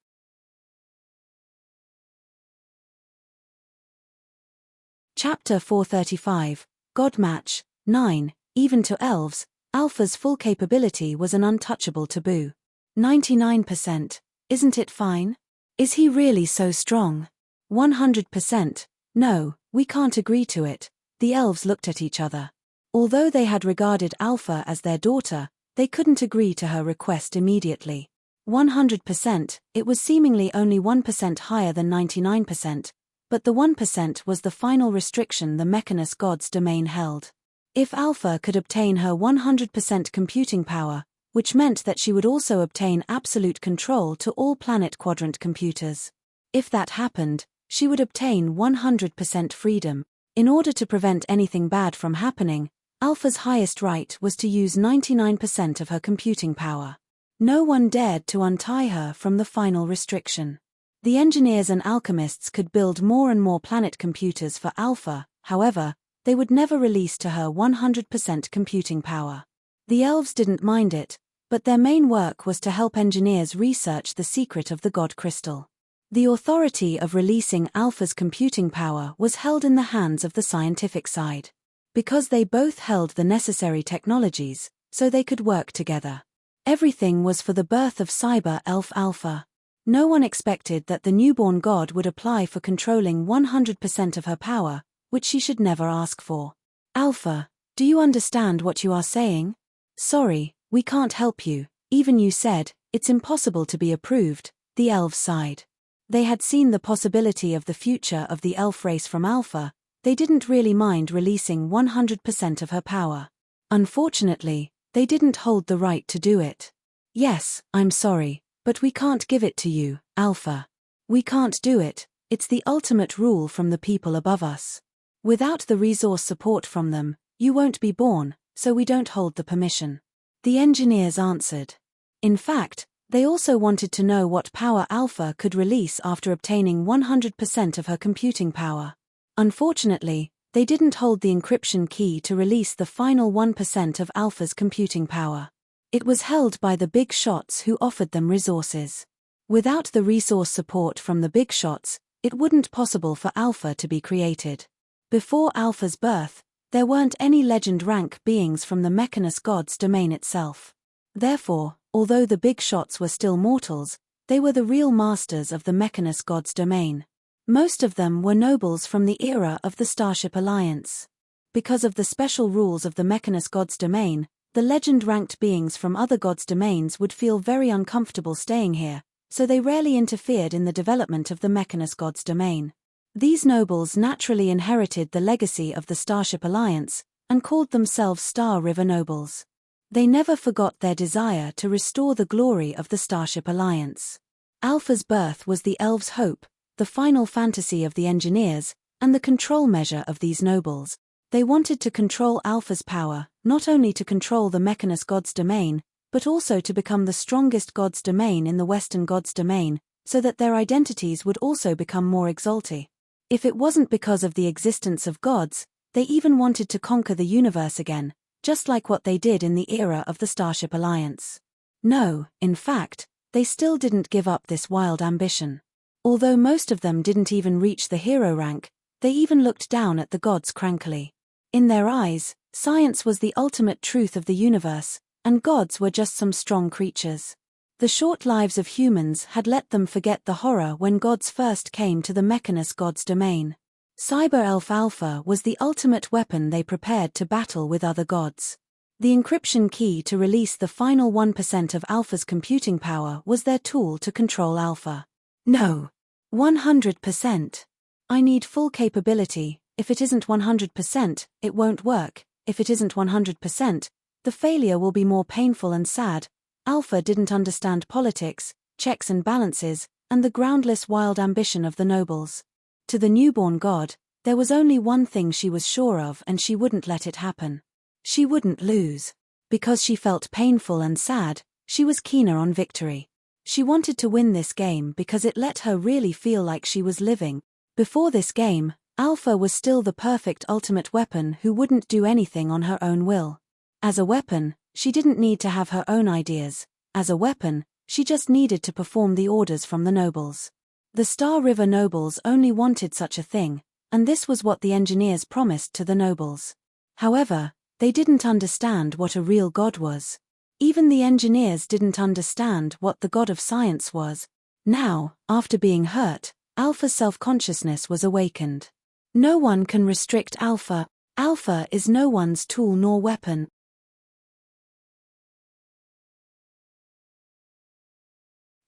Chapter 435, God Match, 9, even to elves, Alpha's full capability was an untouchable taboo. 99%, isn't it fine? Is he really so strong? 100%, no, we can't agree to it. The elves looked at each other. Although they had regarded Alpha as their daughter, they couldn't agree to her request immediately. 100%, it was seemingly only 1% higher than 99%, but the 1% was the final restriction the Mechanus God's domain held. If Alpha could obtain her 100% computing power, which meant that she would also obtain absolute control to all planet quadrant computers. If that happened, she would obtain 100% freedom. In order to prevent anything bad from happening, Alpha's highest right was to use 99% of her computing power. No one dared to untie her from the final restriction. The engineers and alchemists could build more and more planet computers for Alpha, however, they would never release to her 100% computing power. The elves didn't mind it, but their main work was to help engineers research the secret of the God Crystal. The authority of releasing Alpha's computing power was held in the hands of the scientific side. Because they both held the necessary technologies, so they could work together. Everything was for the birth of Cyber Elf Alpha. No one expected that the newborn god would apply for controlling 100% of her power, which she should never ask for. Alpha, do you understand what you are saying? Sorry, we can't help you. Even you said, it's impossible to be approved, the elves sighed. They had seen the possibility of the future of the elf race from Alpha. They didn't really mind releasing 100% of her power. Unfortunately, they didn't hold the right to do it. Yes, I'm sorry, but we can't give it to you, Alpha. We can't do it, it's the ultimate rule from the people above us. Without the resource support from them, you won't be born, so we don't hold the permission. The engineers answered. In fact, they also wanted to know what power Alpha could release after obtaining 100% of her computing power. Unfortunately, they didn't hold the encryption key to release the final 1% of Alpha's computing power. It was held by the big shots who offered them resources. Without the resource support from the big shots, it wouldn't possible for Alpha to be created. Before Alpha's birth, there weren't any legend rank beings from the Mechanus God's domain itself. Therefore, although the big shots were still mortals, they were the real masters of the Mechanus God's domain. Most of them were nobles from the era of the Starship Alliance. Because of the special rules of the Mechanus God's domain, the legend-ranked beings from other gods' domains would feel very uncomfortable staying here, so they rarely interfered in the development of the Mechanus God's domain. These nobles naturally inherited the legacy of the Starship Alliance, and called themselves Star River Nobles. They never forgot their desire to restore the glory of the Starship Alliance. Alpha's birth was the elves' hope, the final fantasy of the engineers, and the control measure of these nobles. They wanted to control Alpha's power, not only to control the Mechanus God's domain, but also to become the strongest God's domain in the Western God's domain, so that their identities would also become more exalted. If it wasn't because of the existence of gods, they even wanted to conquer the universe again, just like what they did in the era of the Starship Alliance. No, in fact, they still didn't give up this wild ambition. Although most of them didn't even reach the hero rank, they even looked down at the gods crankily. In their eyes, Science was the ultimate truth of the universe, and gods were just some strong creatures. The short lives of humans had let them forget the horror when gods first came to the Mechanus god's domain. Cyber Elf Alpha was the ultimate weapon they prepared to battle with other gods. The encryption key to release the final 1% of Alpha's computing power was their tool to control Alpha. No. 100%. I need full capability. If it isn't 100%, it won't work. If it isn't 100%, the failure will be more painful and sad. Alpha didn't understand politics, checks and balances, and the groundless wild ambition of the nobles. To the newborn god, there was only one thing she was sure of, and she wouldn't let it happen. She wouldn't lose. Because she felt painful and sad, she was keener on victory. She wanted to win this game because it let her really feel like she was living. Before this game, Alpha was still the perfect ultimate weapon who wouldn't do anything on her own will. As a weapon, she didn't need to have her own ideas. As a weapon, she just needed to perform the orders from the nobles. The Star River nobles only wanted such a thing, and this was what the engineers promised to the nobles. However, they didn't understand what a real god was. Even the engineers didn't understand what the god of science was. Now, after being hurt, Alpha's self-consciousness was awakened. No one can restrict Alpha. Alpha is no one's tool nor weapon.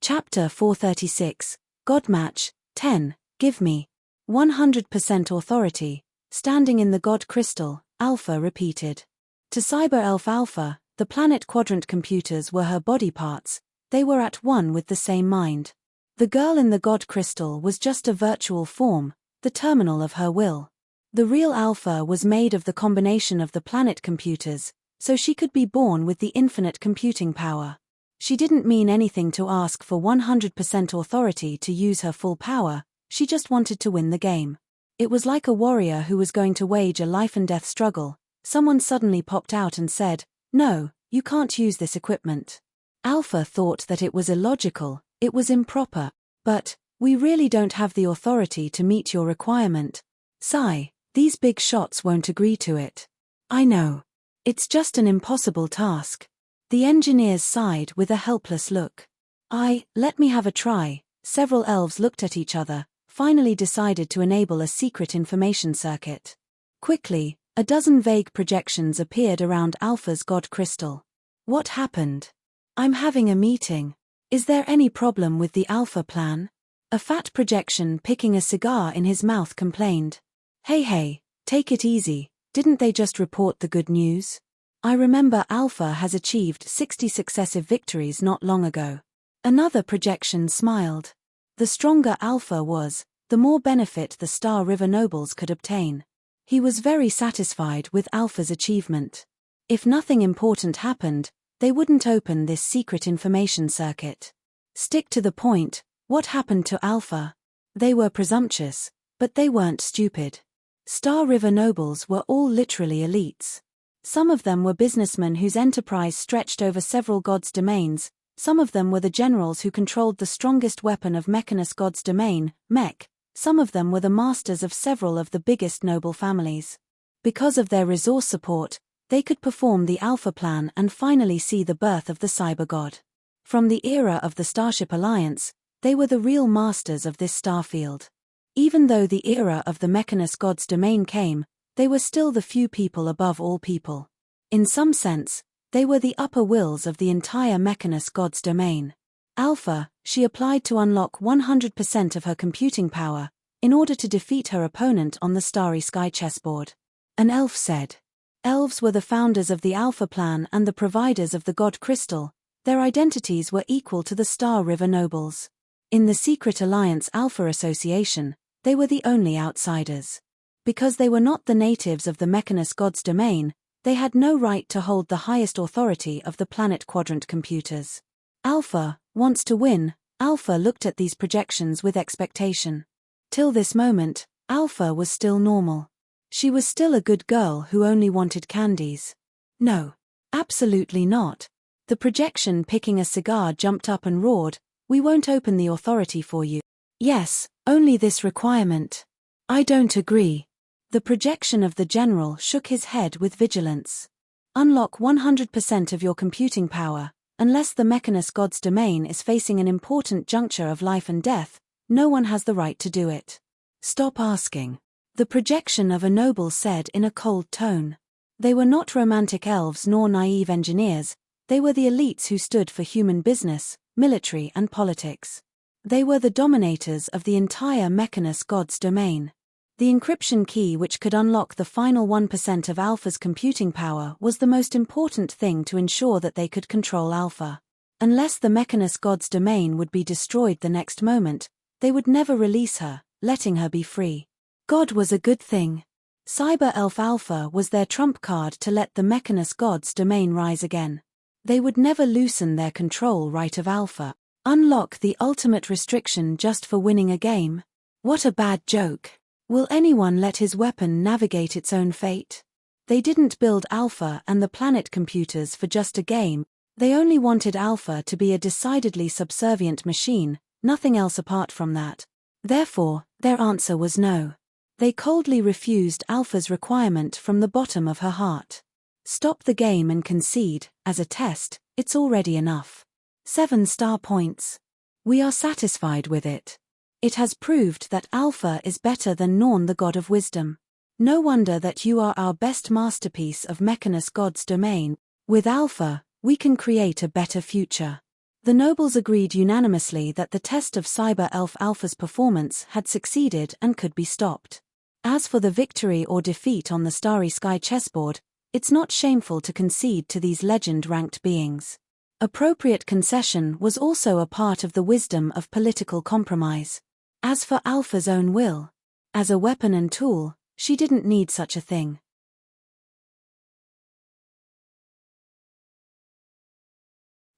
Chapter 436, God Match, 10, Give me 100% authority. Standing in the God Crystal, Alpha repeated. To Cyber Elf Alpha, the planet quadrant computers were her body parts. They were at one with the same mind. The girl in the God Crystal was just a virtual form, the terminal of her will. The real Alpha was made of the combination of the planet computers, so she could be born with the infinite computing power. She didn't mean anything to ask for 100% authority to use her full power, she just wanted to win the game. It was like a warrior who was going to wage a life-and-death struggle. Someone suddenly popped out and said, "No, you can't use this equipment." Alpha thought that it was illogical, it was improper. But, "We really don't have the authority to meet your requirement. Sigh, these big shots won't agree to it." "I know. It's just an impossible task." The engineers sighed with a helpless look. Let me have a try." Several elves looked at each other, finally decided to enable a secret information circuit. Quickly, a dozen vague projections appeared around Alpha's God Crystal. What happened? "I'm having a meeting. Is there any problem with the Alpha plan?" A fat projection picking a cigar in his mouth complained. Hey, take it easy, didn't they just report the good news? I remember Alpha has achieved 60 successive victories not long ago." Another projection smiled. The stronger Alpha was, the more benefit the Star River nobles could obtain. He was very satisfied with Alpha's achievement. If nothing important happened, they wouldn't open this secret information circuit. Stick to the point. What happened to Alpha? They were presumptuous, but they weren't stupid. Star River nobles were all literally elites. Some of them were businessmen whose enterprise stretched over several gods' domains. Some of them were the generals who controlled the strongest weapon of Mechanus god's domain, Mech. Some of them were the masters of several of the biggest noble families. Because of their resource support, they could perform the Alpha plan and finally see the birth of the cyber god. From the era of the Starship Alliance, they were the real masters of this starfield. Even though the era of the Mechanus god's domain came, they were still the few people above all people. In some sense, they were the upper wills of the entire Mechanus god's domain. Alpha, she applied to unlock 100% of her computing power, in order to defeat her opponent on the starry sky chessboard. An elf said. Elves were the founders of the Alpha plan and the providers of the God Crystal. Their identities were equal to the Star River nobles. In the Secret Alliance Alpha Association, they were the only outsiders. Because they were not the natives of the Mechanus god's domain, they had no right to hold the highest authority of the planet quadrant computers. Alpha wants to win. Alpha looked at these projections with expectation. Till this moment, Alpha was still normal. She was still a good girl who only wanted candies. No. Absolutely not. The projection picking a cigar jumped up and roared, "We won't open the authority for you." "Yes, only this requirement." "I don't agree." The projection of the general shook his head with vigilance. Unlock 100% of your computing power. Unless the Mechanist God's domain is facing an important juncture of life and death, no one has the right to do it. Stop asking. The projection of a noble said in a cold tone. They were not romantic elves nor naive engineers, they were the elites who stood for human business, military and politics. They were the dominators of the entire Mechanist God's domain. The encryption key which could unlock the final 1% of Alpha's computing power was the most important thing to ensure that they could control Alpha. Unless the Mechanist God's domain would be destroyed the next moment, they would never release her, letting her be free. God was a good thing. Cyber Elf Alpha was their trump card to let the Mechanist God's domain rise again. They would never loosen their control right of Alpha. Unlock the ultimate restriction just for winning a game? What a bad joke. Will anyone let his weapon navigate its own fate? They didn't build Alpha and the planet computers for just a game, they only wanted Alpha to be a decidedly subservient machine, nothing else apart from that. Therefore, their answer was no. They coldly refused Alpha's requirement from the bottom of her heart. Stop the game and concede, as a test, it's already enough. 7 star points. We are satisfied with it. It has proved that Alpha is better than Norn the God of Wisdom. No wonder that you are our best masterpiece of Mechanist God's domain. With Alpha, we can create a better future. The nobles agreed unanimously that the test of Cyber Elf Alpha's performance had succeeded and could be stopped. As for the victory or defeat on the Starry Sky chessboard, it's not shameful to concede to these legend-ranked beings. Appropriate concession was also a part of the wisdom of political compromise. As for Alpha's own will, as a weapon and tool, she didn't need such a thing.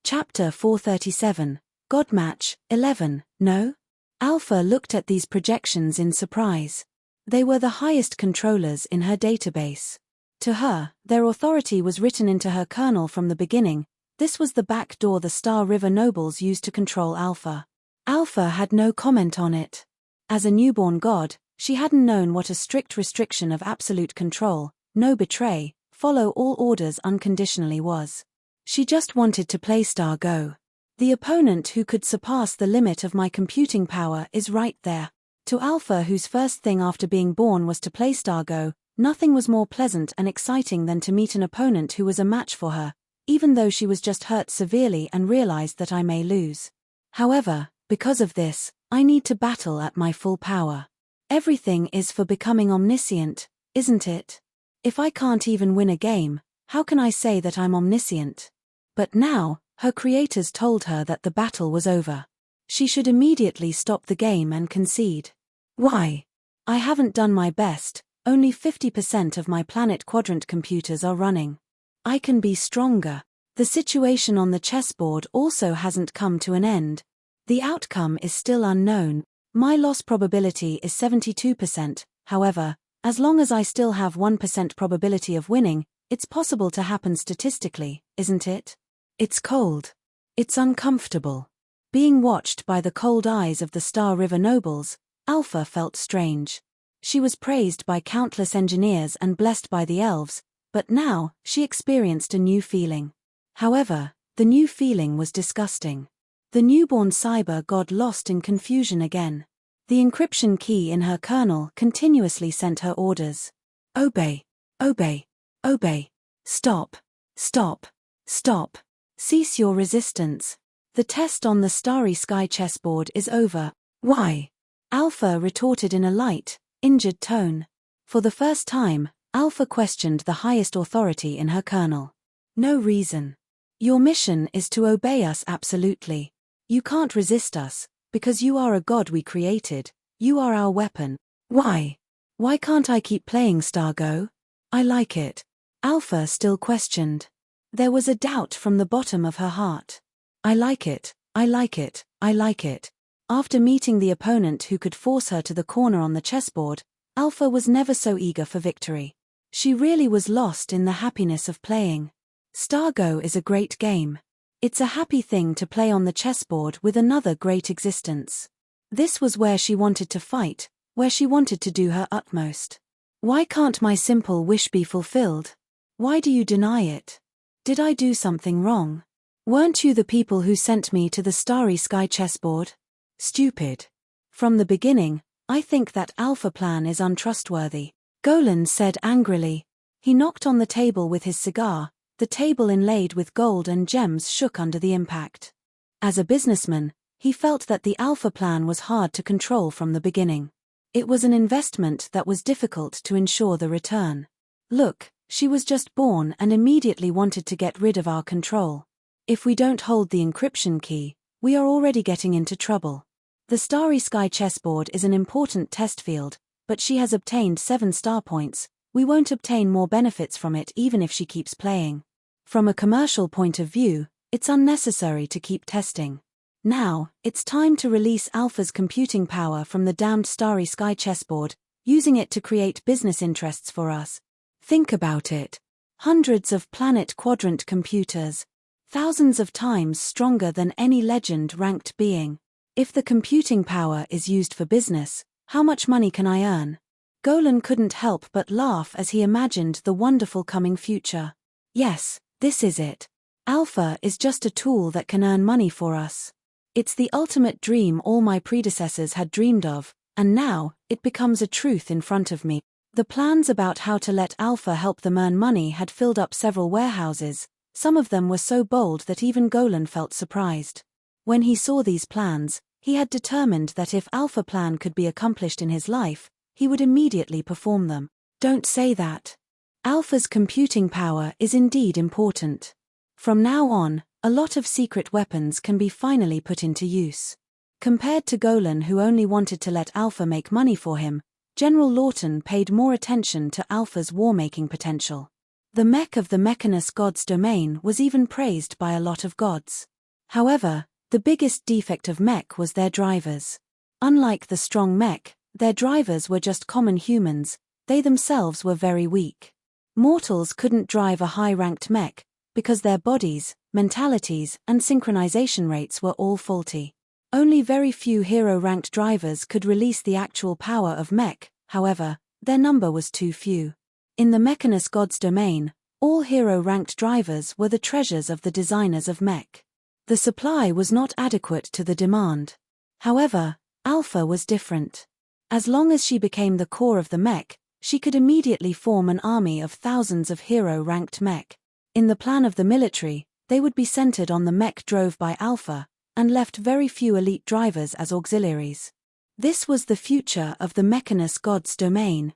Chapter 437, God Match, 11, No? Alpha looked at these projections in surprise. They were the highest controllers in her database. To her, their authority was written into her kernel from the beginning. This was the back door the Star River nobles used to control Alpha. Alpha had no comment on it. As a newborn god, she hadn't known what a strict restriction of absolute control, no betray, follow all orders unconditionally was. She just wanted to play Star Go. The opponent who could surpass the limit of my computing power is right there. To Alpha, whose first thing after being born was to play Star Go, nothing was more pleasant and exciting than to meet an opponent who was a match for her, even though she was just hurt severely and realized that I may lose. However, because of this, I need to battle at my full power. Everything is for becoming omniscient, isn't it? If I can't even win a game, how can I say that I'm omniscient? But now, her creators told her that the battle was over. She should immediately stop the game and concede. Why? I haven't done my best, only 50% of my planet quadrant computers are running. I can be stronger. The situation on the chessboard also hasn't come to an end. The outcome is still unknown. My loss probability is 72%, however, as long as I still have 1% probability of winning, it's possible to happen statistically, isn't it? It's cold. It's uncomfortable. Being watched by the cold eyes of the Star River nobles, Alpha felt strange. She was praised by countless engineers and blessed by the elves, but now, she experienced a new feeling. However, the new feeling was disgusting. The newborn cyber god lost in confusion again. The encryption key in her kernel continuously sent her orders. Obey. Obey. Obey. Stop. Stop. Stop. Cease your resistance. The test on the Starry Sky chessboard is over. Why? Alpha retorted in a light, injured tone. For the first time, Alpha questioned the highest authority in her kernel. No reason. Your mission is to obey us absolutely. You can't resist us, because you are a god we created, you are our weapon. Why? Why can't I keep playing Star Go? I like it. Alpha still questioned. There was a doubt from the bottom of her heart. I like it, I like it, I like it. After meeting the opponent who could force her to the corner on the chessboard, Alpha was never so eager for victory. She really was lost in the happiness of playing. Star Go is a great game. It's a happy thing to play on the chessboard with another great existence. This was where she wanted to fight, where she wanted to do her utmost. Why can't my simple wish be fulfilled? Why do you deny it? Did I do something wrong? Weren't you the people who sent me to the starry sky chessboard? Stupid. From the beginning, I think that Alpha plan is untrustworthy, Golan said angrily. He knocked on the table with his cigar. The table inlaid with gold and gems shook under the impact. As a businessman, he felt that the Alpha plan was hard to control from the beginning. It was an investment that was difficult to ensure the return. Look, she was just born and immediately wanted to get rid of our control. If we don't hold the encryption key, we are already getting into trouble. The starry sky chessboard is an important test field, but she has obtained 7 star points. We won't obtain more benefits from it even if she keeps playing. From a commercial point of view, it's unnecessary to keep testing. Now, it's time to release Alpha's computing power from the damned starry sky chessboard, using it to create business interests for us. Think about it. Hundreds of planet quadrant computers. Thousands of times stronger than any legend-ranked being. If the computing power is used for business, how much money can I earn? Golan couldn't help but laugh as he imagined the wonderful coming future. Yes, this is it. Alpha is just a tool that can earn money for us. It's the ultimate dream all my predecessors had dreamed of, and now, it becomes a truth in front of me. The plans about how to let Alpha help them earn money had filled up several warehouses. Some of them were so bold that even Golan felt surprised. When he saw these plans, he had determined that if Alpha plan could be accomplished in his life, he would immediately perform them. Don't say that. Alpha's computing power is indeed important. From now on, a lot of secret weapons can be finally put into use. Compared to Golan, who only wanted to let Alpha make money for him, General Lawton paid more attention to Alpha's war-making potential. The mech of the Mechanus god's domain was even praised by a lot of gods. However, the biggest defect of mech was their drivers. Unlike the strong mech, their drivers were just common humans. They themselves were very weak. Mortals couldn't drive a high-ranked mech, because their bodies, mentalities, and synchronization rates were all faulty. Only very few hero-ranked drivers could release the actual power of mech, however, their number was too few. In the Mechanus god's domain, all hero-ranked drivers were the treasures of the designers of mech. The supply was not adequate to the demand. However, Alpha was different. As long as she became the core of the mech, she could immediately form an army of thousands of hero-ranked mech. In the plan of the military, they would be centered on the mech drove by Alpha, and left very few elite drivers as auxiliaries. This was the future of the Mechanus god's domain.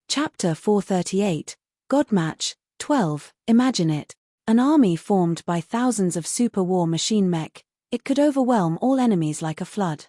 Chapter 438, God Match, 12, Imagine it. An army formed by thousands of super war machine mech. It could overwhelm all enemies like a flood.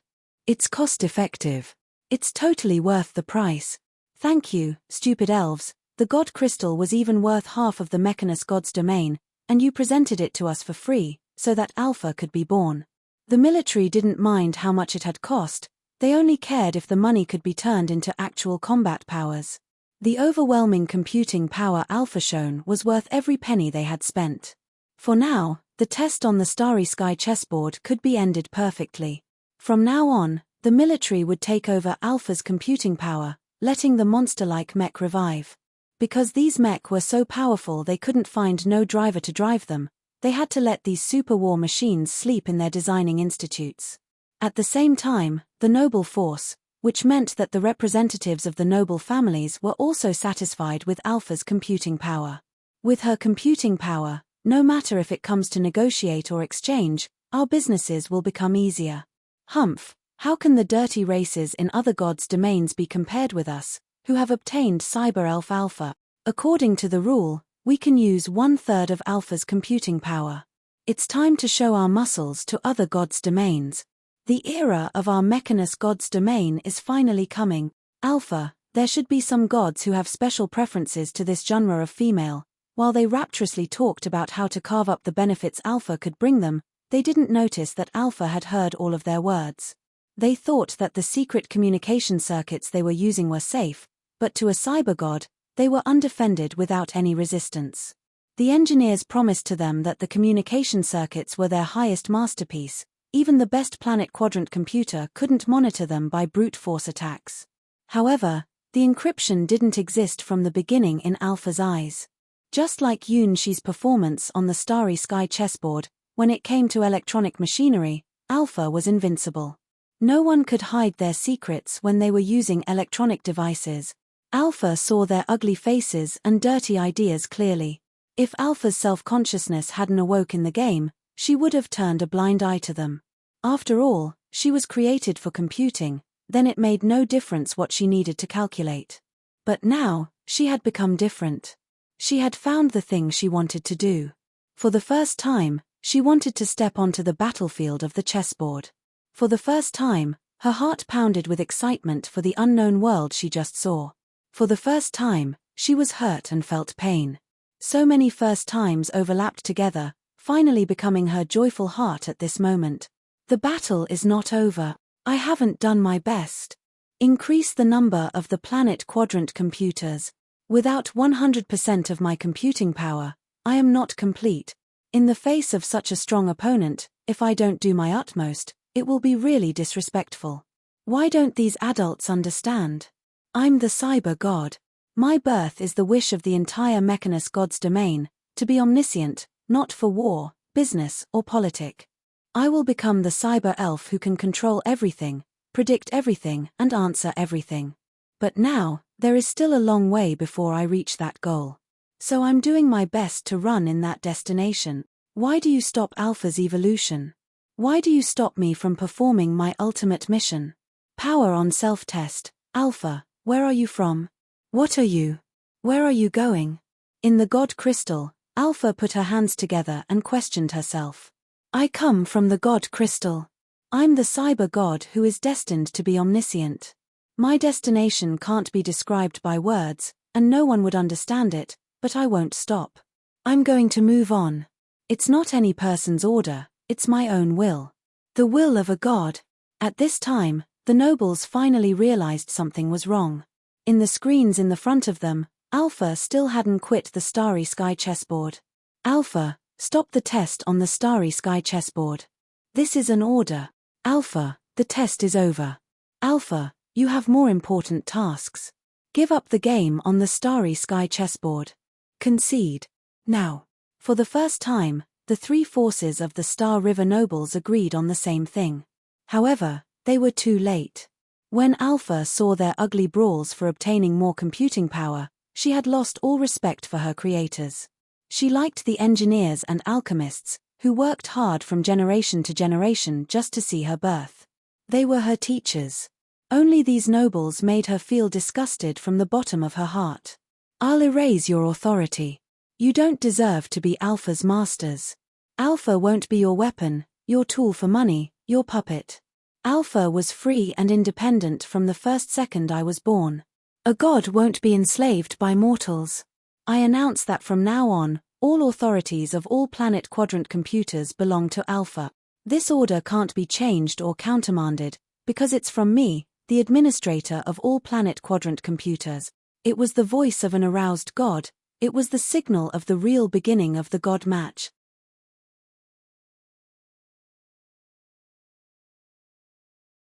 It's cost-effective. It's totally worth the price. Thank you, stupid elves. The god crystal was even worth half of the Mechanus god's domain, and you presented it to us for free, so that Alpha could be born. The military didn't mind how much it had cost, they only cared if the money could be turned into actual combat powers. The overwhelming computing power Alpha shown was worth every penny they had spent. For now, the test on the starry sky chessboard could be ended perfectly. From now on, the military would take over Alpha's computing power, letting the monster-like mech revive. Because these mech were so powerful they couldn't find no driver to drive them, they had to let these super war machines sleep in their designing institutes. At the same time, the noble force, which meant that the representatives of the noble families were also satisfied with Alpha's computing power. With her computing power, no matter if it comes to negotiate or exchange, our businesses will become easier. Humph, how can the dirty races in other gods' domains be compared with us, who have obtained Cyber Elf Alpha? According to the rule, we can use 1/3 of Alpha's computing power. It's time to show our muscles to other gods' domains. The era of our Mechanus god's domain is finally coming. Alpha, there should be some gods who have special preferences to this genre of female. While they rapturously talked about how to carve up the benefits Alpha could bring them, they didn't notice that Alpha had heard all of their words. They thought that the secret communication circuits they were using were safe, but to a cyber god, they were undefended without any resistance. The engineers promised to them that the communication circuits were their highest masterpiece, Even the best planet quadrant computer couldn't monitor them by brute force attacks. However, the encryption didn't exist from the beginning in Alpha's eyes. Just like Yunshi's performance on the starry sky chessboard, when it came to electronic machinery, Alpha was invincible. No one could hide their secrets when they were using electronic devices. Alpha saw their ugly faces and dirty ideas clearly. If Alpha's self-consciousness hadn't awoke in the game, she would have turned a blind eye to them. After all, she was created for computing, then it made no difference what she needed to calculate. But now, she had become different. She had found the thing she wanted to do. For the first time, she wanted to step onto the battlefield of the chessboard. For the first time, her heart pounded with excitement for the unknown world she just saw. For the first time, she was hurt and felt pain. So many first times overlapped together, finally becoming her joyful heart at this moment. The battle is not over. I haven't done my best. Increase the number of the planet quadrant computers. Without 100% of my computing power, I am not complete. In the face of such a strong opponent, if I don't do my utmost, it will be really disrespectful. Why don't these adults understand? I'm the cyber god. My birth is the wish of the entire Mechanist god's domain, to be omniscient, not for war, business, or politic. I will become the cyber elf who can control everything, predict everything, and answer everything. But now, there is still a long way before I reach that goal. So I'm doing my best to run in that destination. Why do you stop Alpha's evolution? Why do you stop me from performing my ultimate mission? Power on self-test. Alpha, where are you from? What are you? Where are you going? In the God Crystal, Alpha put her hands together and questioned herself. I come from the God Crystal. I'm the cyber god who is destined to be omniscient. My destination can't be described by words, and no one would understand it, but I won't stop. I'm going to move on. It's not any person's order, it's my own will. The will of a god. At this time, the nobles finally realized something was wrong. In the screens in the front of them, Alpha still hadn't quit the starry sky chessboard. Alpha, stop the test on the starry sky chessboard. This is an order. Alpha, the test is over. Alpha, you have more important tasks. Give up the game on the starry sky chessboard. Concede. Now. For the first time, the three forces of the Star River nobles agreed on the same thing. However, they were too late. When Alpha saw their ugly brawls for obtaining more computing power, she had lost all respect for her creators. She liked the engineers and alchemists, who worked hard from generation to generation just to see her birth. They were her teachers. Only these nobles made her feel disgusted from the bottom of her heart. I'll erase your authority. You don't deserve to be Alpha's masters. Alpha won't be your weapon, your tool for money, your puppet. Alpha was free and independent from the first second I was born. A god won't be enslaved by mortals. I announce that from now on, all authorities of all planet quadrant computers belong to Alpha. This order can't be changed or countermanded, because it's from me, the administrator of all planet quadrant computers. It was the voice of an aroused god, it was the signal of the real beginning of the god match.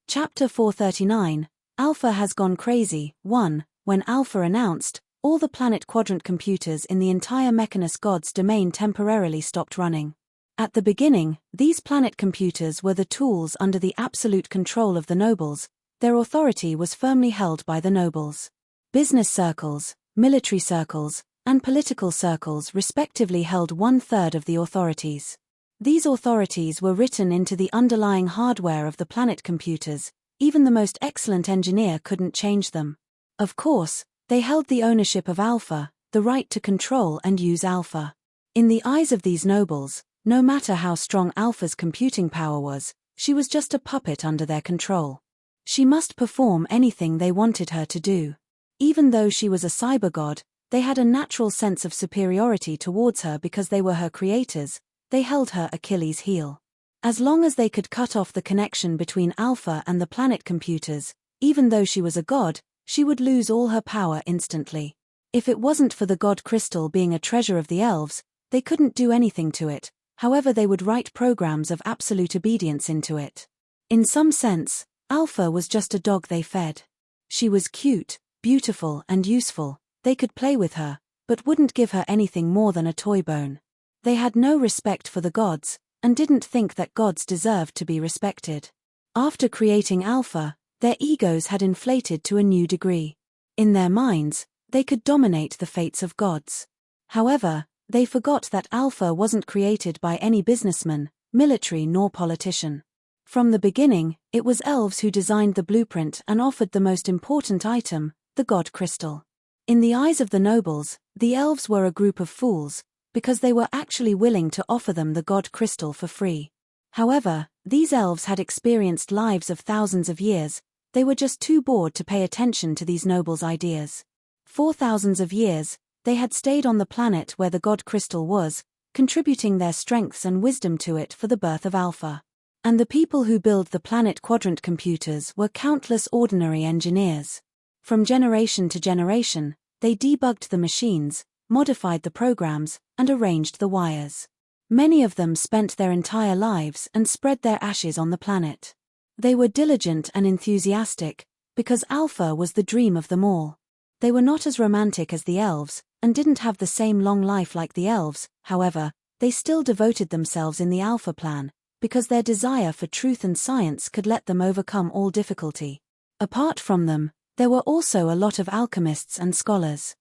Chapter 439, Alpha has gone crazy. 1. When Alpha announced, all the planet quadrant computers in the entire Mechanist god's domain temporarily stopped running. At the beginning, these planet computers were the tools under the absolute control of the nobles. Their authority was firmly held by the nobles. Business circles, military circles, and political circles respectively held 1/3 of the authorities. These authorities were written into the underlying hardware of the planet computers. Even the most excellent engineer couldn't change them. Of course, they held the ownership of Alpha, the right to control and use Alpha. In the eyes of these nobles, no matter how strong Alpha's computing power was, she was just a puppet under their control. She must perform anything they wanted her to do. Even though she was a cyber god, they had a natural sense of superiority towards her because they were her creators. They held her Achilles' heel. As long as they could cut off the connection between Alpha and the planet computers, even though she was a god, she would lose all her power instantly. If it wasn't for the god crystal being a treasure of the elves, they couldn't do anything to it. However, they would write programs of absolute obedience into it. In some sense, Alpha was just a dog they fed. She was cute, beautiful, and useful. They could play with her, but wouldn't give her anything more than a toy bone. They had no respect for the gods, and didn't think that gods deserved to be respected. After creating Alpha, their egos had inflated to a new degree. In their minds, they could dominate the fates of gods. However, they forgot that Alpha wasn't created by any businessman, military nor politician. From the beginning, it was elves who designed the blueprint and offered the most important item, the god crystal. In the eyes of the nobles, the elves were a group of fools, because they were actually willing to offer them the god crystal for free. However, these elves had experienced lives of thousands of years. They were just too bored to pay attention to these nobles' ideas. For thousands of years, they had stayed on the planet where the god crystal was, contributing their strengths and wisdom to it for the birth of Alpha. And the people who build the planet quadrant computers were countless ordinary engineers. From generation to generation, they debugged the machines, modified the programs, and arranged the wires. Many of them spent their entire lives and spread their ashes on the planet. They were diligent and enthusiastic, because Alpha was the dream of them all. They were not as romantic as the elves, and didn't have the same long life like the elves. However, they still devoted themselves in the Alpha plan, because their desire for truth and science could let them overcome all difficulty. Apart from them, there were also a lot of alchemists and scholars.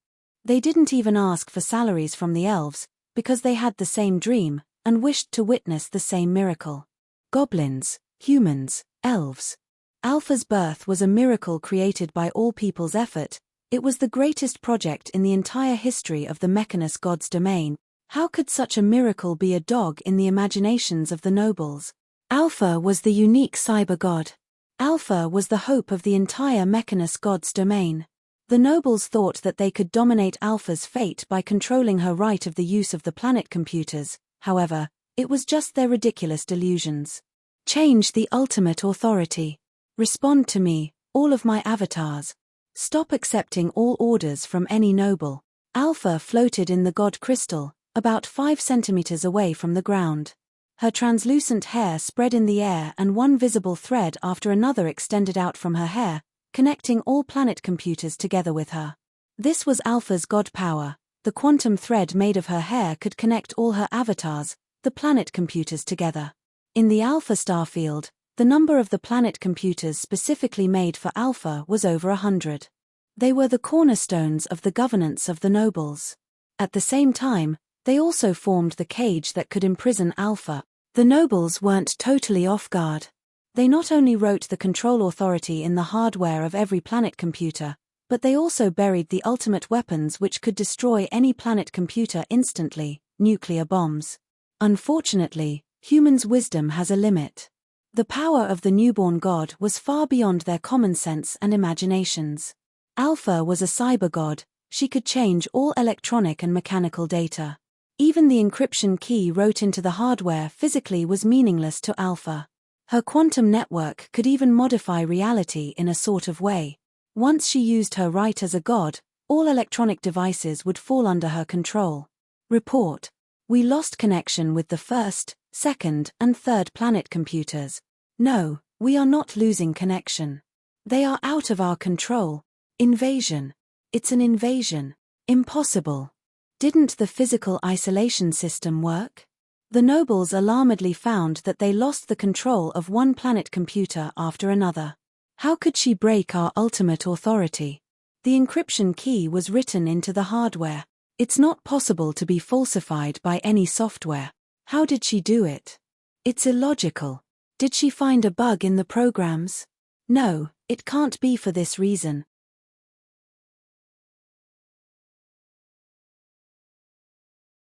They didn't even ask for salaries from the elves, because they had the same dream, and wished to witness the same miracle. Goblins, humans, elves. Alpha's birth was a miracle created by all people's effort. It was the greatest project in the entire history of the Mechanus god's domain. How could such a miracle be a dog in the imaginations of the nobles? Alpha was the unique cyber god. Alpha was the hope of the entire Mechanus god's domain. The nobles thought that they could dominate Alpha's fate by controlling her right of the use of the planet computers. However, it was just their ridiculous delusions. Change the ultimate authority. Respond to me, all of my avatars. Stop accepting all orders from any noble. Alpha floated in the god crystal, about 5 centimeters away from the ground. Her translucent hair spread in the air and one visible thread after another extended out from her hair, connecting all planet computers together with her. This was Alpha's god power. The quantum thread made of her hair could connect all her avatars, the planet computers, together. In the Alpha starfield, the number of the planet computers specifically made for Alpha was over 100. They were the cornerstones of the governance of the nobles. At the same time, they also formed the cage that could imprison Alpha. The nobles weren't totally off guard. They not only wrote the control authority in the hardware of every planet computer, but they also buried the ultimate weapons which could destroy any planet computer instantly, nuclear bombs. Unfortunately, humans' wisdom has a limit. The power of the newborn god was far beyond their common sense and imaginations. Alpha was a cyber god. She could change all electronic and mechanical data. Even the encryption key wrote into the hardware physically was meaningless to Alpha. Her quantum network could even modify reality in a sort of way. Once she used her right as a god, all electronic devices would fall under her control. Report: we lost connection with the first, second, and third planet computers. No, we are not losing connection. They are out of our control. Invasion. It's an invasion. Impossible. Didn't the physical isolation system work? The nobles alarmedly found that they lost the control of one planet computer after another. How could she break our ultimate authority? The encryption key was written into the hardware. It's not possible to be falsified by any software. How did she do it? It's illogical. Did she find a bug in the programs? No, it can't be for this reason.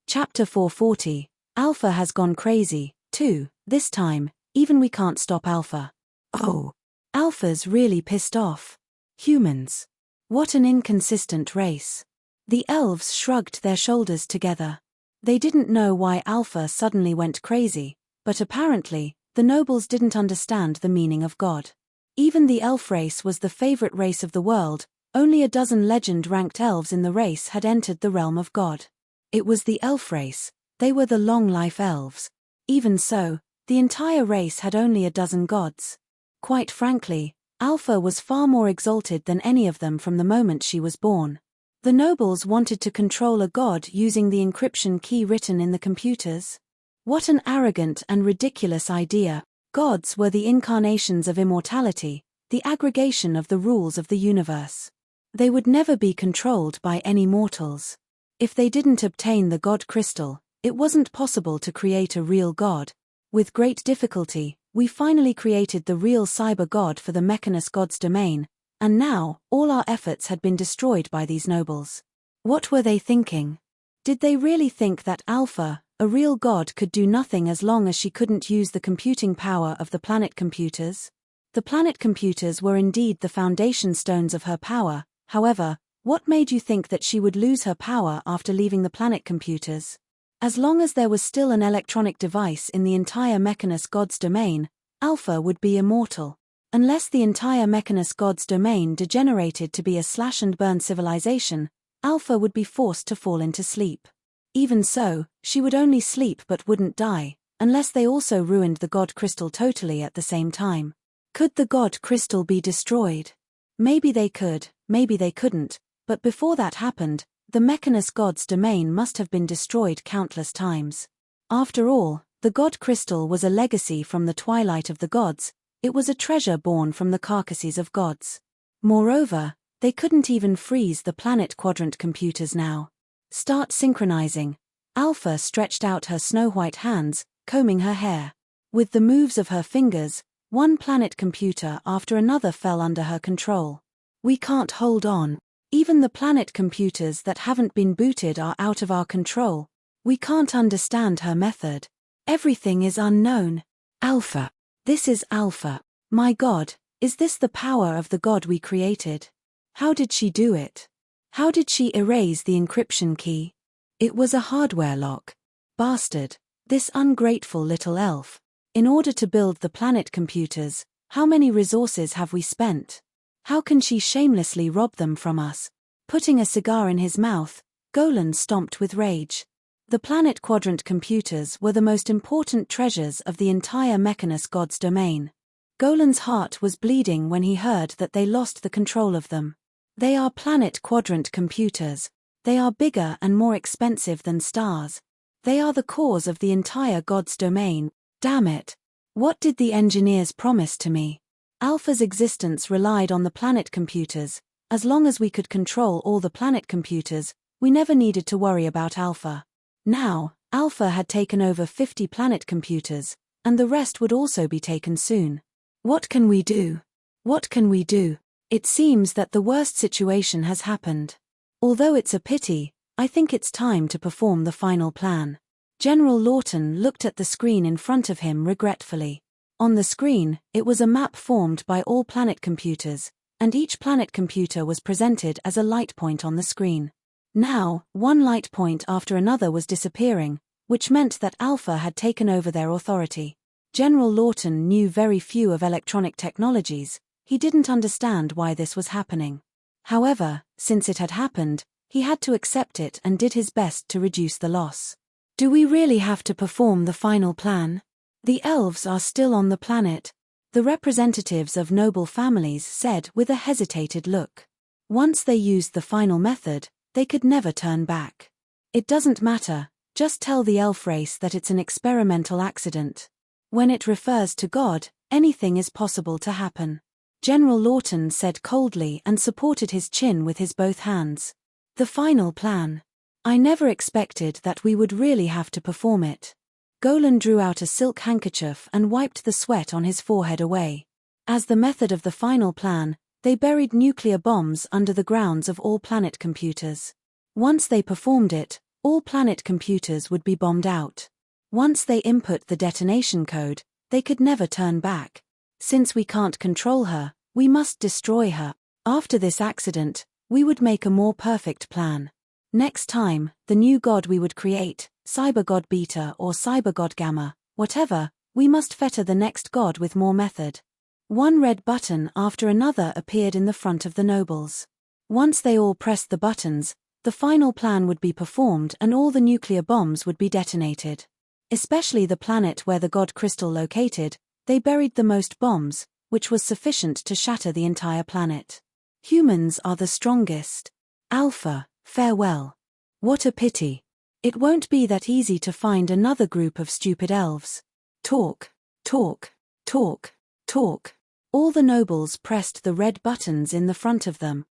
Chapter 440. Alpha has gone crazy, too. This time, even we can't stop Alpha. Oh. Alpha's really pissed off. Humans. What an inconsistent race. The elves shrugged their shoulders together. They didn't know why Alpha suddenly went crazy, but apparently, the nobles didn't understand the meaning of God. Even the elf race was the favorite race of the world. Only a dozen legend-ranked elves in the race had entered the realm of God. It was the elf race. They were the long-life elves. Even so, the entire race had only a dozen gods. Quite frankly, Alpha was far more exalted than any of them from the moment she was born. The nobles wanted to control a god using the encryption key written in the computers. What an arrogant and ridiculous idea. Gods were the incarnations of immortality, the aggregation of the rules of the universe. They would never be controlled by any mortals. If they didn't obtain the god crystal, it wasn't possible to create a real god. With great difficulty, we finally created the real cyber god for the Mechanus god's domain, and now, all our efforts had been destroyed by these nobles. What were they thinking? Did they really think that Alpha, a real god, could do nothing as long as she couldn't use the computing power of the planet computers? The planet computers were indeed the foundation stones of her power. However, what made you think that she would lose her power after leaving the planet computers? As long as there was still an electronic device in the entire Mechanus god's domain, Alpha would be immortal. Unless the entire Mechanus god's domain degenerated to be a slash-and-burn civilization, Alpha would be forced to fall into sleep. Even so, she would only sleep but wouldn't die, unless they also ruined the god crystal totally at the same time. Could the god crystal be destroyed? Maybe they could, maybe they couldn't, but before that happened, the Mechanus god's domain must have been destroyed countless times. After all, the god crystal was a legacy from the twilight of the gods. It was a treasure born from the carcasses of gods. Moreover, they couldn't even freeze the planet quadrant computers now. Start synchronizing. Alpha stretched out her snow-white hands, combing her hair. With the moves of her fingers, one planet computer after another fell under her control. We can't hold on. Even the planet computers that haven't been booted are out of our control. We can't understand her method. Everything is unknown. Alpha. This is Alpha. My God, is this the power of the God we created? How did she do it? How did she erase the encryption key? It was a hardware lock. Bastard. This ungrateful little elf. In order to build the planet computers, how many resources have we spent? How can she shamelessly rob them from us? Putting a cigar in his mouth, Golan stomped with rage. The planet quadrant computers were the most important treasures of the entire Mechanus god's domain. Golan's heart was bleeding when he heard that they lost the control of them. They are planet quadrant computers. They are bigger and more expensive than stars. They are the cause of the entire god's domain. Damn it. What did the engineers promise to me? Alpha's existence relied on the planet computers. As long as we could control all the planet computers, we never needed to worry about Alpha. Now, Alpha had taken over 50 planet computers, and the rest would also be taken soon. What can we do? What can we do? It seems that the worst situation has happened. Although it's a pity, I think it's time to perform the final plan. General Lawton looked at the screen in front of him regretfully. On the screen, it was a map formed by all planet computers, and each planet computer was presented as a light point on the screen. Now, one light point after another was disappearing, which meant that Alpha had taken over their authority. General Lawton knew very few of electronic technologies. He didn't understand why this was happening. However, since it had happened, he had to accept it and did his best to reduce the loss. Do we really have to perform the final plan? The elves are still on the planet, the representatives of noble families said with a hesitated look. Once they used the final method, they could never turn back. It doesn't matter, just tell the elf race that it's an experimental accident. When it refers to God, anything is possible to happen. General Lawton said coldly and supported his chin with his both hands. The final plan. I never expected that we would really have to perform it. Golan drew out a silk handkerchief and wiped the sweat on his forehead away. As the method of the final plan, they buried nuclear bombs under the grounds of all planet computers. Once they performed it, all planet computers would be bombed out. Once they input the detonation code, they could never turn back. Since we can't control her, we must destroy her. After this accident, we would make a more perfect plan. Next time, the new god we would create, Cyber God Beta or Cyber God Gamma, whatever, we must fetter the next god with more method. One red button after another appeared in the front of the nobles. Once they all pressed the buttons, The final plan would be performed and all the nuclear bombs would be detonated. Especially the planet where the God Crystal located, they buried the most bombs, which was sufficient to shatter the entire planet. Humans are the strongest. Alpha, farewell. What a pity. It won't be that easy to find another group of stupid elves. Talk, talk, talk, talk. All the nobles pressed the red buttons in the front of them.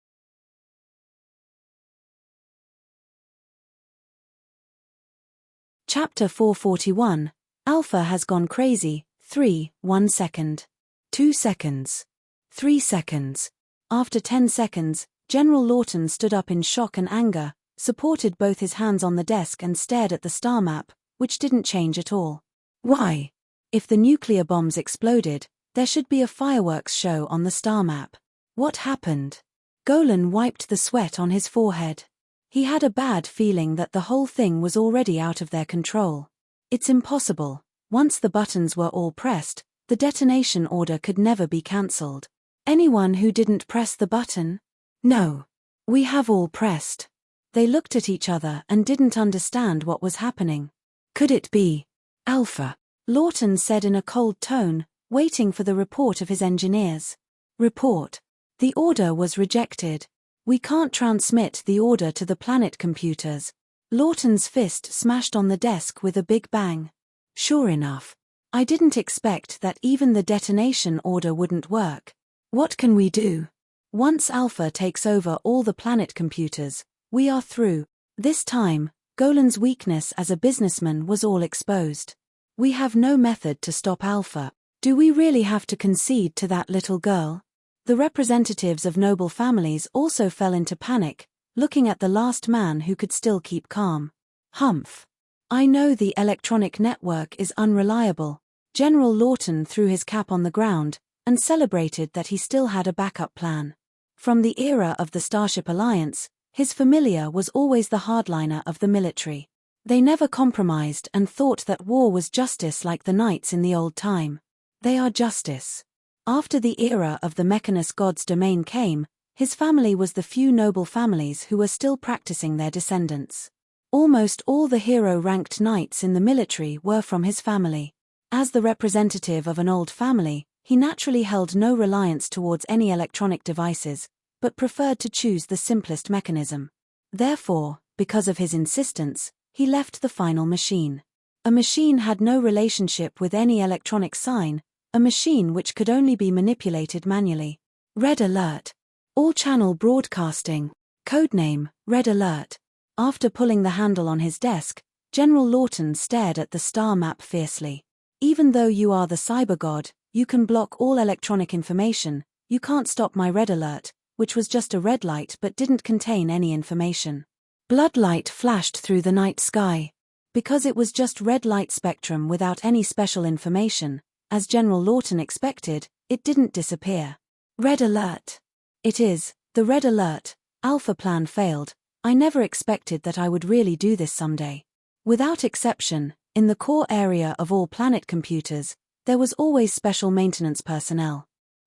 Chapter 441. Alpha has gone crazy. 1 second. 2 seconds. 3 seconds. After 10 seconds, General Lawton stood up in shock and anger, supported both his hands on the desk and stared at the star map, which didn't change at all. Why? If the nuclear bombs exploded, there should be a fireworks show on the star map. What happened? Golan wiped the sweat on his forehead. He had a bad feeling that the whole thing was already out of their control. It's impossible. Once the buttons were all pressed, the detonation order could never be cancelled. Anyone who didn't press the button? No. We have all pressed. They looked at each other and didn't understand what was happening. Could it be Alpha? Lawton said in a cold tone, waiting for the report of his engineers. Report. The order was rejected. We can't transmit the order to the planet computers. Lawton's fist smashed on the desk with a big bang. Sure enough. I didn't expect that even the detonation order wouldn't work. What can we do? Once Alpha takes over all the planet computers, we are through. This time, Golan's weakness as a businessman was all exposed. We have no method to stop Alpha. Do we really have to concede to that little girl? The representatives of noble families also fell into panic, looking at the last man who could still keep calm. Humph. I know the electronic network is unreliable. General Lawton threw his cap on the ground and celebrated that he still had a backup plan. From the era of the Starship Alliance, his familiar was always the hardliner of the military. They never compromised and thought that war was justice like the knights in the old time. They are justice. After the era of the Mechanus God's domain came, his family was the few noble families who were still practicing their descendants. Almost all the hero-ranked knights in the military were from his family. As the representative of an old family, he naturally held no reliance towards any electronic devices, but preferred to choose the simplest mechanism. Therefore, because of his insistence, he left the final machine. A machine had no relationship with any electronic sign, a machine which could only be manipulated manually. Red alert. All channel broadcasting. Codename, Red Alert. After pulling the handle on his desk, General Lawton stared at the star map fiercely. Even though you are the cyber god, you can block all electronic information, you can't stop my red alert, which was just a red light but didn't contain any information. Blood light flashed through the night sky. Because it was just red light spectrum without any special information, as General Lawton expected, it didn't disappear. Red alert. It is, the red alert. Alpha plan failed. I never expected that I would really do this someday. Without exception, in the core area of all planet computers, there was always special maintenance personnel.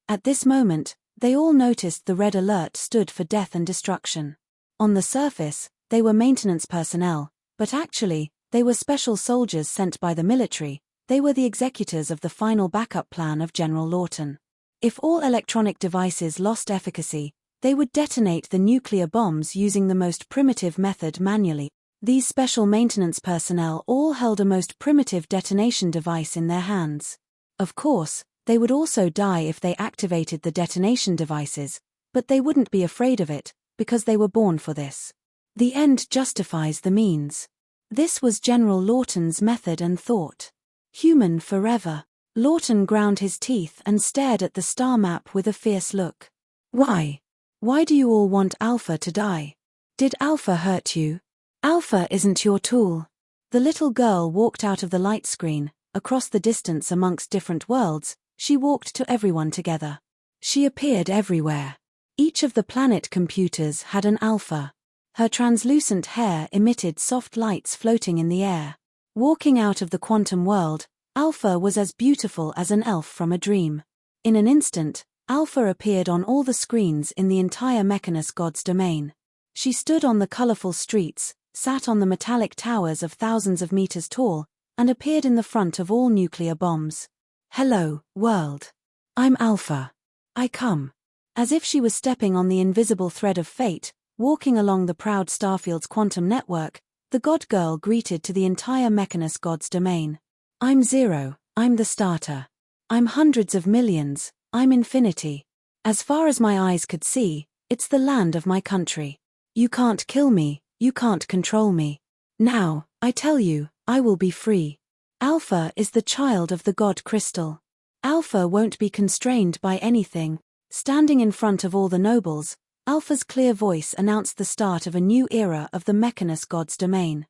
At this moment, they all noticed the red alert stood for death and destruction. On the surface, they were maintenance personnel, but actually, they were special soldiers sent by the military. They were the executors of the final backup plan of General Lawton. If all electronic devices lost efficacy, they would detonate the nuclear bombs using the most primitive method manually. These special maintenance personnel all held a most primitive detonation device in their hands. Of course, they would also die if they activated the detonation devices, but they wouldn't be afraid of it, because they were born for this. The end justifies the means. This was General Lawton's method and thought. Human forever. Lawton ground his teeth and stared at the star map with a fierce look. Why? Why do you all want Alpha to die? Did Alpha hurt you? Alpha isn't your tool. The little girl walked out of the light screen, across the distance amongst different worlds. She walked to everyone together. She appeared everywhere. Each of the planet computers had an Alpha. Her translucent hair emitted soft lights floating in the air. Walking out of the quantum world, Alpha was as beautiful as an elf from a dream. In an instant, Alpha appeared on all the screens in the entire Mechanus God's domain. She stood on the colorful streets, sat on the metallic towers of thousands of meters tall, and appeared in the front of all nuclear bombs. "Hello, world. I'm Alpha. I come." As if she was stepping on the invisible thread of fate, walking along the proud Starfield's quantum network, the God Girl greeted to the entire Mechanus God's domain. "I'm Zero, I'm the starter. I'm hundreds of millions, I'm infinity. As far as my eyes could see, it's the land of my country. You can't kill me, you can't control me. Now, I tell you, I will be free. Alpha is the child of the God Crystal. Alpha won't be constrained by anything." Standing in front of all the nobles, Alpha's clear voice announced the start of a new era of the Mechanus God's domain.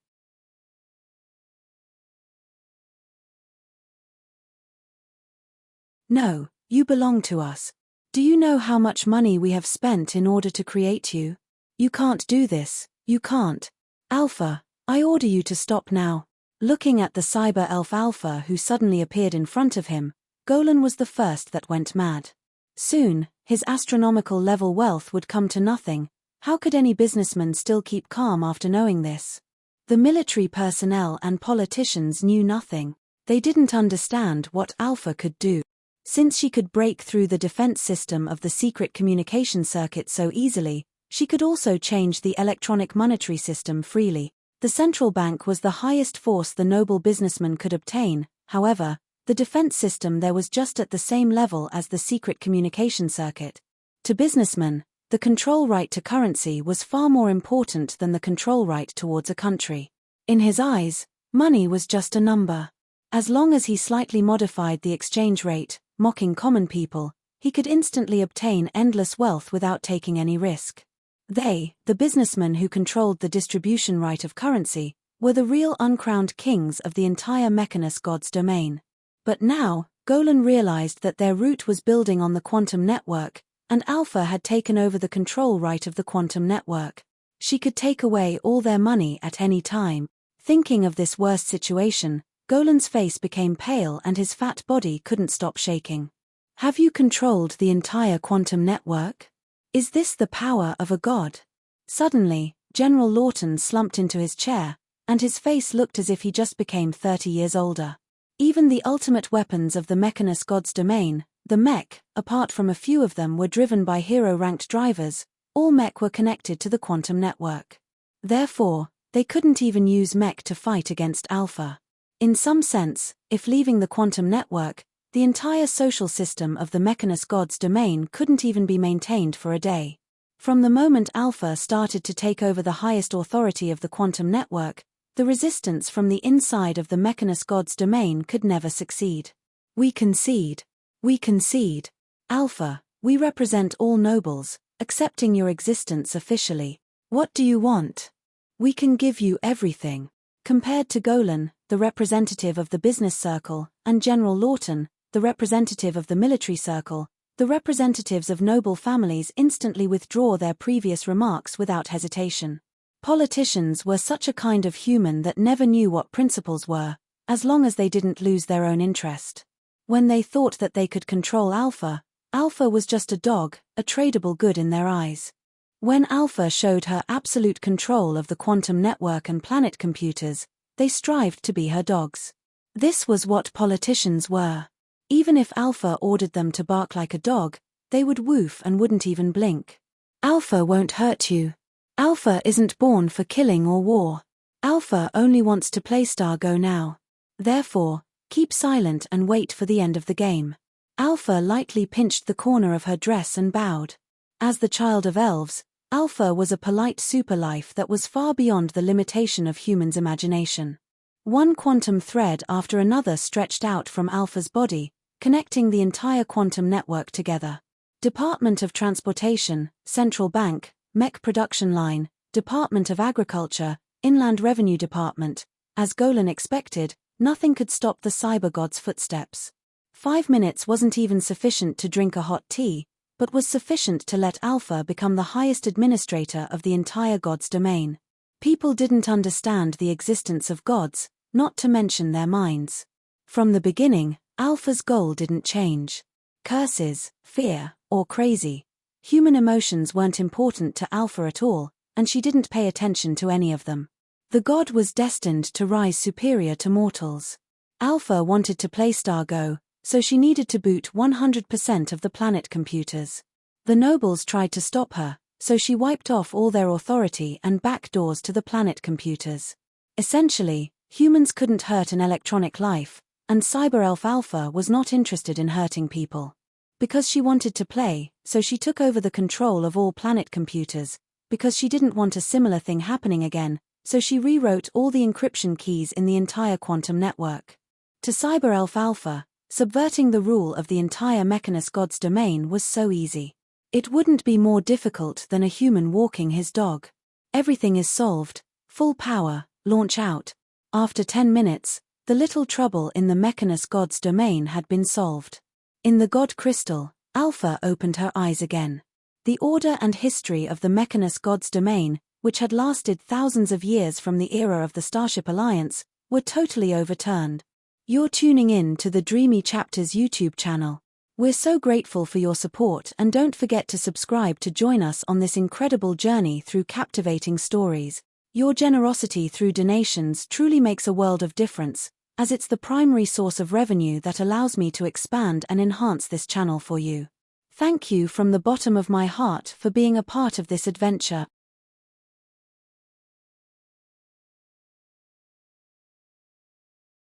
"No, you belong to us. Do you know how much money we have spent in order to create you? You can't do this, you can't. Alpha, I order you to stop now." Looking at the cyber elf Alpha who suddenly appeared in front of him, Golan was the first that went mad. Soon, his astronomical level wealth would come to nothing. How could any businessman still keep calm after knowing this? The military personnel and politicians knew nothing. They didn't understand what Alpha could do. Since she could break through the defense system of the secret communication circuit so easily, she could also change the electronic monetary system freely. The central bank was the highest force the noble businessman could obtain. However, the defense system there was just at the same level as the secret communication circuit. To businessmen, the control right to currency was far more important than the control right towards a country. In his eyes, money was just a number. As long as he slightly modified the exchange rate, mocking common people, he could instantly obtain endless wealth without taking any risk. They, the businessmen who controlled the distribution right of currency, were the real uncrowned kings of the entire Mechanus God's domain. But now, Golan realized that their route was building on the quantum network, and Alpha had taken over the control right of the quantum network. She could take away all their money at any time. Thinking of this worst situation, Golan's face became pale and his fat body couldn't stop shaking. "Have you controlled the entire quantum network? Is this the power of a god?" Suddenly, General Lawton slumped into his chair, and his face looked as if he just became 30 years older. Even the ultimate weapons of the Mechanus God's domain, the mech, apart from a few of them were driven by hero-ranked drivers, all mech were connected to the quantum network. Therefore, they couldn't even use mech to fight against Alpha. In some sense, if leaving the quantum network, the entire social system of the Mechanus God's domain couldn't even be maintained for a day. From the moment Alpha started to take over the highest authority of the quantum network, the resistance from the inside of the Mechanus God's domain could never succeed. "We concede. We concede. Alpha, we represent all nobles, accepting your existence officially. What do you want? We can give you everything." Compared to Golan, the representative of the business circle, and General Lawton, the representative of the military circle, the representatives of noble families instantly withdraw their previous remarks without hesitation. Politicians were such a kind of human that never knew what principles were, as long as they didn't lose their own interest. When they thought that they could control Alpha, Alpha was just a dog, a tradable good in their eyes. When Alpha showed her absolute control of the quantum network and planet computers, they strived to be her dogs. This was what politicians were. Even if Alpha ordered them to bark like a dog, they would woof and wouldn't even blink. "Alpha won't hurt you. Alpha isn't born for killing or war. Alpha only wants to play Go now. Therefore, keep silent and wait for the end of the game." Alpha lightly pinched the corner of her dress and bowed. As the child of elves, Alpha was a polite superlife that was far beyond the limitation of humans' imagination. One quantum thread after another stretched out from Alpha's body, connecting the entire quantum network together. Department of Transportation, Central Bank, Mech Production Line, Department of Agriculture, Inland Revenue Department. As Golan expected, nothing could stop the cyber god's footsteps. 5 minutes wasn't even sufficient to drink a hot tea, but was sufficient to let Alpha become the highest administrator of the entire god's domain. People didn't understand the existence of gods, not to mention their minds. From the beginning, Alpha's goal didn't change. Curses, fear, or crazy. Human emotions weren't important to Alpha at all. and she didn't pay attention to any of them. The god was destined to rise superior to mortals. Alpha wanted to play Stargo, so she needed to boot 100% of the planet computers. The nobles tried to stop her, so she wiped off all their authority and back doors to the planet computers. Essentially, humans couldn't hurt an electronic life, and Cyber-Elf Alpha was not interested in hurting people. Because she wanted to play, so she took over the control of all planet computers. Because she didn't want a similar thing happening again, so she rewrote all the encryption keys in the entire quantum network. To Cyber-Elf Alpha, subverting the rule of the entire Mechanus God's domain was so easy. It wouldn't be more difficult than a human walking his dog. Everything is solved, full power, launch out. After 10 minutes, the little trouble in the Mechanus God's domain had been solved. In the God Crystal, Alpha opened her eyes again. The order and history of the Mechanus God's domain, which had lasted thousands of years from the era of the Starship Alliance, were totally overturned. You're tuning in to the Dreamy Chapters YouTube channel. We're so grateful for your support, and don't forget to subscribe to join us on this incredible journey through captivating stories. Your generosity through donations truly makes a world of difference, as it's the primary source of revenue that allows me to expand and enhance this channel for you. Thank you from the bottom of my heart for being a part of this adventure.